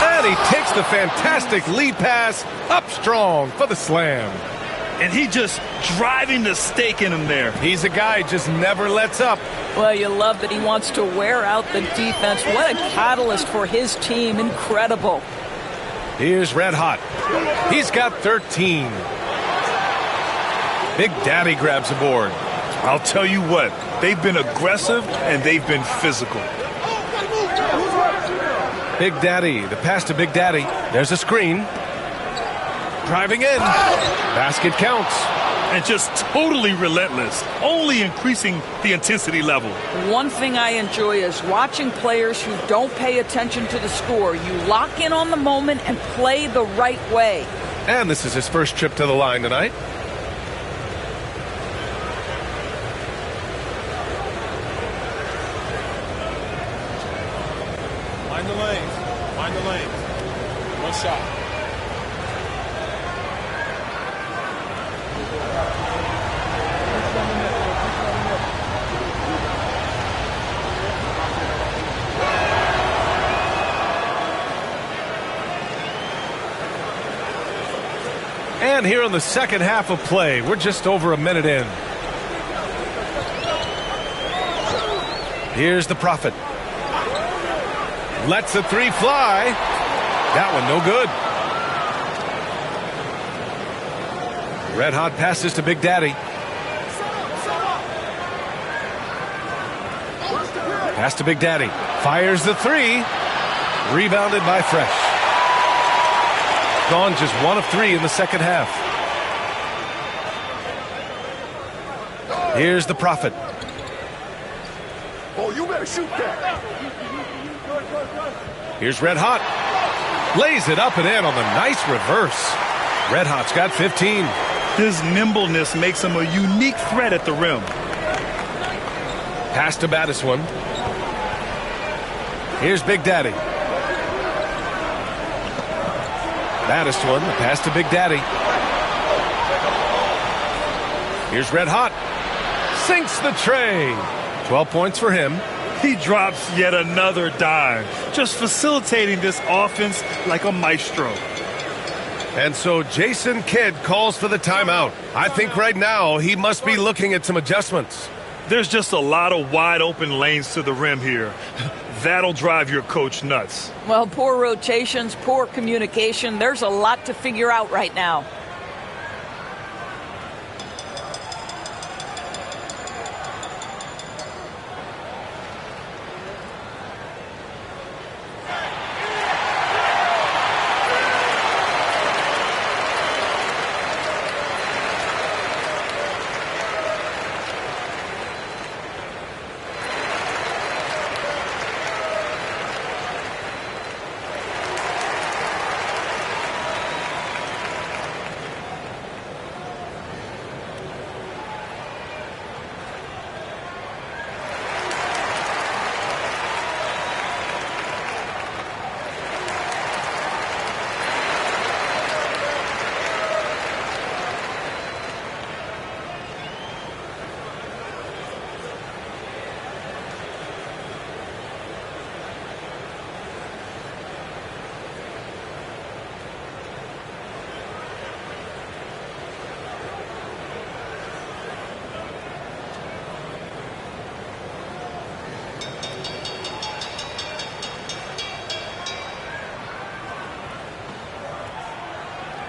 And he takes the fantastic lead pass up strong for the slam. And he just driving the stake in him there. He's a guy just never lets up. Well, you love that he wants to wear out the defense. What a catalyst for his team. Incredible. Here's Red Hot. He's got 13. Big Daddy grabs a board. I'll tell you what, they've been aggressive and they've been physical. Big Daddy, the pass to Big Daddy. There's a screen. Driving in. Basket counts. And just totally relentless, only increasing the intensity level. One thing I enjoy is watching players who don't pay attention to the score. You lock in on the moment and play the right way. And this is his first trip to the line tonight. Mind the lanes. Mind the lanes. One shot. And here in the second half of play, we're just over a minute in. Here's the Prophet. Lets the 3 fly. That one no good. Red Hot passes to Big Daddy. Pass to Big Daddy. Fires the 3. Rebounded by Fresh. Gone just 1 of 3 in the second half. Here's the Prophet. Oh, you better shoot that. Here's Red Hot. Lays it up and in on the nice reverse. Red Hot's got 15. His nimbleness makes him a unique threat at the rim. Pass to Battiswan. Here's Big Daddy. Battiswan, the pass to Big Daddy. Here's Red Hot. Sinks the tray. 12 points for him. He drops yet another dime, just facilitating this offense like a maestro. And so Jason Kidd calls for the timeout. I think right now he must be looking at some adjustments. There's just a lot of wide open lanes to the rim here. That'll drive your coach nuts. Well, poor rotations, poor communication. There's a lot to figure out right now.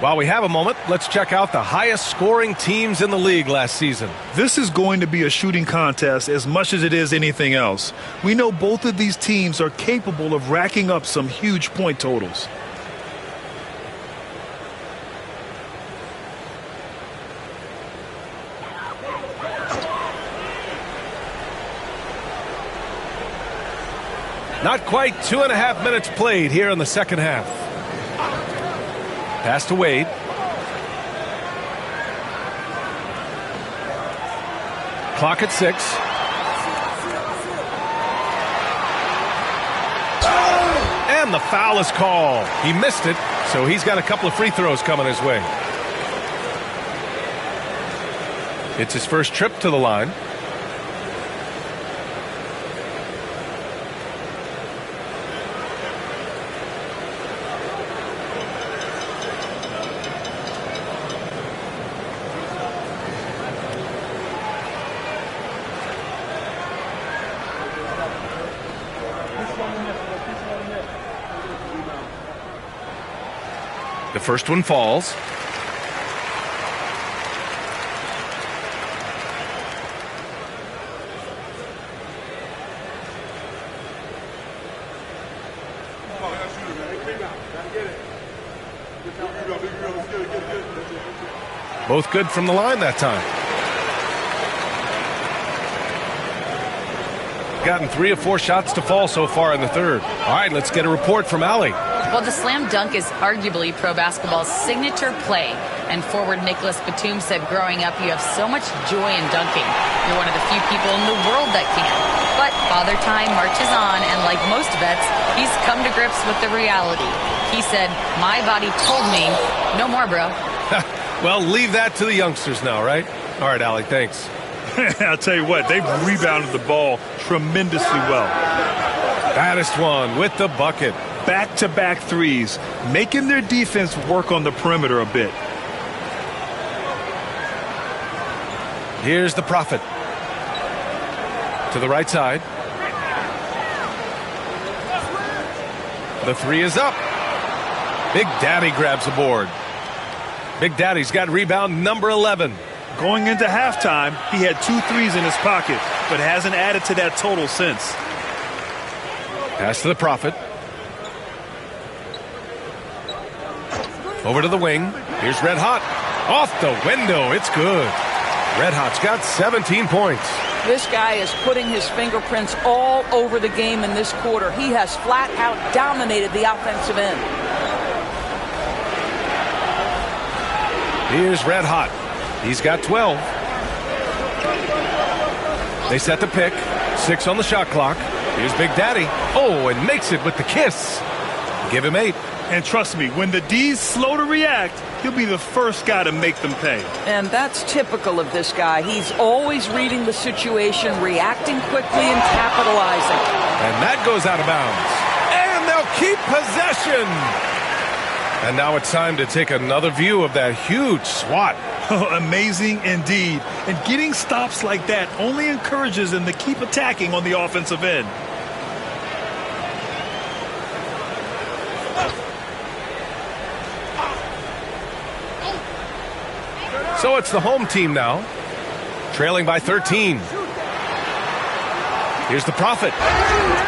While we have a moment, let's check out the highest scoring teams in the league last season. This is going to be a shooting contest as much as it is anything else. We know both of these teams are capable of racking up some huge point totals. Not quite 2.5 minutes played here in the second half. Pass to Wade. Clock at 6. And the foul is called. He missed it, so he's got a couple of free throws coming his way. It's his first trip to the line. The first one falls. Both good from the line that time. Gotten 3 or 4 shots to fall so far in the third. All right, let's get a report from Allie. Well, the slam dunk is arguably pro basketball's signature play. And forward Nicholas Batum said growing up, you have so much joy in dunking. You're one of the few people in the world that can. But Father Time marches on, and like most vets, he's come to grips with the reality. He said, my body told me, no more, bro. Well, leave that to the youngsters now, right? All right, Allie, thanks. I'll tell you what, they've rebounded the ball tremendously well. Baddest one with the bucket. Back-to-back threes, making their defense work on the perimeter a bit. Here's the Prophet. To the right side. The 3 is up. Big Daddy grabs the board. Big Daddy's got rebound number 11. Going into halftime, he had 2 threes in his pocket, but hasn't added to that total since. Pass to the Prophet. Over to the wing. Here's Red Hot. Off the window. It's good. Red Hot's got 17 points. This guy is putting his fingerprints all over the game in this quarter. He has flat out dominated the offensive end. Here's Red Hot. He's got 12. They set the pick. 6 on the shot clock. Here's Big Daddy. Oh, and makes it with the kiss. Give him 8. And trust me, when the D's slow to react, he'll be the first guy to make them pay. And that's typical of this guy. He's always reading the situation, reacting quickly, and capitalizing. And that goes out of bounds. And they'll keep possession. And now it's time to take another view of that huge swat. Amazing indeed. And getting stops like that only encourages them to keep attacking on the offensive end. So it's the home team now, trailing by 13. Here's the Prophet.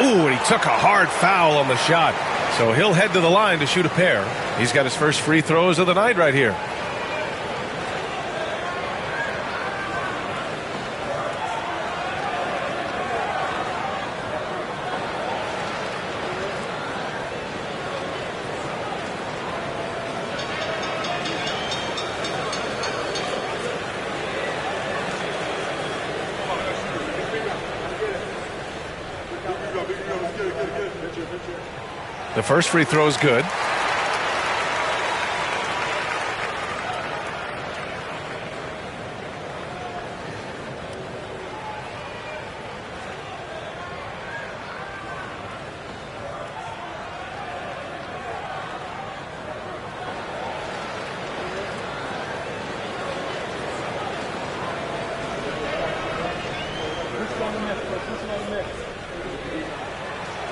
Ooh, and he took a hard foul on the shot. So he'll head to the line to shoot a pair. He's got his first free throws of the night right here. The first free throw is good.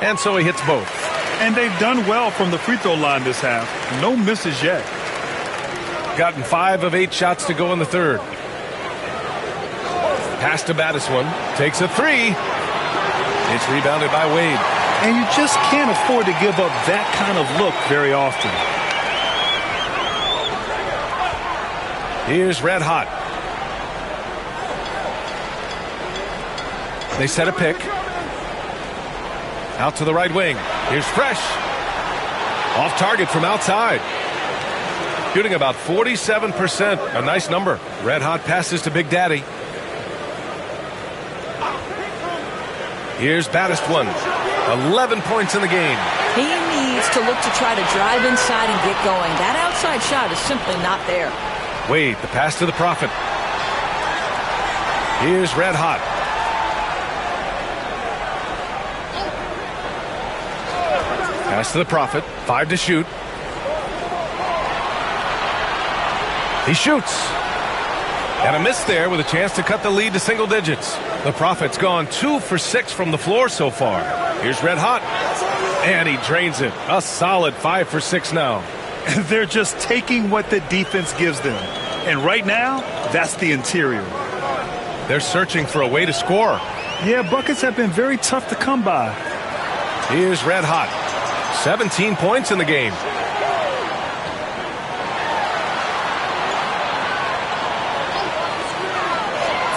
And so he hits both. And they've done well from the free throw line this half. No misses yet. Gotten 5 of 8 shots to go in the third. Pass to Battiswan. Takes a 3. It's rebounded by Wade. And you just can't afford to give up that kind of look very often. Here's Red Hot. They set a pick. Out to the right wing. Here's Fresh. Off target from outside. Shooting about 47%. A nice number. Red Hot passes to Big Daddy. Here's Battiswan. 11 points in the game. He needs to look to try to drive inside and get going. That outside shot is simply not there. Wade, the pass to the Prophet. Here's Red Hot. Pass to the Prophet. 5 to shoot. He shoots. And a miss there with a chance to cut the lead to single digits. The Prophet's gone 2 for 6 from the floor so far. Here's Red Hot. And he drains it. A solid 5 for 6 now. They're just taking what the defense gives them. And right now, that's the interior. They're searching for a way to score. Yeah, buckets have been very tough to come by. Here's Red Hot. 17 points in the game.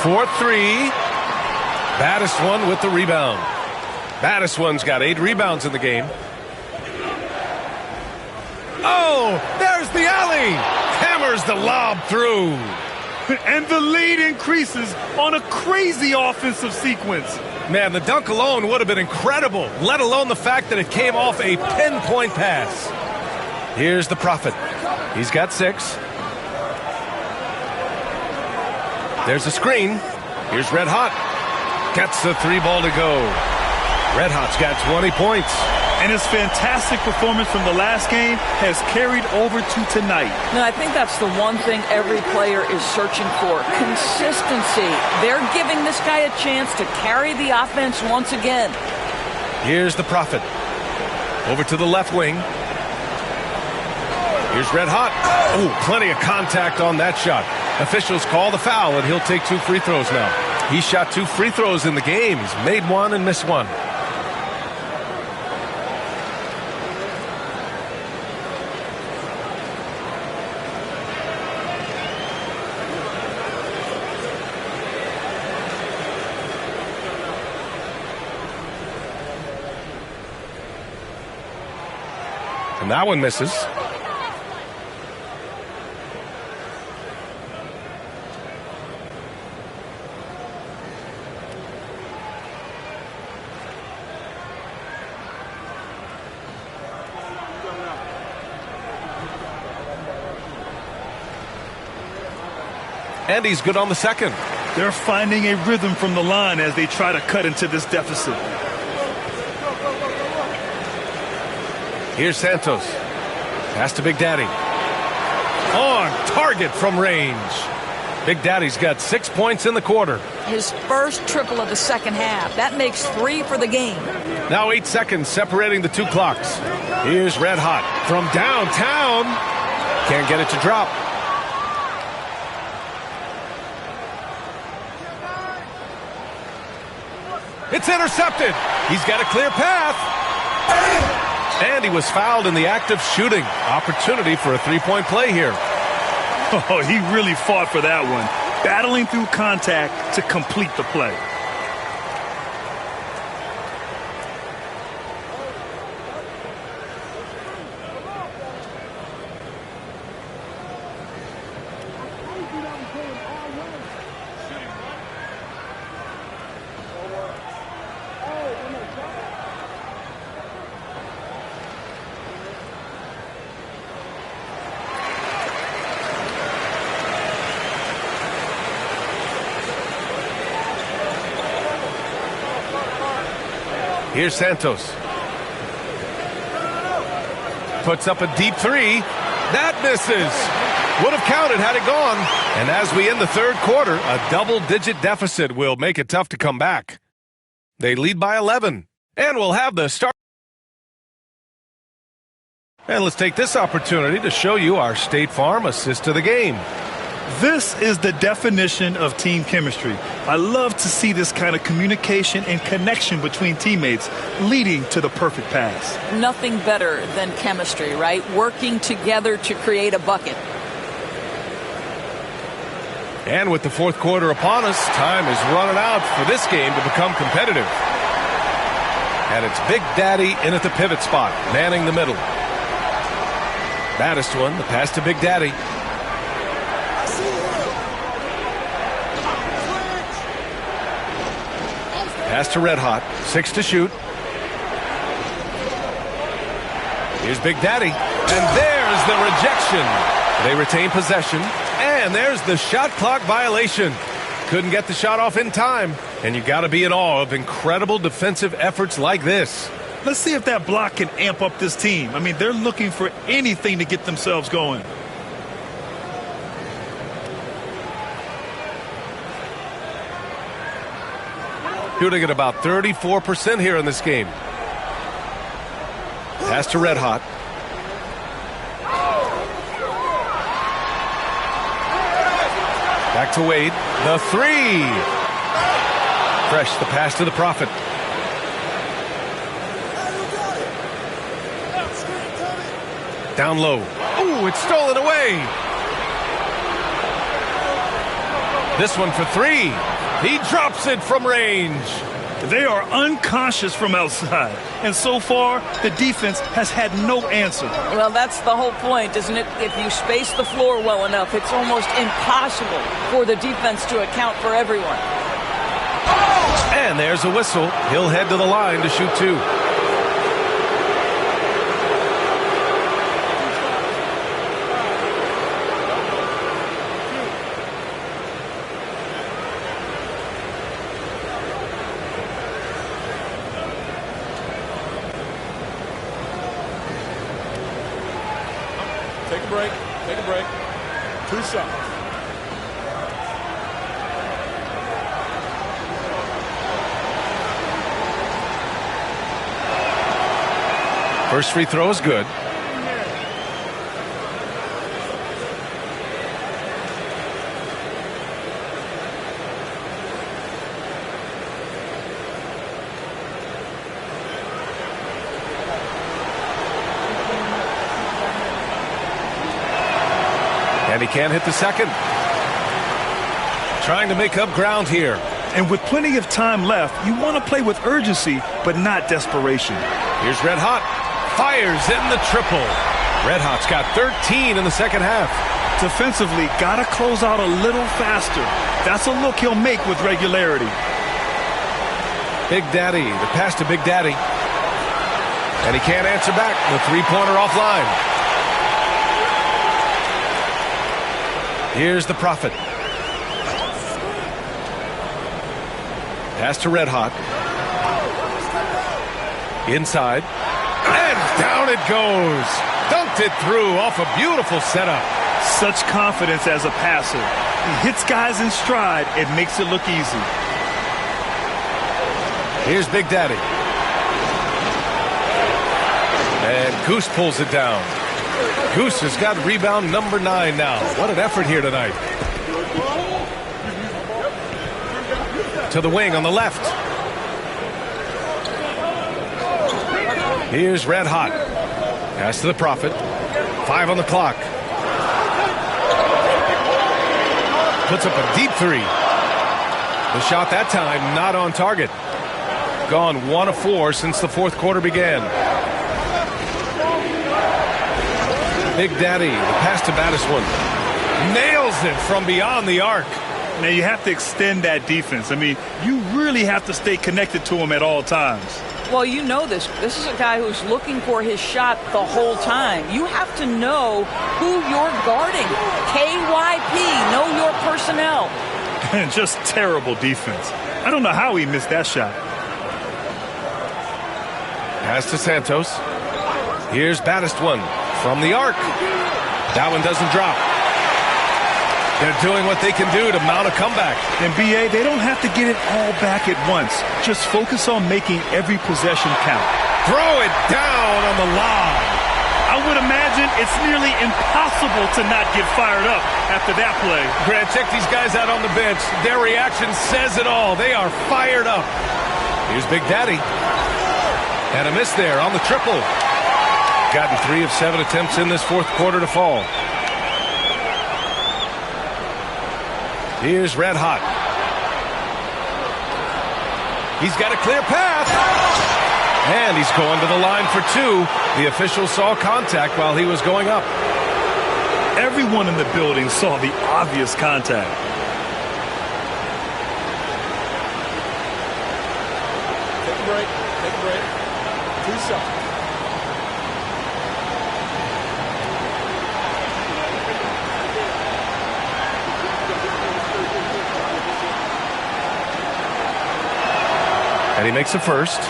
For 3. Battiswan with the rebound. Battiswan's got 8 rebounds in the game. Oh, there's the alley. Hammers the lob through. And the lead increases on a crazy offensive sequence. Man, the dunk alone would have been incredible, let alone the fact that it came off a pinpoint pass. Here's the Prophet. He's got 6. There's a screen. Here's Red Hot. Gets the 3 ball to go. Red Hot's got 20 points. And his fantastic performance from the last game has carried over to tonight. No, I think that's the one thing every player is searching for. Consistency. They're giving this guy a chance to carry the offense once again. Here's the Prophet. Over to the left wing. Here's Red Hot. Oh, plenty of contact on that shot. Officials call the foul, and he'll take 2 free throws now. He shot 2 free throws in the game. He's made 1 and missed 1. And that one misses. And he's good on the second. They're finding a rhythm from the line as they try to cut into this deficit. Here's Santos. Pass to Big Daddy. On target from range. Big Daddy's got 6 points in the quarter. His first triple of the second half. That makes 3 for the game. Now 8 seconds separating the 2 clocks. Here's Red Hot from downtown. Can't get it to drop. It's intercepted. He's got a clear path. And he was fouled in the act of shooting. Opportunity for a 3-point play here. Oh, he really fought for that one. Battling through contact to complete the play. Here's Santos. Puts up a deep 3. That misses. Would have counted had it gone. And as we end the third quarter, a double-digit deficit will make it tough to come back. They lead by 11. And we'll have the start. And let's take this opportunity to show you our State Farm assist to the game. This is the definition of team chemistry. I love to see this kind of communication and connection between teammates leading to the perfect pass. Nothing better than chemistry, right? Working together to create a bucket. And with the fourth quarter upon us, time is running out for this game to become competitive. And it's Big Daddy in at the pivot spot, manning the middle. Baddest one, the pass to Big Daddy. Pass to Red Hot, 6 to shoot. Here's Big Daddy, and there's the rejection. They retain possession, and there's the shot clock violation. Couldn't get the shot off in time, and you got to be in awe of incredible defensive efforts like this. Let's see if that block can amp up this team. I mean, they're looking for anything to get themselves going. Shooting at about 34% here in this game. Pass to Red Hot. Back to Wade. The three. Fresh, the pass to the Prophet. Down low. Ooh, it's stolen away. This one for three. He drops it from range. They are unconscious from outside. And so far, the defense has had no answer. Well, that's the whole point, isn't it? If you space the floor well enough, it's almost impossible for the defense to account for everyone. And there's a whistle. He'll head to the line to shoot two. Take a break. Take a break. 2 shots. First free throw is good. And he can't hit the second. Trying to make up ground here. And with plenty of time left, you want to play with urgency, but not desperation. Here's Red Hot. Fires in the triple. Red Hot's got 13 in the second half. Defensively, got to close out a little faster. That's a look he'll make with regularity. Big Daddy, the pass to Big Daddy. And he can't answer back. The three-pointer offline. Here's the Prophet. Pass to Red Hot. Inside. And down it goes. Dunked it through off a beautiful setup. Such confidence as a passer. He hits guys in stride. It makes it look easy. Here's Big Daddy. And Goose pulls it down. Goose has got rebound number 9 now. What an effort here tonight. To the wing on the left. Here's Red Hot. Pass to the Prophet. 5 on the clock. Puts up a deep three. The shot that time not on target. Gone 1 of 4 since the fourth quarter began. Big Daddy, the pass to Baddest one. Nails it from beyond the arc. Now you have to extend that defense. I mean, you really have to stay connected to him at all times. Well, you know this. This is a guy who's looking for his shot the whole time. You have to know who you're guarding. KYP, know your personnel. And just terrible defense. I don't know how he missed that shot. Pass to Santos. Here's Baddest one from the arc. That one doesn't drop. They're doing what they can do to mount a comeback. And BA, they don't have to get it all back at once. Just focus on making every possession count. Throw it down on the lob. I would imagine it's nearly impossible to not get fired up after that play. Grant, check these guys out on the bench. Their reaction says it all. They are fired up. Here's Big Daddy. And a miss there on the triple. Gotten 3 of 7 attempts in this fourth quarter to fall. Here's Red Hot. He's got a clear path. And he's going to the line for 2. The official saw contact while he was going up. Everyone in the building saw the obvious contact. Take a break. Take a break. 2 seconds. And he makes a first.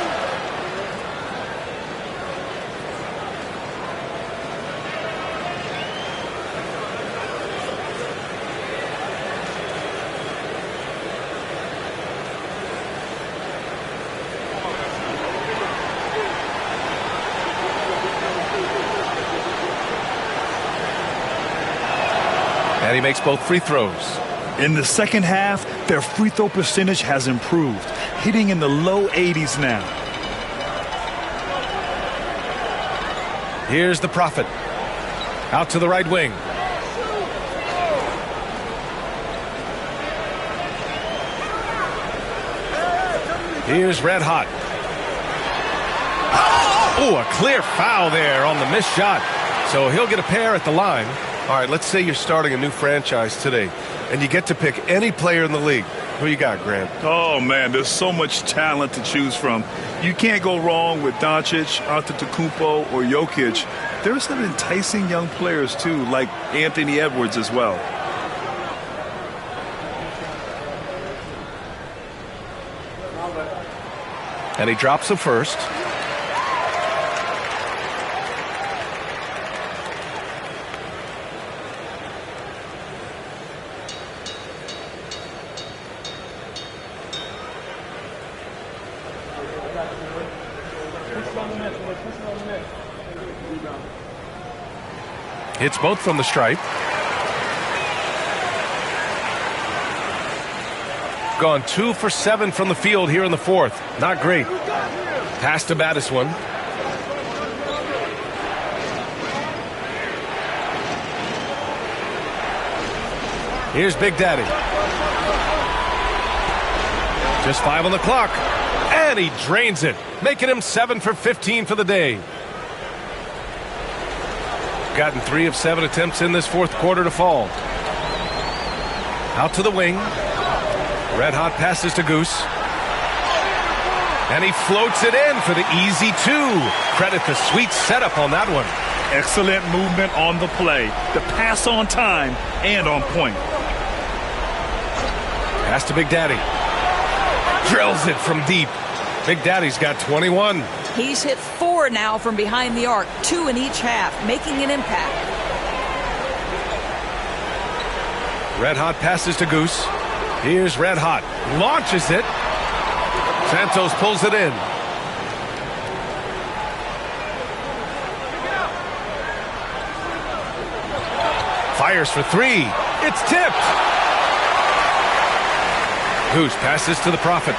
And he makes both free throws. In the second half, their free throw percentage has improved, hitting in the low 80s now. Here's the Prophet. Out to the right wing. Here's Red Hot. Oh, a clear foul there on the missed shot. So he'll get a pair at the line. All right, let's say you're starting a new franchise today, and you get to pick any player in the league. Who you got, Grant? Oh, man, there's so much talent to choose from. You can't go wrong with Doncic, Antetokounmpo, or Jokic. There's some enticing young players, too, like Anthony Edwards as well. And he drops the first. Hits both from the stripe. Gone 2 for 7 from the field here in the fourth. Not great. Pass to Battis one. Here's Big Daddy. Just 5 on the clock. And he drains it, making him 7 for 15 for the day. Gotten 3 of 7 attempts in this fourth quarter to fall. Out to the wing. Red Hot passes to Goose. And he floats it in for the easy 2. Credit the sweet setup on that one. Excellent movement on the play. The pass on time and on point. Pass to Big Daddy. Drills it from deep. Big Daddy's got 21. He's hit 4 now from behind the arc, 2 in each half, making an impact. Red Hot passes to Goose. Here's Red Hot. Launches it. Santos pulls it in. Fires for 3. It's tipped. Goose passes to the Prophet.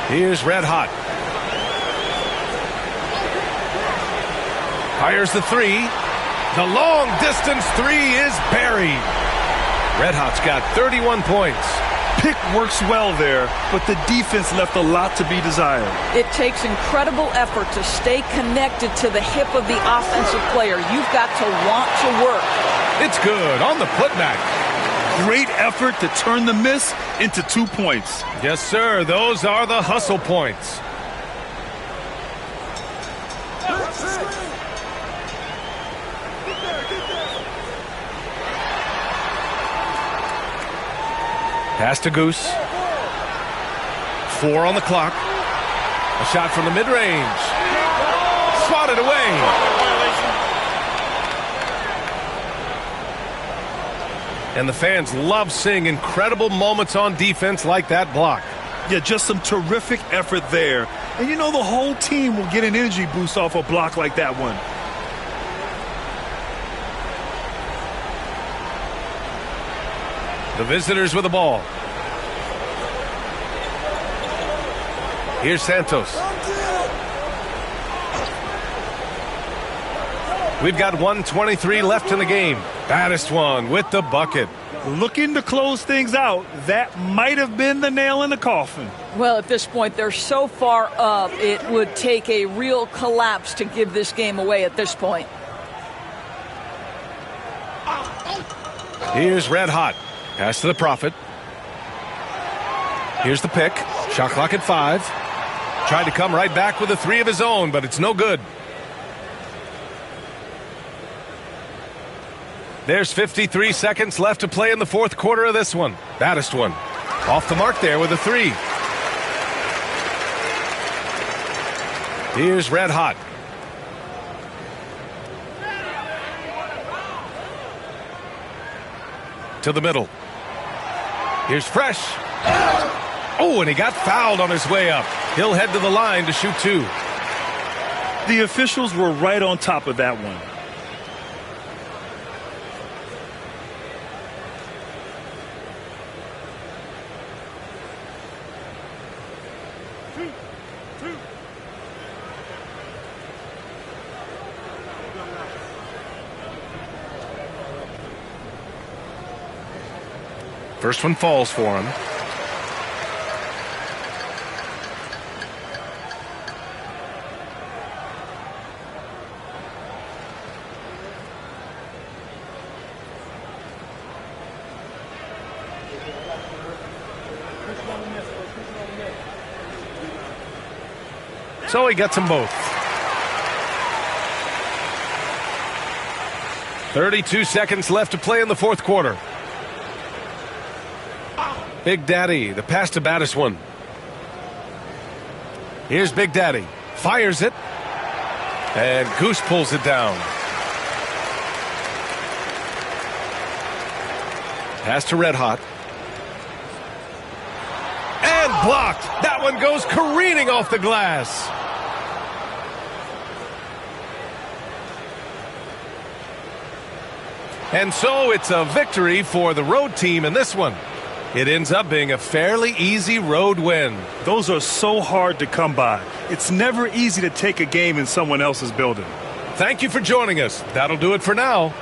Here's Red Hot. Fires the 3. The long distance 3 is buried. Red Hot's got 31 points. Pick works well there, but the defense left a lot to be desired. It takes incredible effort to stay connected to the hip of the offensive player. You've got to want to work. It's good on the putback. Great effort to turn the miss into 2 points. Yes, sir. Those are the hustle points. Pass to Goose. 4 on the clock. A shot from the mid-range. Swatted away. And the fans love seeing incredible moments on defense like that block. Yeah, just some terrific effort there. And you know the whole team will get an energy boost off a block like that one. The visitors with the ball. Here's Santos. We've got 1:23 left in the game. Baddest one with the bucket. Looking to close things out. That might have been the nail in the coffin. Well, at this point, they're so far up, it would take a real collapse to give this game away at this point. Here's Red Hot. Pass to the Prophet. Here's the pick. Shot clock at 5. Tried to come right back with a 3 of his own, but it's no good. There's 53 seconds left to play in the fourth quarter of this one. Baddest one. Off the mark there with a 3. Here's Red Hot. To the middle. Here's Fresh. Oh, and he got fouled on his way up. He'll head to the line to shoot 2. The officials were right on top of that one. First one falls for him. So he gets them both. 32 seconds left to play in the fourth quarter. Big Daddy, the pass to baddest one. Here's Big Daddy. Fires it. And Goose pulls it down. Pass to Red Hot. And blocked. That one goes careening off the glass. And so it's a victory for the road team in this one. It ends up being a fairly easy road win. Those are so hard to come by. It's never easy to take a game in someone else's building. Thank you for joining us. That'll do it for now.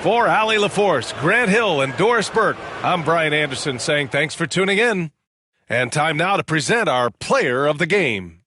For Allie LaForce, Grant Hill, and Doris Burke, I'm Brian Anderson saying thanks for tuning in. And time now to present our player of the game.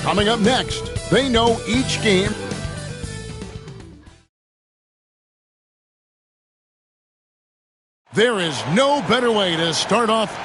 Coming up next, they know each game. There is no better way to start off.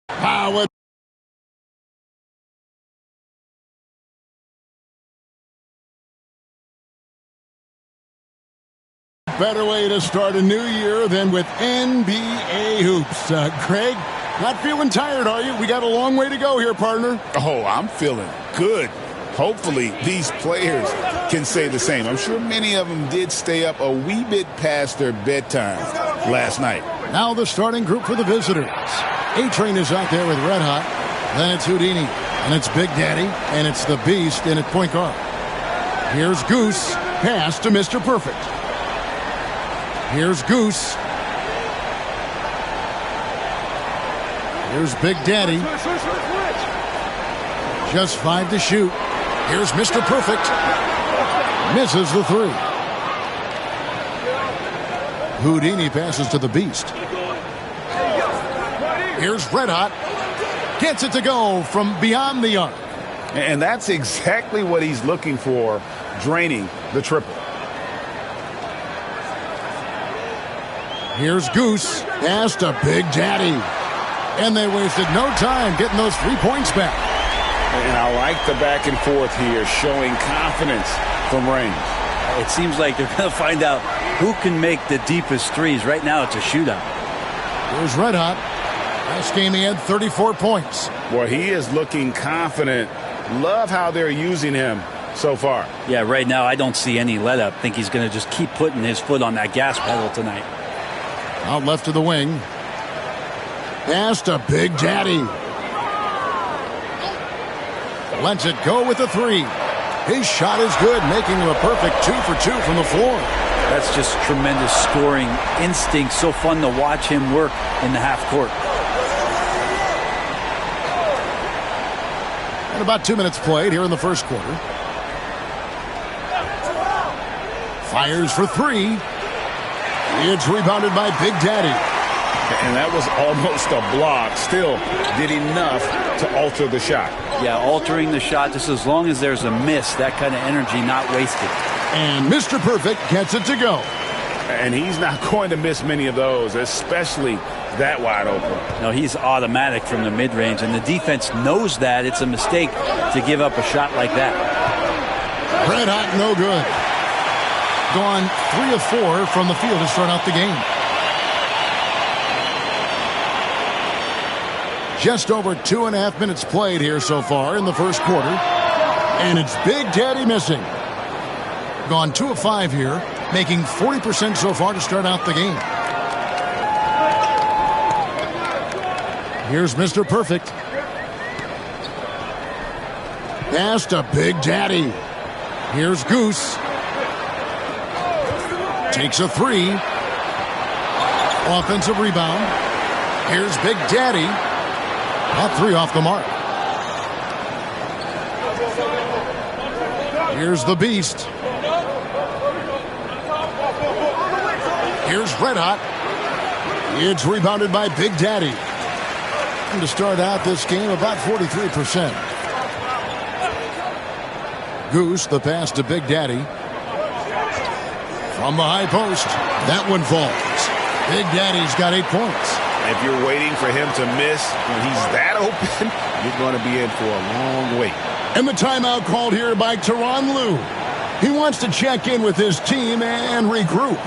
Power. Better way to start a new year than with NBA hoops. Craig, not feeling tired, are you? We got a long way to go here, partner. Oh, I'm feeling good. Hopefully, these players can say the same. I'm sure many of them did stay up a wee bit past their bedtime last night. Now the starting group for the visitors. A-Train is out there with Red Hot. Then it's Houdini. And it's Big Daddy. And it's the Beast in at point guard. Here's Goose. Pass to Mr. Perfect. Here's Goose. Here's Big Daddy. Just 5 to shoot. Here's Mr. Perfect. Misses the 3. Houdini passes to the Beast. Here's Red Hot. Gets it to go from beyond the arc. And that's exactly what he's looking for, draining the triple. Here's Goose. Pass to Big Daddy. And they wasted no time getting those 3 points back. And I like the back and forth here, showing confidence from range. It seems like they're going to find out who can make the deepest threes. Right now, it's a shootout. Here's Red Hot. Last game he had 34 points. Well, he is looking confident. Love how they're using him so far. Yeah, right now, I don't see any let-up. Think he's going to just keep putting his foot on that gas pedal tonight. Out left to the wing. Pass to Big Daddy. Lets it go with the 3. His shot is good, making him a perfect 2 for 2 from the floor. That's just tremendous scoring instinct. So fun to watch him work in the half court. And about 2 minutes played here in the first quarter. Fires for 3. It's rebounded by Big Daddy. And that was almost a block. Still did enough to alter the shot. Yeah, altering the shot just as long as there's a miss. That kind of energy not wasted. And Mr. Perfect gets it to go. And he's not going to miss many of those, especially that wide open. No, he's automatic from the mid-range, and the defense knows that. It's a mistake to give up a shot like that. Red Hot, no good. Gone 3 of 4 from the field to start out the game. Just over 2.5 minutes played here so far in the first quarter. And it's Big Daddy missing. Gone 2 of 5 here, making 40% so far to start out the game. Here's Mr. Perfect. Pass to Big Daddy. Here's Goose. Takes a three. Offensive rebound. Here's Big Daddy. That three off the mark. Here's the Beast. Here's Red Hot. It's rebounded by Big Daddy. And to start out this game, about 43%. Goose, the pass to Big Daddy. From the high post, that one falls. Big Daddy's got 8 points. If you're waiting for him to miss when he's that open, you're going to be in for a long wait. And the timeout called here by Tyronn Lue. He wants to check in with his team and regroup.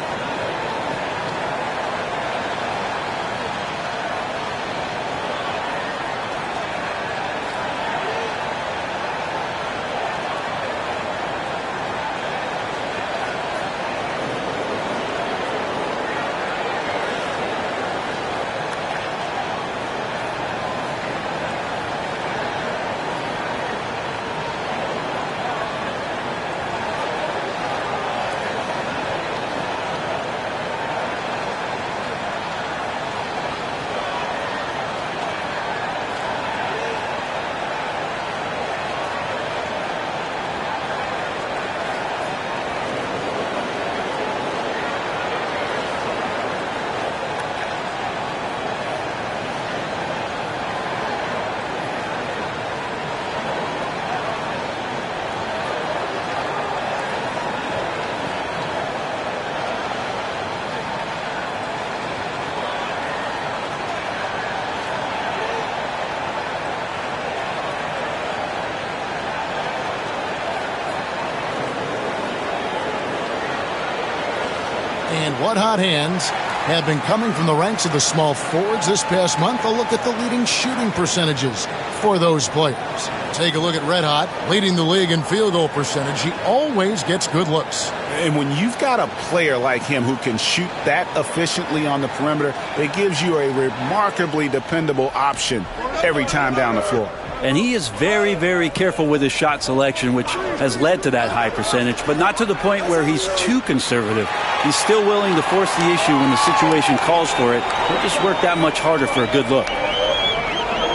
And what hot hands have been coming from the ranks of the small forwards this past month. A look at the leading shooting percentages for those players. Take a look at Red Hot, leading the league in field goal percentage. He always gets good looks. And when you've got a player like him who can shoot that efficiently on the perimeter, it gives you a remarkably dependable option every time down the floor. And he is very, very careful with his shot selection, which has led to that high percentage, but not to the point where he's too conservative. He's still willing to force the issue when the situation calls for it. He'll just work that much harder for a good look.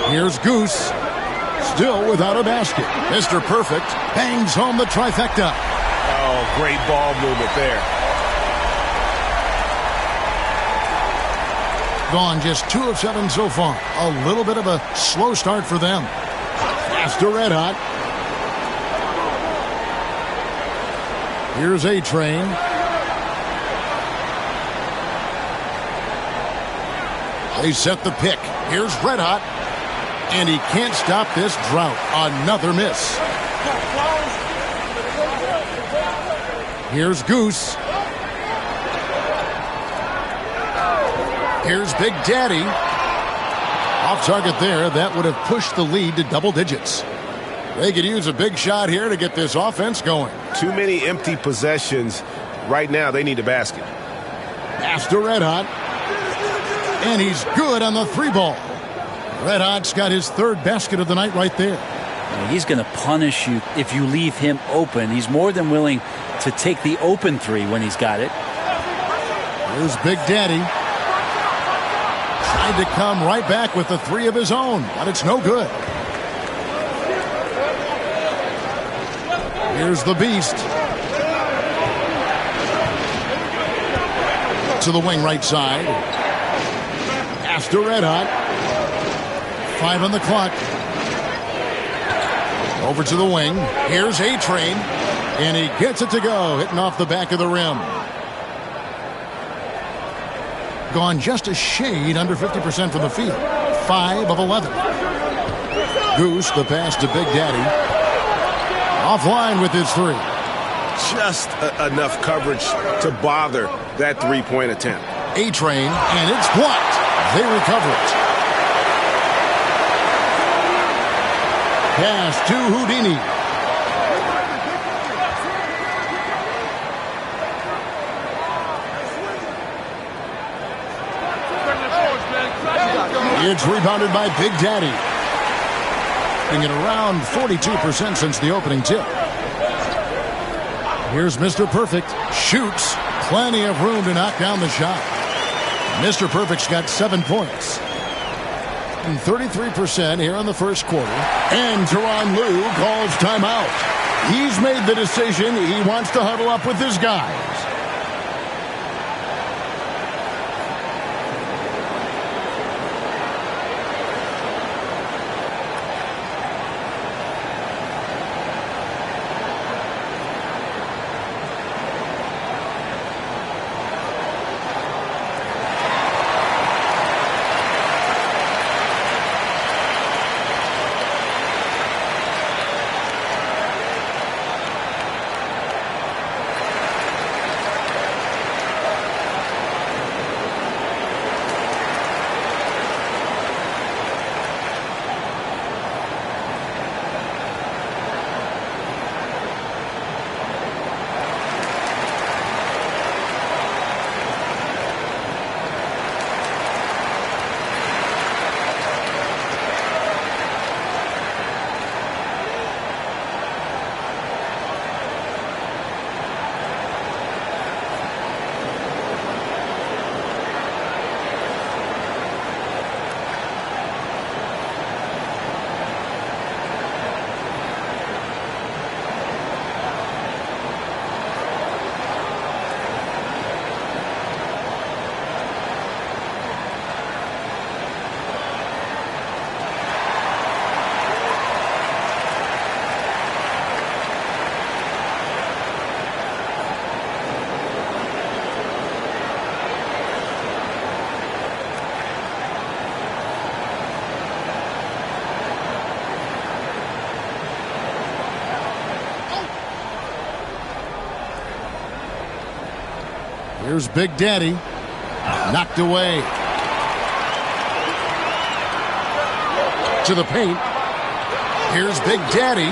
Here's Goose, still without a basket. Mr. Perfect bangs home the trifecta. Oh, great ball movement there. Gone just 2 of 7 so far. A little bit of a slow start for them. Pass to Red Hot. Here's A-Train. They set the pick. Here's Red Hot. And he can't stop this drought. Another miss. Here's Goose. Here's Big Daddy. Off target there. That would have pushed the lead to double digits. They could use a big shot here to get this offense going. Too many empty possessions. Right now, they need a basket. Pass to Red Hot. And he's good on the 3-ball. Red Hot's got his 3rd basket of the night right there. He's going to punish you if you leave him open. He's more than willing to take the open 3 when he's got it. Here's Big Daddy. Tried to come right back with the 3 of his own, but it's no good. Here's the Beast. To the wing right side. Pass to Red Hot. 5 on the clock. Over to the wing. Here's A-Train. And he gets it to go, hitting off the back of the rim. Gone just a shade under 50% from the field. 5 of 11. Goose, the pass to Big Daddy. Offline with his 3. Just enough coverage to bother that 3-point attempt. A-Train, and it's blocked. They recover it. Pass to Houdini. It's rebounded by Big Daddy. Being at around 42% since the opening tip. Here's Mr. Perfect. Shoots. Plenty of room to knock down the shot. Mr. Perfect's got 7 points. And 33% here in the first quarter. And Tyronn Lue calls timeout. He's made the decision. He wants to huddle up with his guys. Here's Big Daddy. Knocked away. To the paint. Here's Big Daddy.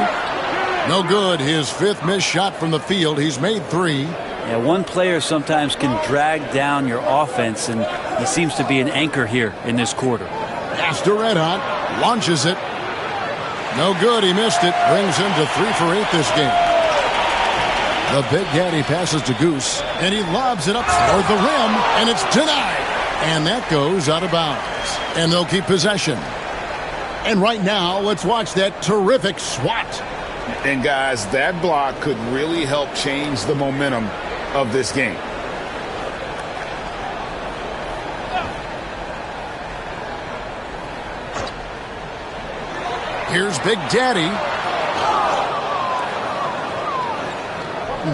No good. His 5th missed shot from the field. He's made 3. Yeah, one player sometimes can drag down your offense, and he seems to be an anchor here in this quarter. Pass to Red Hot. Launches it. No good. He missed it. Brings him to 3 for 8 this game. The Big Daddy passes to Goose, and he lobs it up toward the rim, and it's denied. And that goes out of bounds. And they'll keep possession. And right now, let's watch that terrific swat. And guys, that block could really help change the momentum of this game. Here's Big Daddy.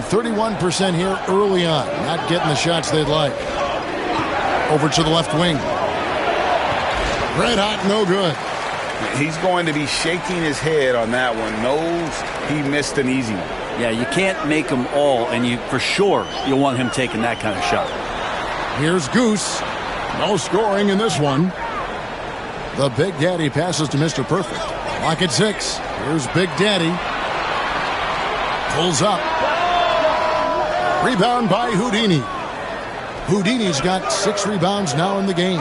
31% here early on. Not getting the shots they'd like. Over to the left wing. Red Hot, no good. He's going to be shaking his head on that one. Knows he missed an easy one. Yeah, you can't make them all, and you for sure you'll want him taking that kind of shot. Here's Goose. No scoring in this one. The Big Daddy passes to Mr. Perfect. Lock at 6. Here's Big Daddy. Pulls up. Rebound by Houdini. Houdini's got 6 rebounds now in the game.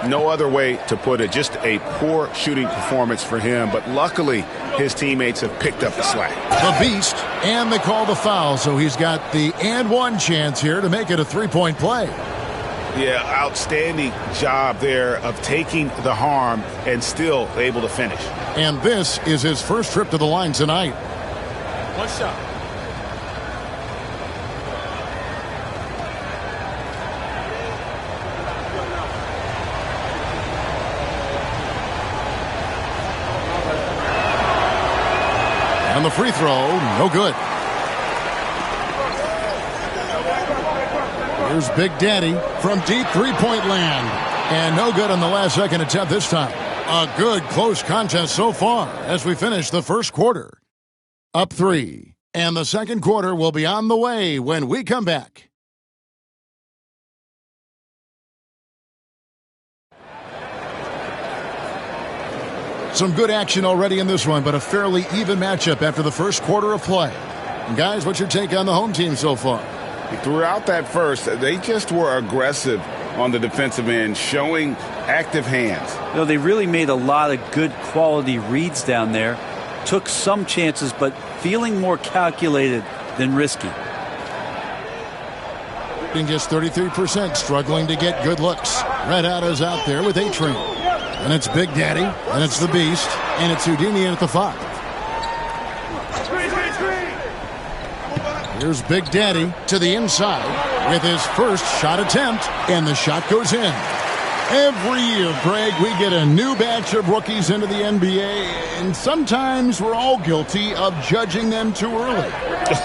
No other way to put it. Just a poor shooting performance for him. But luckily, his teammates have picked up the slack. The Beast. And they call the foul. So he's got the and one chance here to make it a 3-point play. Yeah, outstanding job there of taking the harm and still able to finish. And this is his first trip to the line tonight. One shot. And the free throw, no good. Here's Big Daddy from deep three-point land. And no good on the last second attempt this time. A good close contest so far as we finish the first quarter. Up 3. And the second quarter will be on the way when we come back. Some good action already in this one, but a fairly even matchup after the first quarter of play. And guys, what's your take on the home team so far? Throughout that first, they just were aggressive on the defensive end, showing active hands. You know, they really made a lot of good quality reads down there. Took some chances, but feeling more calculated than risky. Just 33%, struggling to get good looks. Red Hot is out there with A-Train. And it's Big Daddy, and it's the Beast, and it's Houdini at the 5. Here's Big Daddy to the inside with his first shot attempt, and the shot goes in. Every year, Greg, we get a new batch of rookies into the NBA, and sometimes we're all guilty of judging them too early.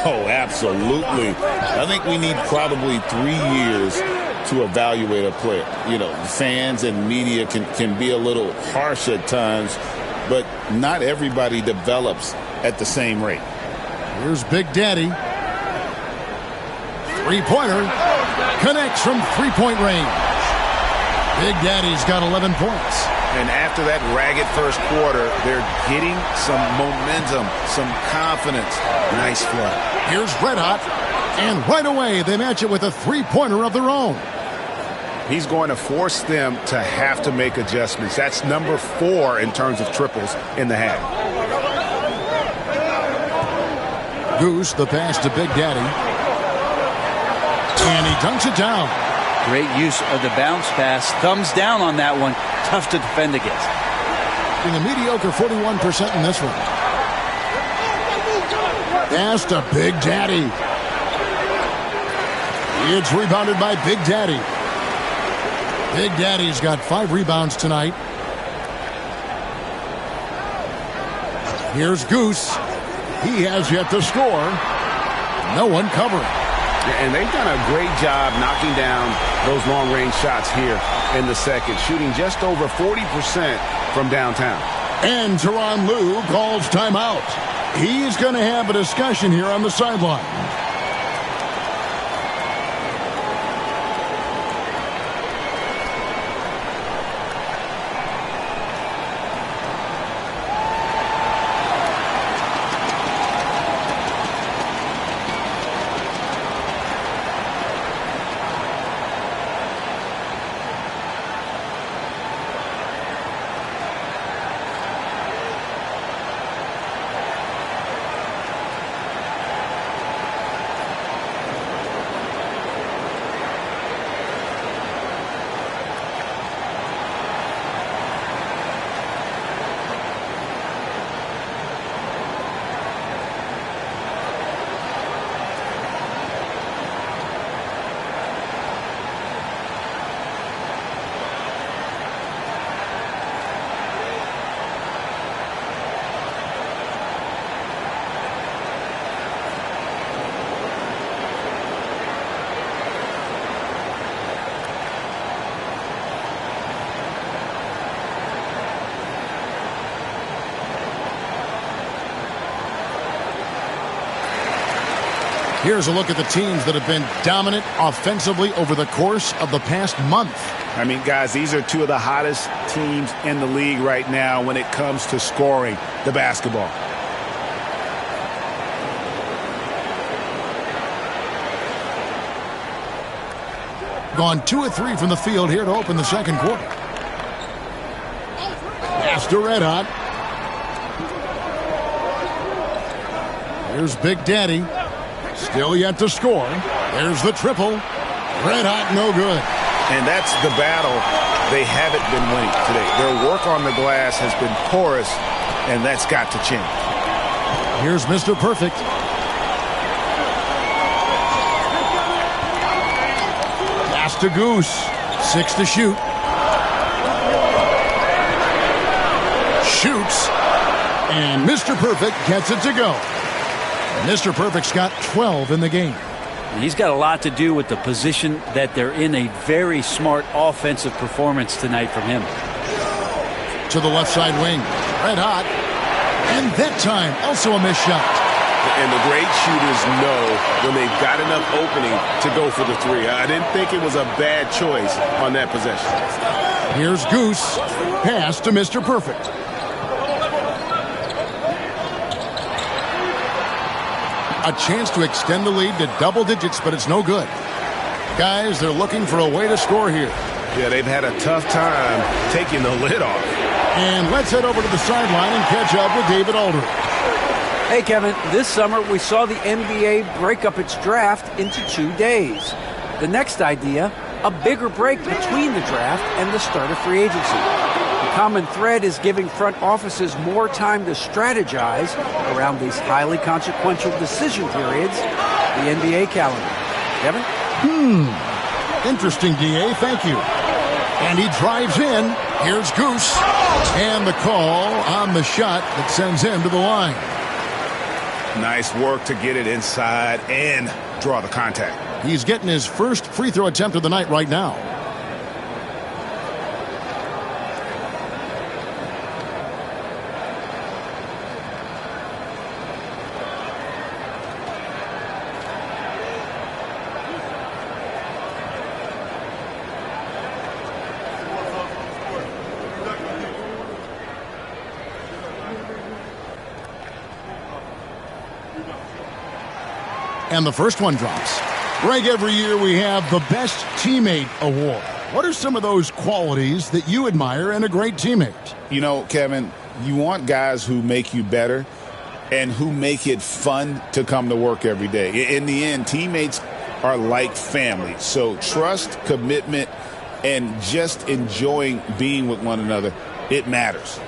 Oh, absolutely. I think we need probably 3 years to evaluate a player. You know, fans and media can be a little harsh at times, but not everybody develops at the same rate. Here's Big Daddy. Three-pointer. Connects from three-point range. Big Daddy's got 11 points. And after that ragged first quarter, they're getting some momentum, some confidence. Nice flow. Here's Red Hot. And right away, they match it with a three-pointer of their own. He's going to force them to have to make adjustments. That's number 4 in terms of triples in the half. Goose, the pass to Big Daddy. And he dunks it down. Great use of the bounce pass. Thumbs down on that one. Tough to defend against. In a mediocre 41% in this one. Pass to Big Daddy. It's rebounded by Big Daddy. Big Daddy's got 5 rebounds tonight. Here's Goose. He has yet to score. No one covering. And they've done a great job knocking down those long-range shots here in the second, shooting just over 40% from downtown. And Tyronn Lue calls timeout. He's going to have a discussion here on the sideline. Here's a look at the teams that have been dominant offensively over the course of the past month. I mean, guys, these are 2 of the hottest teams in the league right now when it comes to scoring the basketball. Gone 2 of 3 from the field here to open the second quarter. Pass to Red Hot. Here's Big Daddy. Still yet to score. There's the triple. Red Hot, no good. And that's the battle they haven't been winning today. Their work on the glass has been porous, and that's got to change. Here's Mr. Perfect. Pass to Goose. 6 to shoot. Shoots. And Mr. Perfect gets it to go. Mr. Perfect's got 12 in the game. He's got a lot to do with the position that they're in. A very smart offensive performance tonight from him. To the left side wing. Red Hot. And that time, also a missed shot. And the great shooters know when they've got enough opening to go for the 3. I didn't think it was a bad choice on that possession. Here's Goose. Pass to Mr. Perfect. A chance to extend the lead to double digits, but it's no good. Guys, they're looking for a way to score here. Yeah, they've had a tough time taking the lid off. And let's head over to the sideline and catch up with David Aldridge. Hey, Kevin, this summer we saw the NBA break up its draft into 2 days. The next idea, a bigger break between the draft and the start of free agency. The common thread is giving front offices more time to strategize around these highly consequential decision periods, the NBA calendar. Kevin? Interesting, D.A. Thank you. And he drives in. Here's Goose. And the call on the shot that sends him to the line. Nice work to get it inside and draw the contact. He's getting his first free throw attempt of the night right now. And the first one drops. Greg, every year we have the Best Teammate Award. What are some of those qualities that you admire in a great teammate? You know, Kevin, you want guys who make you better and who make it fun to come to work every day. In the end, teammates are like family. So trust, commitment, and just enjoying being with one another, it matters.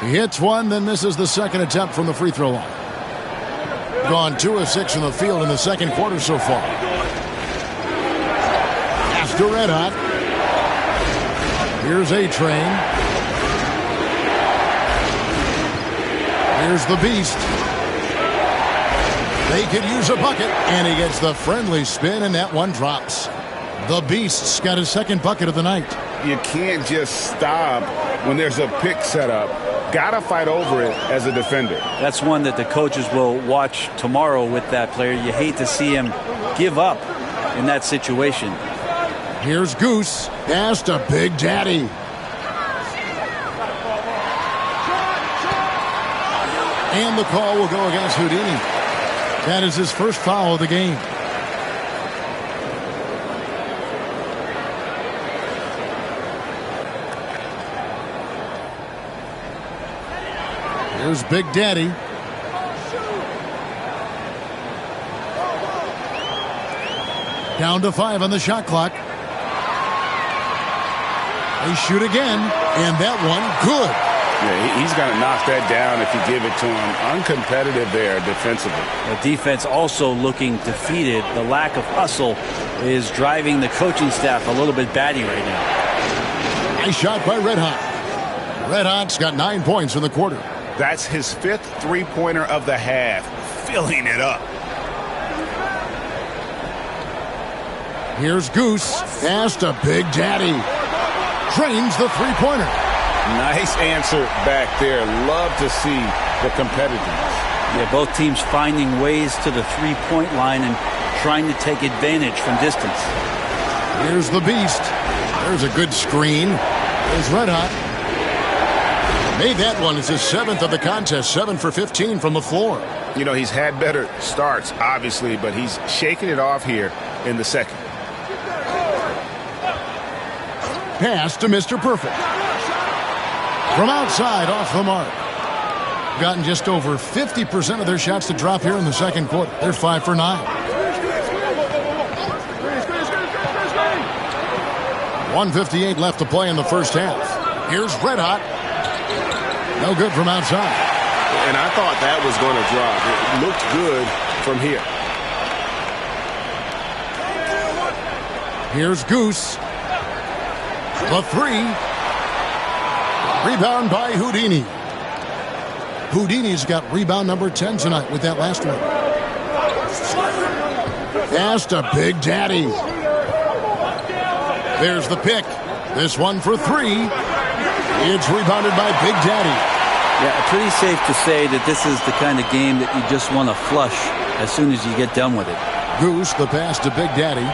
He hits one, then misses the second attempt from the free throw line. Gone 2 of 6 in the field in the second quarter so far. Pass to Red Hot. Here's A-Train. Here's the Beast. They could use a bucket, and he gets the friendly spin, and that one drops. The Beast's got his second bucket of the night. You can't just stop when there's a pick set up. Gotta fight over it as a defender. That's one that the coaches will watch tomorrow with that player. You hate to see him give up in that situation. Here's Goose. Pass to Big Daddy. And the call will go against Houdini. That is his first foul of the game. Here's Big Daddy. Down to 5 on the shot clock. They shoot again, and that one good. Yeah, he's going to knock that down if you give it to him. Uncompetitive there defensively. The defense also looking defeated. The lack of hustle is driving the coaching staff a little bit batty right now. Nice shot by Red Hot. Red Hot's got 9 points in the quarter. That's his 5th three-pointer of the half, filling it up. Here's Goose. Pass to Big Daddy. Trains the three-pointer. Nice answer back there. Love to see the competitiveness. Yeah, both teams finding ways to the three-point line and trying to take advantage from distance. Here's the Beast. There's a good screen. There's Red Hot. Made that one as his 7th of the contest, 7 for 15 from the floor. You know, he's had better starts, obviously, but he's shaking it off here in the second. Pass to Mr. Perfect. From outside, off the mark. Gotten just over 50% of their shots to drop here in the second quarter. They're 5 for 9. 1:58 left to play in the first half. Here's Red Hot. No good from outside. And I thought that was going to drop. It looked good from here. Here's Goose. The 3. Rebound by Houdini. Houdini's got rebound number 10 tonight with that last one. Pass to Big Daddy. There's the pick. This one for 3. It's rebounded by Big Daddy. Yeah, pretty safe to say that this is the kind of game that you just want to flush as soon as you get done with it. Goose, the pass to Big Daddy.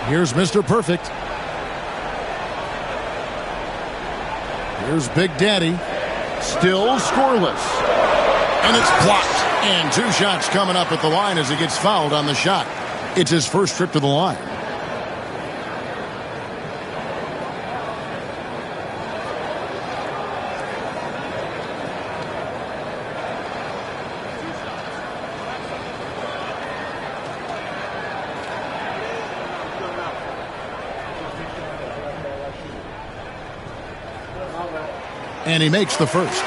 Here's Mr. Perfect. Here's Big Daddy. Still scoreless. And it's blocked. And 2 shots coming up at the line as he gets fouled on the shot. It's his first trip to the line. And he makes the first.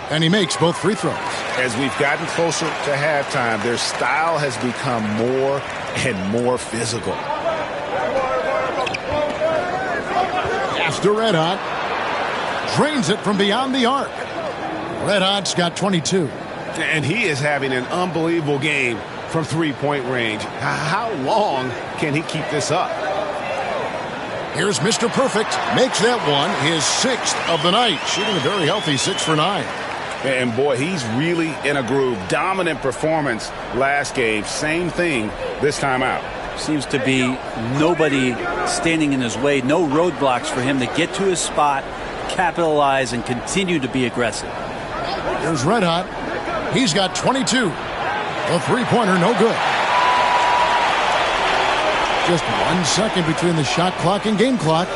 And he makes both free throws. As we've gotten closer to halftime, their style has become more and more physical. Pass to Red Hot. Drains it from beyond the arc. Red Hot's got 22. And he is having an unbelievable game from three-point range. How long can he keep this up? Here's Mr. Perfect. Makes that one his 6th of the night. Shooting a very healthy 6 for 9. And boy, he's really in a groove. Dominant performance last game. Same thing this time out. Seems to be nobody standing in his way. No roadblocks for him to get to his spot, capitalize, and continue to be aggressive. Here's Red Hot. He's got 22. A three-pointer, no good. Just 1 second between the shot clock and game clock.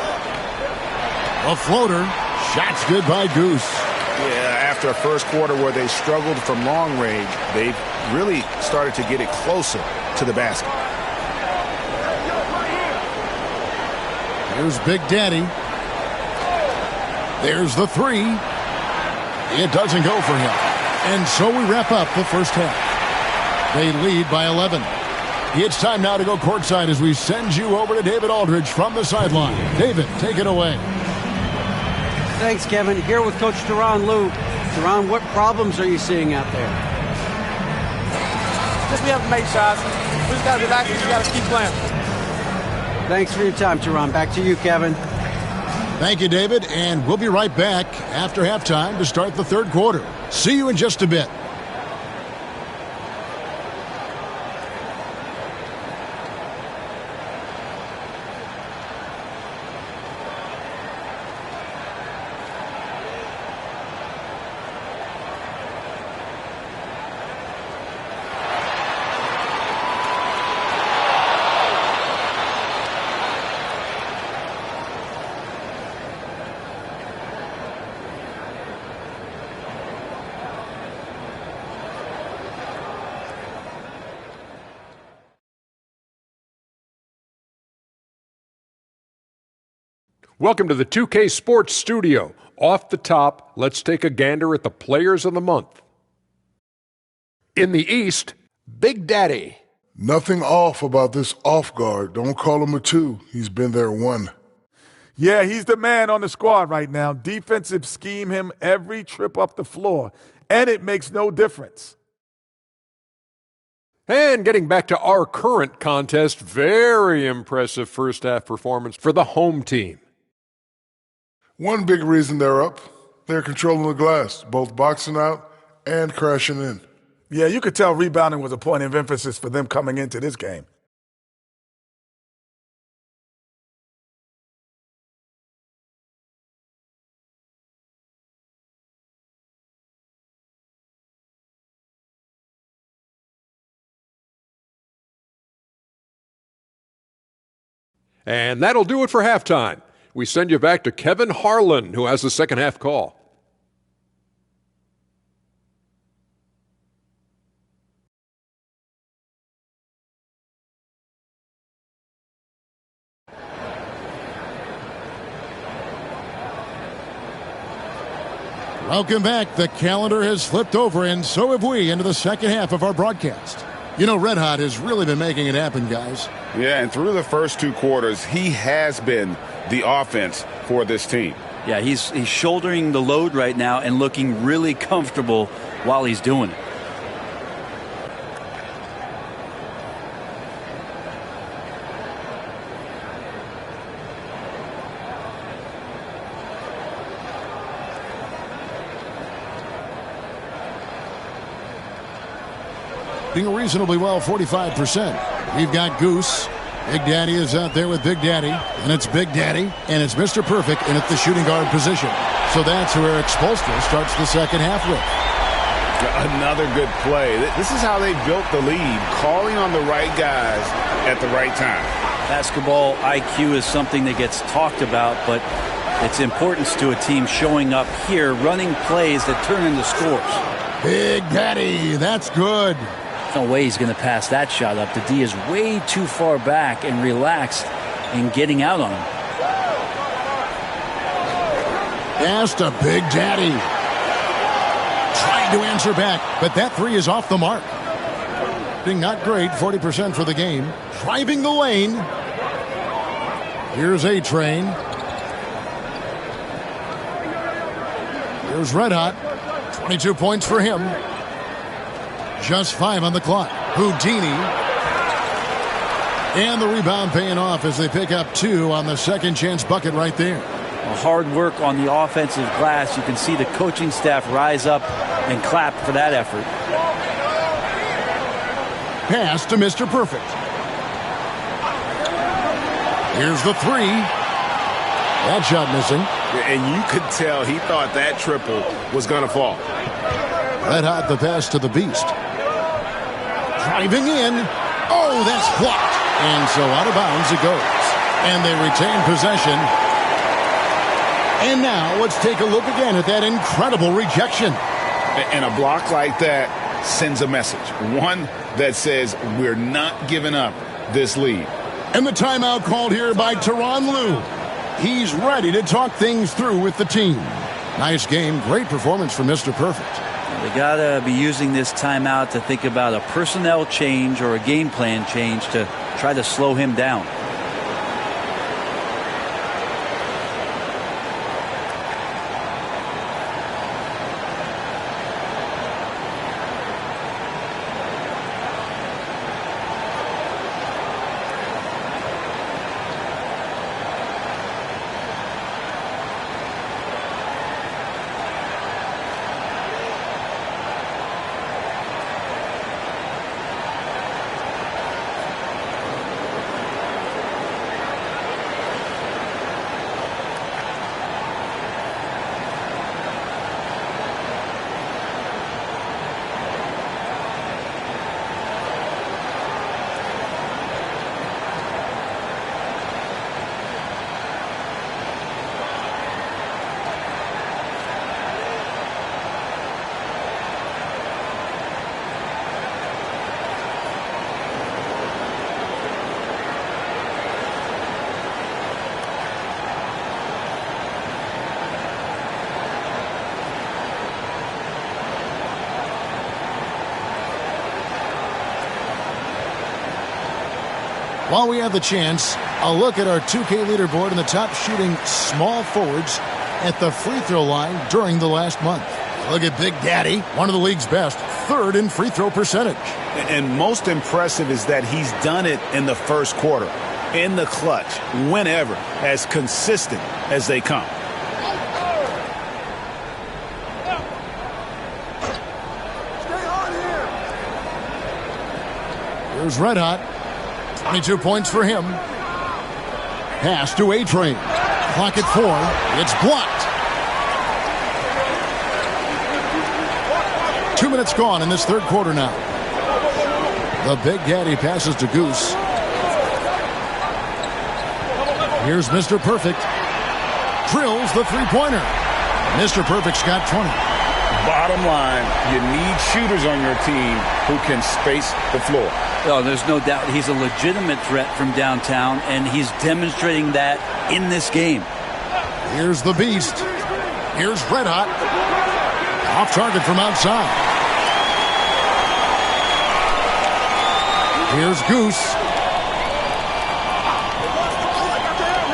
A floater. Shot's good by Goose. Yeah, after a first quarter where they struggled from long range, they've really started to get it closer to the basket. Here's Big Daddy. There's the three. It doesn't go for him. And so we wrap up the first half. They lead by 11. It's time now to go courtside as we send you over to David Aldridge from the sideline. David, take it away. Thanks, Kevin. Here with Coach Teron Lue. Teron, what problems are you seeing out there? Just we have to make shots. We just got to relax and we got to keep playing. Thanks for your time, Teron. Back to you, Kevin. Thank you, David. And we'll be right back after halftime to start the third quarter. See you in just a bit. Welcome to the 2K Sports Studio. Off the top, let's take a gander at the players of the month. In the East, Big Daddy. Nothing off about this off guard. Don't call him a 2. He's been there 1. Yeah, he's the man on the squad right now. Defensive scheme him every trip up the floor, and it makes no difference. And getting back to our current contest, very impressive first half performance for the home team. One big reason they're up, they're controlling the glass, both boxing out and crashing in. Yeah, you could tell rebounding was a point of emphasis for them coming into this game. And that'll do it for halftime. We send you back to Kevin Harlan, who has the second half call. Welcome back. The calendar has flipped over, and so have we, into the second half of our broadcast. You know, Red Hot has really been making it happen, guys. Yeah, and through the first 2 quarters, he has been the offense for this team. Yeah, he's shouldering the load right now and looking really comfortable while he's doing it. Doing reasonably well, 45%. We've got Goose. Big Daddy is out there with Big Daddy. And it's Big Daddy. And it's Mr. Perfect in at the shooting guard position. So that's who Eric Spoelstra starts the second half with. Another good play. This is how they built the lead, calling on the right guys at the right time. Basketball IQ is something that gets talked about, but its importance to a team showing up here, running plays that turn into scores. Big Daddy, that's good. No way he's going to pass that shot up. The D is way too far back and relaxed in getting out on him. Pass to Big Daddy. Trying to answer back, but that three is off the mark. Being not great, 40% for the game. Driving the lane. Here's A-Train. Here's Red Hot. 22 points for him. Just 5 on the clock. Houdini. And the rebound paying off as they pick up 2 on the second chance bucket right there. Hard work on the offensive glass. You can see the coaching staff rise up and clap for that effort. Pass to Mr. Perfect. Here's the three. That shot missing. And you could tell he thought that triple was going to fall. Red Hot the pass to the Beast. Driving in. Oh, that's blocked. And so out of bounds it goes. And they retain possession. And now let's take a look again at that incredible rejection. And a block like that sends a message. One that says we're not giving up this lead. And the timeout called here by Tyronn Lue. He's ready to talk things through with the team. Nice game. Great performance from Mr. Perfect. They got to be using this timeout to think about a personnel change or a game plan change to try to slow him down. While we have the chance, a look at our 2K leaderboard and the top shooting small forwards at the free throw line during the last month. Look at Big Daddy, one of the league's best, 3rd in free throw percentage. And most impressive is that he's done it in the first quarter, in the clutch, whenever, as consistent as they come. Here's Red Hot. 22 points for him. Pass to A-Train. Clock at 4. It's blocked. 2 minutes gone in this third quarter now. The Big Daddy passes to Goose. Here's Mr. Perfect. Drills the three-pointer. Mr. Perfect's got 20. Bottom line, you need shooters on your team who can space the floor. Oh, there's no doubt he's a legitimate threat from downtown, and he's demonstrating that in this game. Here's the Beast. Here's Red Hot. Off target from outside. Here's Goose.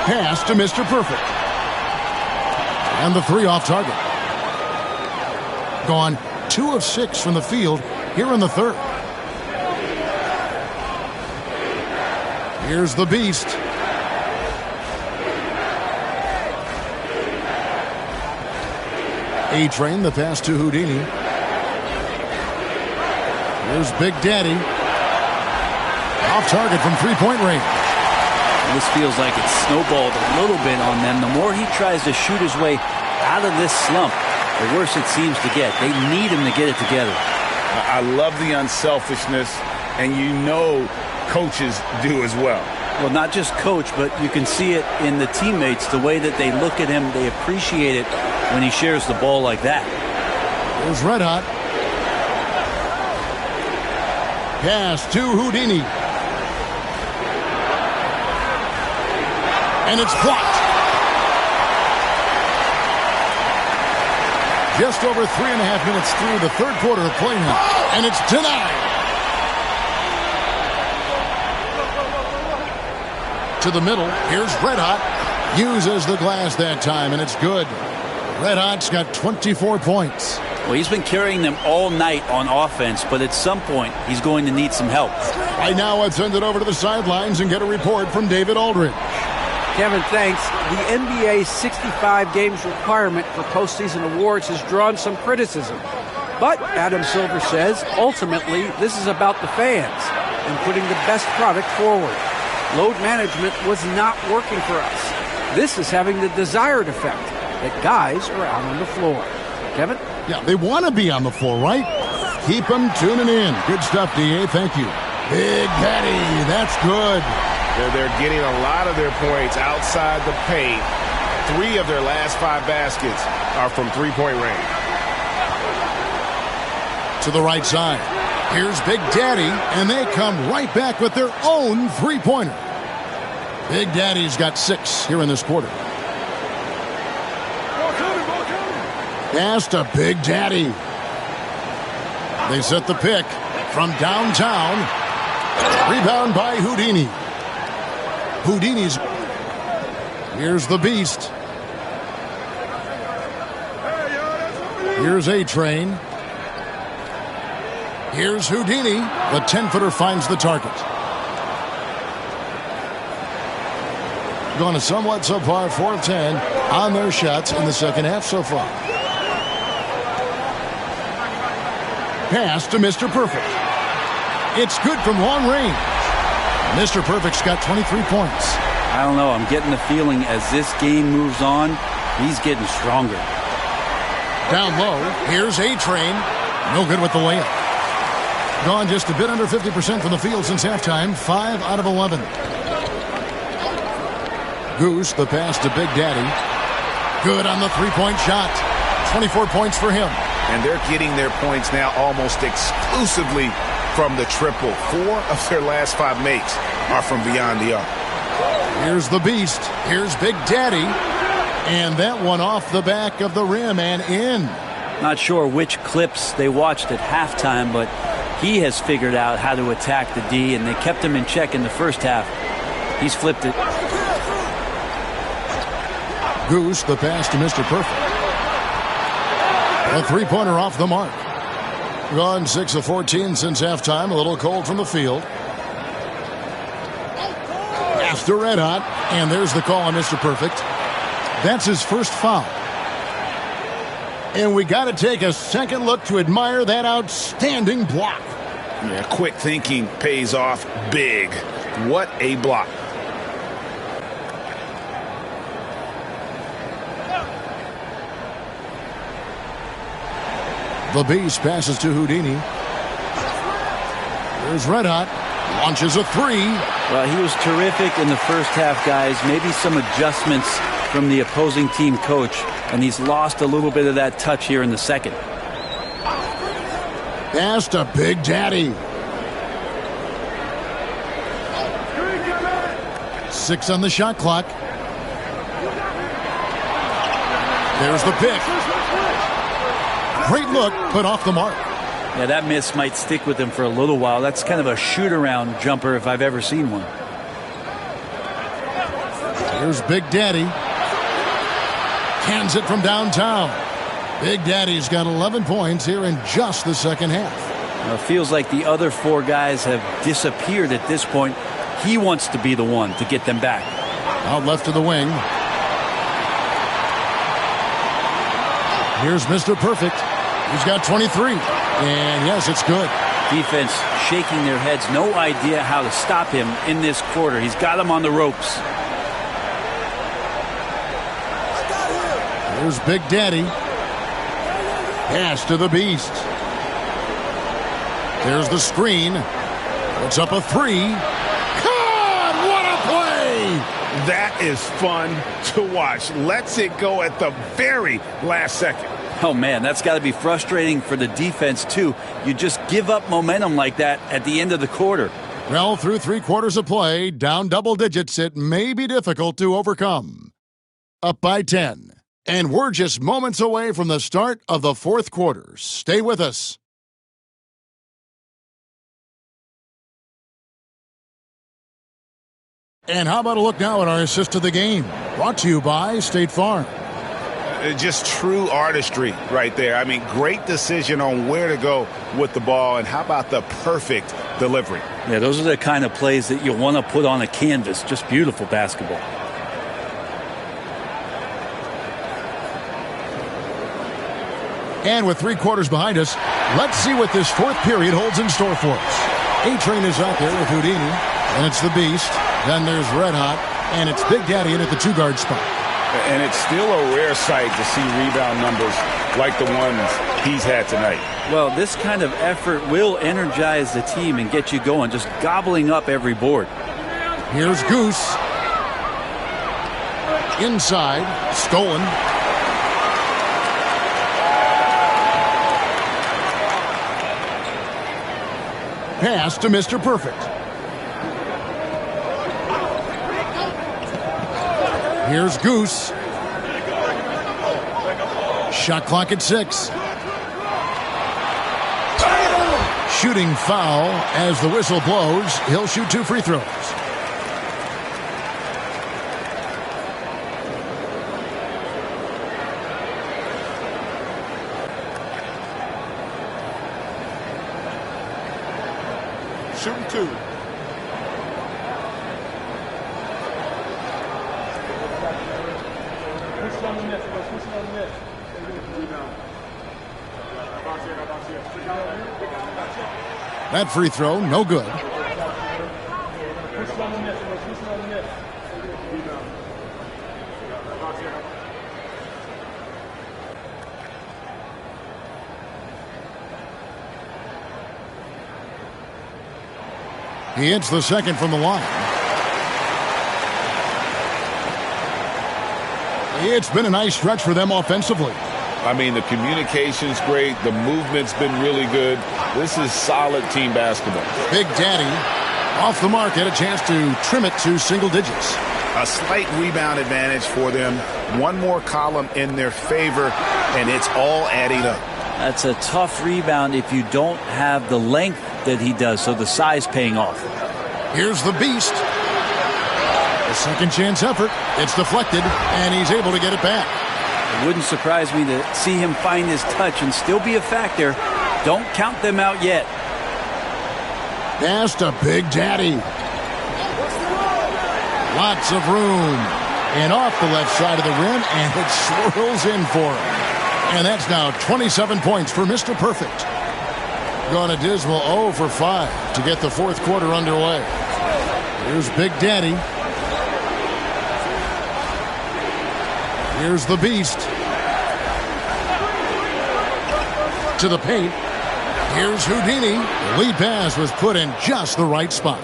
Pass to Mr. Perfect. And the three off target. Gone 2 of 6 from the field here in the third. Here's the Beast. A-Train, the pass to Houdini. Here's Big Daddy. Off target from three-point range. This feels like it's snowballed a little bit on them. The more he tries to shoot his way out of this slump, the worse it seems to get. They need him to get it together. I love the unselfishness, and you know coaches do as well. Well, not just coach, but you can see it in the teammates, the way that they look at him. They appreciate it when he shares the ball like that. Here's Red Hot. Pass to Houdini. And it's blocked. Just over 3.5 minutes through the third quarter of play now. And it's denied. To the middle. Here's Red Hot. Uses the glass that time, and it's good. Red Hot's got 24 points. Well, he's been carrying them all night on offense, but at some point, he's going to need some help. Right now, let's send it over to the sidelines and get a report from David Aldridge. Kevin, thanks. The NBA's 65 games requirement for postseason awards has drawn some criticism. But, Adam Silver says, ultimately, this is about the fans and putting the best product forward. Load management was not working for us. This is having the desired effect, that guys are out on the floor. Kevin? Yeah, they want to be on the floor, right? Keep them tuning in. Good stuff, D.A. Thank you. Big Daddy, that's good. They're getting a lot of their points outside the paint. 3 of their last 5 baskets are from three-point range. To the right side. Here's Big Daddy, and they come right back with their own three-pointer. Big Daddy's got 6 here in this quarter. Pass to Big Daddy. They set the pick from downtown. Rebound by Houdini. Houdini's. Here's the Beast. Here's A-Train. Here's Houdini. The 10-footer finds the target. Going to somewhat subpar 4-10 on their shots in the second half so far. Pass to Mr. Perfect. It's good from long range. Mr. Perfect's got 23 points. I don't know. I'm getting the feeling as this game moves on, he's getting stronger. Down low, here's A-Train. No good with the layup. Gone just a bit under 50% from the field since halftime. 5 out of 11. Goose, the pass to Big Daddy. Good on the three-point shot. 24 points for him. And they're getting their points now almost exclusively from the triple. 4 of their last 5 makes are from beyond the arc. Here's the Beast. Here's Big Daddy. And that one off the back of the rim and in. Not sure which clips they watched at halftime, but he has figured out how to attack the D, and they kept him in check in the first half. He's flipped it. Goose, the pass to Mr. Perfect. A three-pointer off the mark. Gone 6 of 14 since halftime. A little cold from the field. After Red Hot. And there's the call on Mr. Perfect. That's his first foul. And we got to take a second look to admire that outstanding block. Yeah, quick thinking pays off big. What a block. The Beast passes to Houdini. There's Red Hot. Launches a 3. Well, he was terrific in the first half, guys. Maybe some adjustments from the opposing team coach, and he's lost a little bit of that touch here in the second. Pass to Big Daddy. 6 on the shot clock. There's the pick. Great look, but off the mark. Yeah, that miss might stick with him for a little while. That's kind of a shoot-around jumper if I've ever seen one. Here's Big Daddy. Cans it from downtown. Big Daddy's got 11 points here in just the second half. Well, it feels like the other 4 guys have disappeared at this point. He wants to be the one to get them back. Out left to the wing. Here's Mr. Perfect. He's got 23. And yes, it's good. Defense shaking their heads. No idea how to stop him in this quarter. He's got him on the ropes. Here's Big Daddy. Pass to the Beast. There's the screen. Puts up a three. God, what a play! That is fun to watch. Lets it go at the very last second. Oh, man, that's got to be frustrating for the defense, too. You just give up momentum like that at the end of the quarter. Well, through 3 quarters of play, down double digits, it may be difficult to overcome. Up by 10. And we're just moments away from the start of the 4th quarter. Stay with us. And how about a look now at our assist of the game? Brought to you by State Farm. Just true artistry right there. I mean, great decision on where to go with the ball, and how about the perfect delivery? Yeah, those are the kind of plays that you want to put on a canvas. Just beautiful basketball. And with 3 quarters behind us, let's see what this 4th period holds in store for us. A-Train is out there with Houdini, and it's the Beast. Then there's Red Hot, and it's Big Daddy in at the 2-guard spot. And it's still a rare sight to see rebound numbers like the ones he's had tonight. Well, this kind of effort will energize the team and get you going, just gobbling up every board. Here's Goose. Inside, stolen. Pass to Mr. Perfect. Here's Goose. Shot clock at 6. Shooting foul as the whistle blows. He'll shoot 2 free throws. Shooting 2. That free throw, no good. He hits the second from the line. It's been a nice stretch for them offensively. I mean, the communication's great. The movement's been really good. This is solid team basketball. Big Daddy off the mark, had a chance to trim it to single digits. A slight rebound advantage for them. One more column in their favor, and it's all adding up. That's a tough rebound if you don't have the length that he does, so the size paying off. Here's the Beast. A second chance effort. It's deflected, and he's able to get it back. It wouldn't surprise me to see him find his touch and still be a factor. Don't count them out yet. Pass to Big Daddy. Lots of room. And off the left side of the rim, and it swirls in for him. And that's now 27 points for Mr. Perfect. Going a dismal 0 for 5 to get the 4th quarter underway. Here's Big Daddy. Here's the Beast. To the paint. Here's Houdini. The lead pass was put in just the right spot.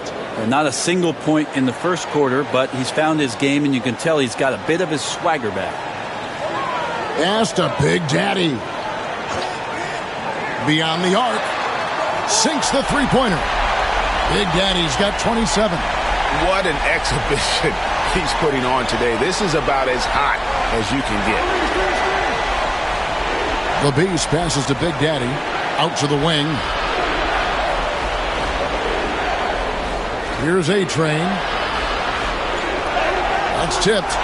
Not a single point in the first quarter, but he's found his game, and you can tell he's got a bit of his swagger back. Pass to Big Daddy. Beyond the arc. Sinks the three-pointer. Big Daddy's got 27. What an exhibition he's putting on today. This is about as hot as you can get. The Beast passes to Big Daddy. Out to the wing. Here's A-Train. That's tipped.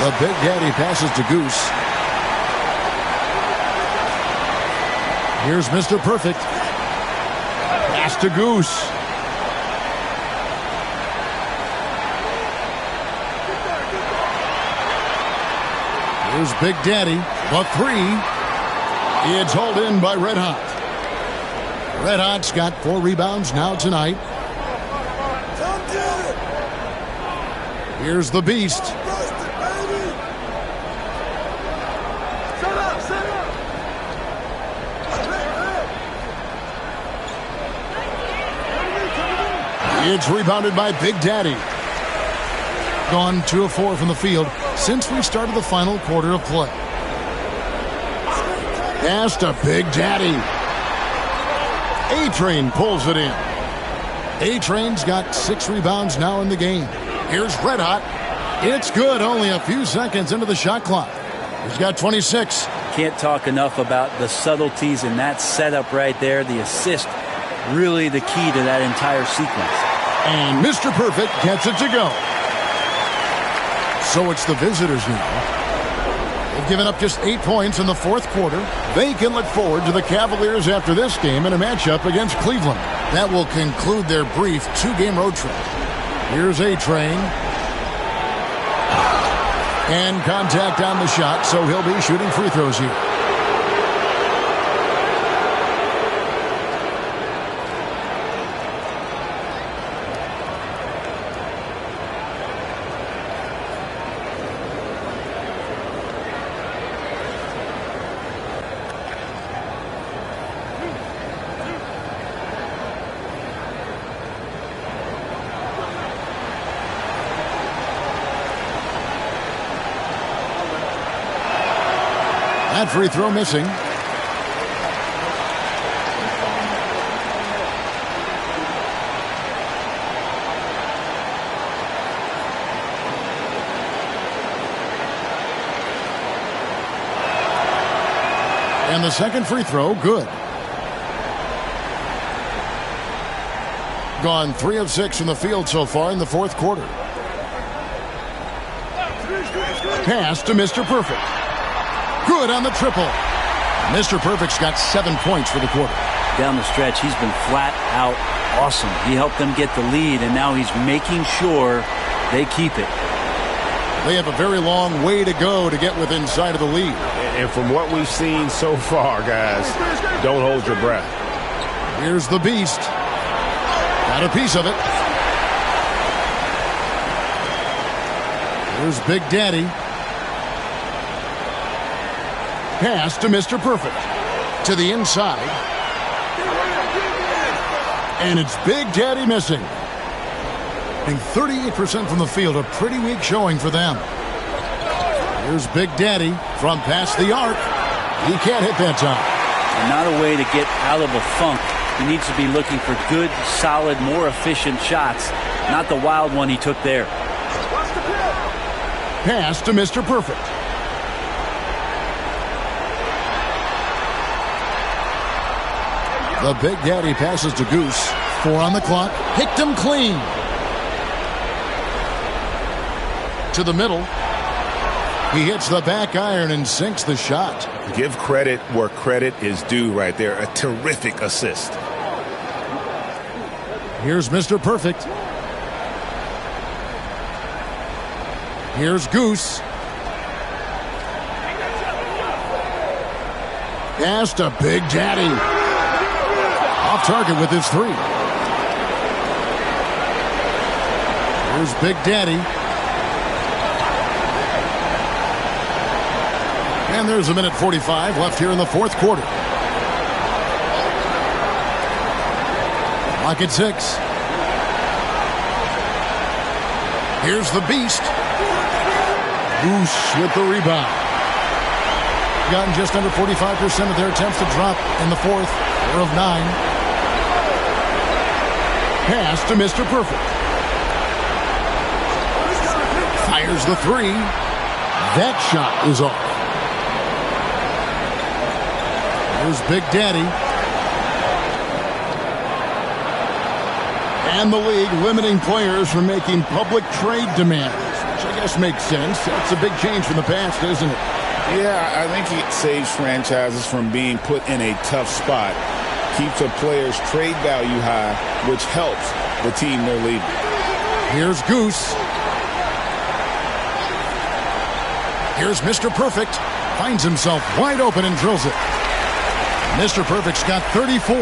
The Big Daddy passes to Goose. Here's Mr. Perfect. Pass to Goose. Here's Big Daddy. The 3. It's hauled in by Red Hot. Red Hot's got 4 rebounds now tonight. Here's the Beast. It's rebounded by Big Daddy. Gone 2 of 4 from the field since we started the final quarter of play. Pass to Big Daddy. A-Train pulls it in. A-Train's got 6 rebounds now in the game. Here's Red Hot. It's good, only a few seconds into the shot clock. He's got 26. Can't talk enough about the subtleties in that setup right there. The assist, really the key to that entire sequence. And Mr. Perfect gets it to go. So it's the visitors now. They've given up just 8 points in the fourth quarter. They can look forward to the Cavaliers after this game in a matchup against Cleveland. That will conclude their brief 2-game road trip. Here's A-Train. And contact on the shot, so he'll be shooting free throws here. That free throw missing. And the second free throw, good. Gone 3 of 6 from the field so far in the fourth quarter. Pass to Mr. Perfect. Good on the triple. Mr. Perfect's got 7 points for the quarter. Down the stretch, he's been flat out awesome. He helped them get the lead, and now he's making sure they keep it. They have a very long way to go to get within sight of the lead. And from what we've seen so far, guys, don't hold your breath. Here's the Beast. Got a piece of it. Here's Big Daddy. Pass to Mr. Perfect. To the inside. And it's Big Daddy missing. And 38% from the field, a pretty weak showing for them. Here's Big Daddy from past the arc. He can't hit that time. And not a way to get out of a funk. He needs to be looking for good, solid, more efficient shots, not the wild one he took there. Pass to Mr. Perfect. The Big Daddy passes to Goose. 4 on the clock. Picked him clean. To the middle. He hits the back iron and sinks the shot. Give credit where credit is due right there. A terrific assist. Here's Mr. Perfect. Here's Goose. Pass to Big Daddy. Off target with his 3. Here's Big Daddy. And there's a minute 45 left here in the fourth quarter. Clock at 6. Here's the Beast. Goose with the rebound. Gotten just under 45% of their attempts to drop in the fourth. 4 of 9. Pass to Mr. Perfect. Fires the 3. That shot is off. Here's Big Daddy. And the league limiting players from making public trade demands, which I guess makes sense. That's a big change from the past, isn't it? Yeah, I think it saves franchises from being put in a tough spot. Keeps a player's trade value high, which helps the team they're leading. Here's Goose. Here's Mr. Perfect. Finds himself wide open and drills it. Mr. Perfect's got 34.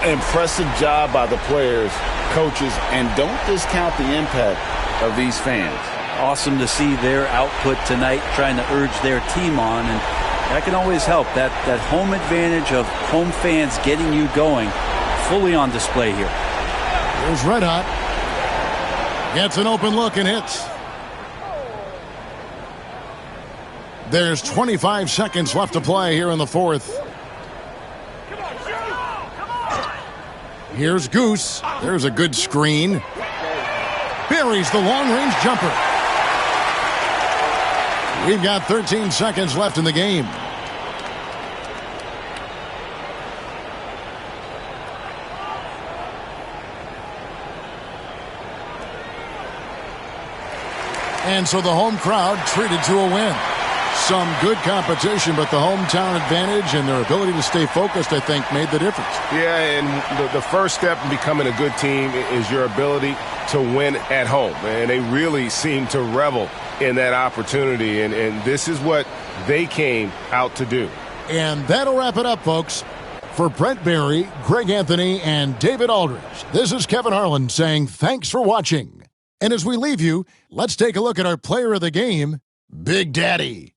Impressive job by the players, coaches, and don't discount the impact of these fans. Awesome to see their output tonight, trying to urge their team on, and that can always help. That home advantage of home fans getting you going, fully on display here. Here's Red Hot. Gets an open look and hits. There's 25 seconds left to play here in the fourth. Here's Goose. There's a good screen. Buries the long-range jumper. We've got 13 seconds left in the game. And so the home crowd treated to a win. Some good competition, but the hometown advantage and their ability to stay focused, I think, made the difference. Yeah, and the first step in becoming a good team is your ability to win at home. And they really seem to revel in that opportunity, and this is what they came out to do. And that'll wrap it up, folks. For Brent Barry, Greg Anthony, and David Aldridge, this is Kevin Harlan saying thanks for watching. And as we leave you, let's take a look at our player of the game, Big Daddy.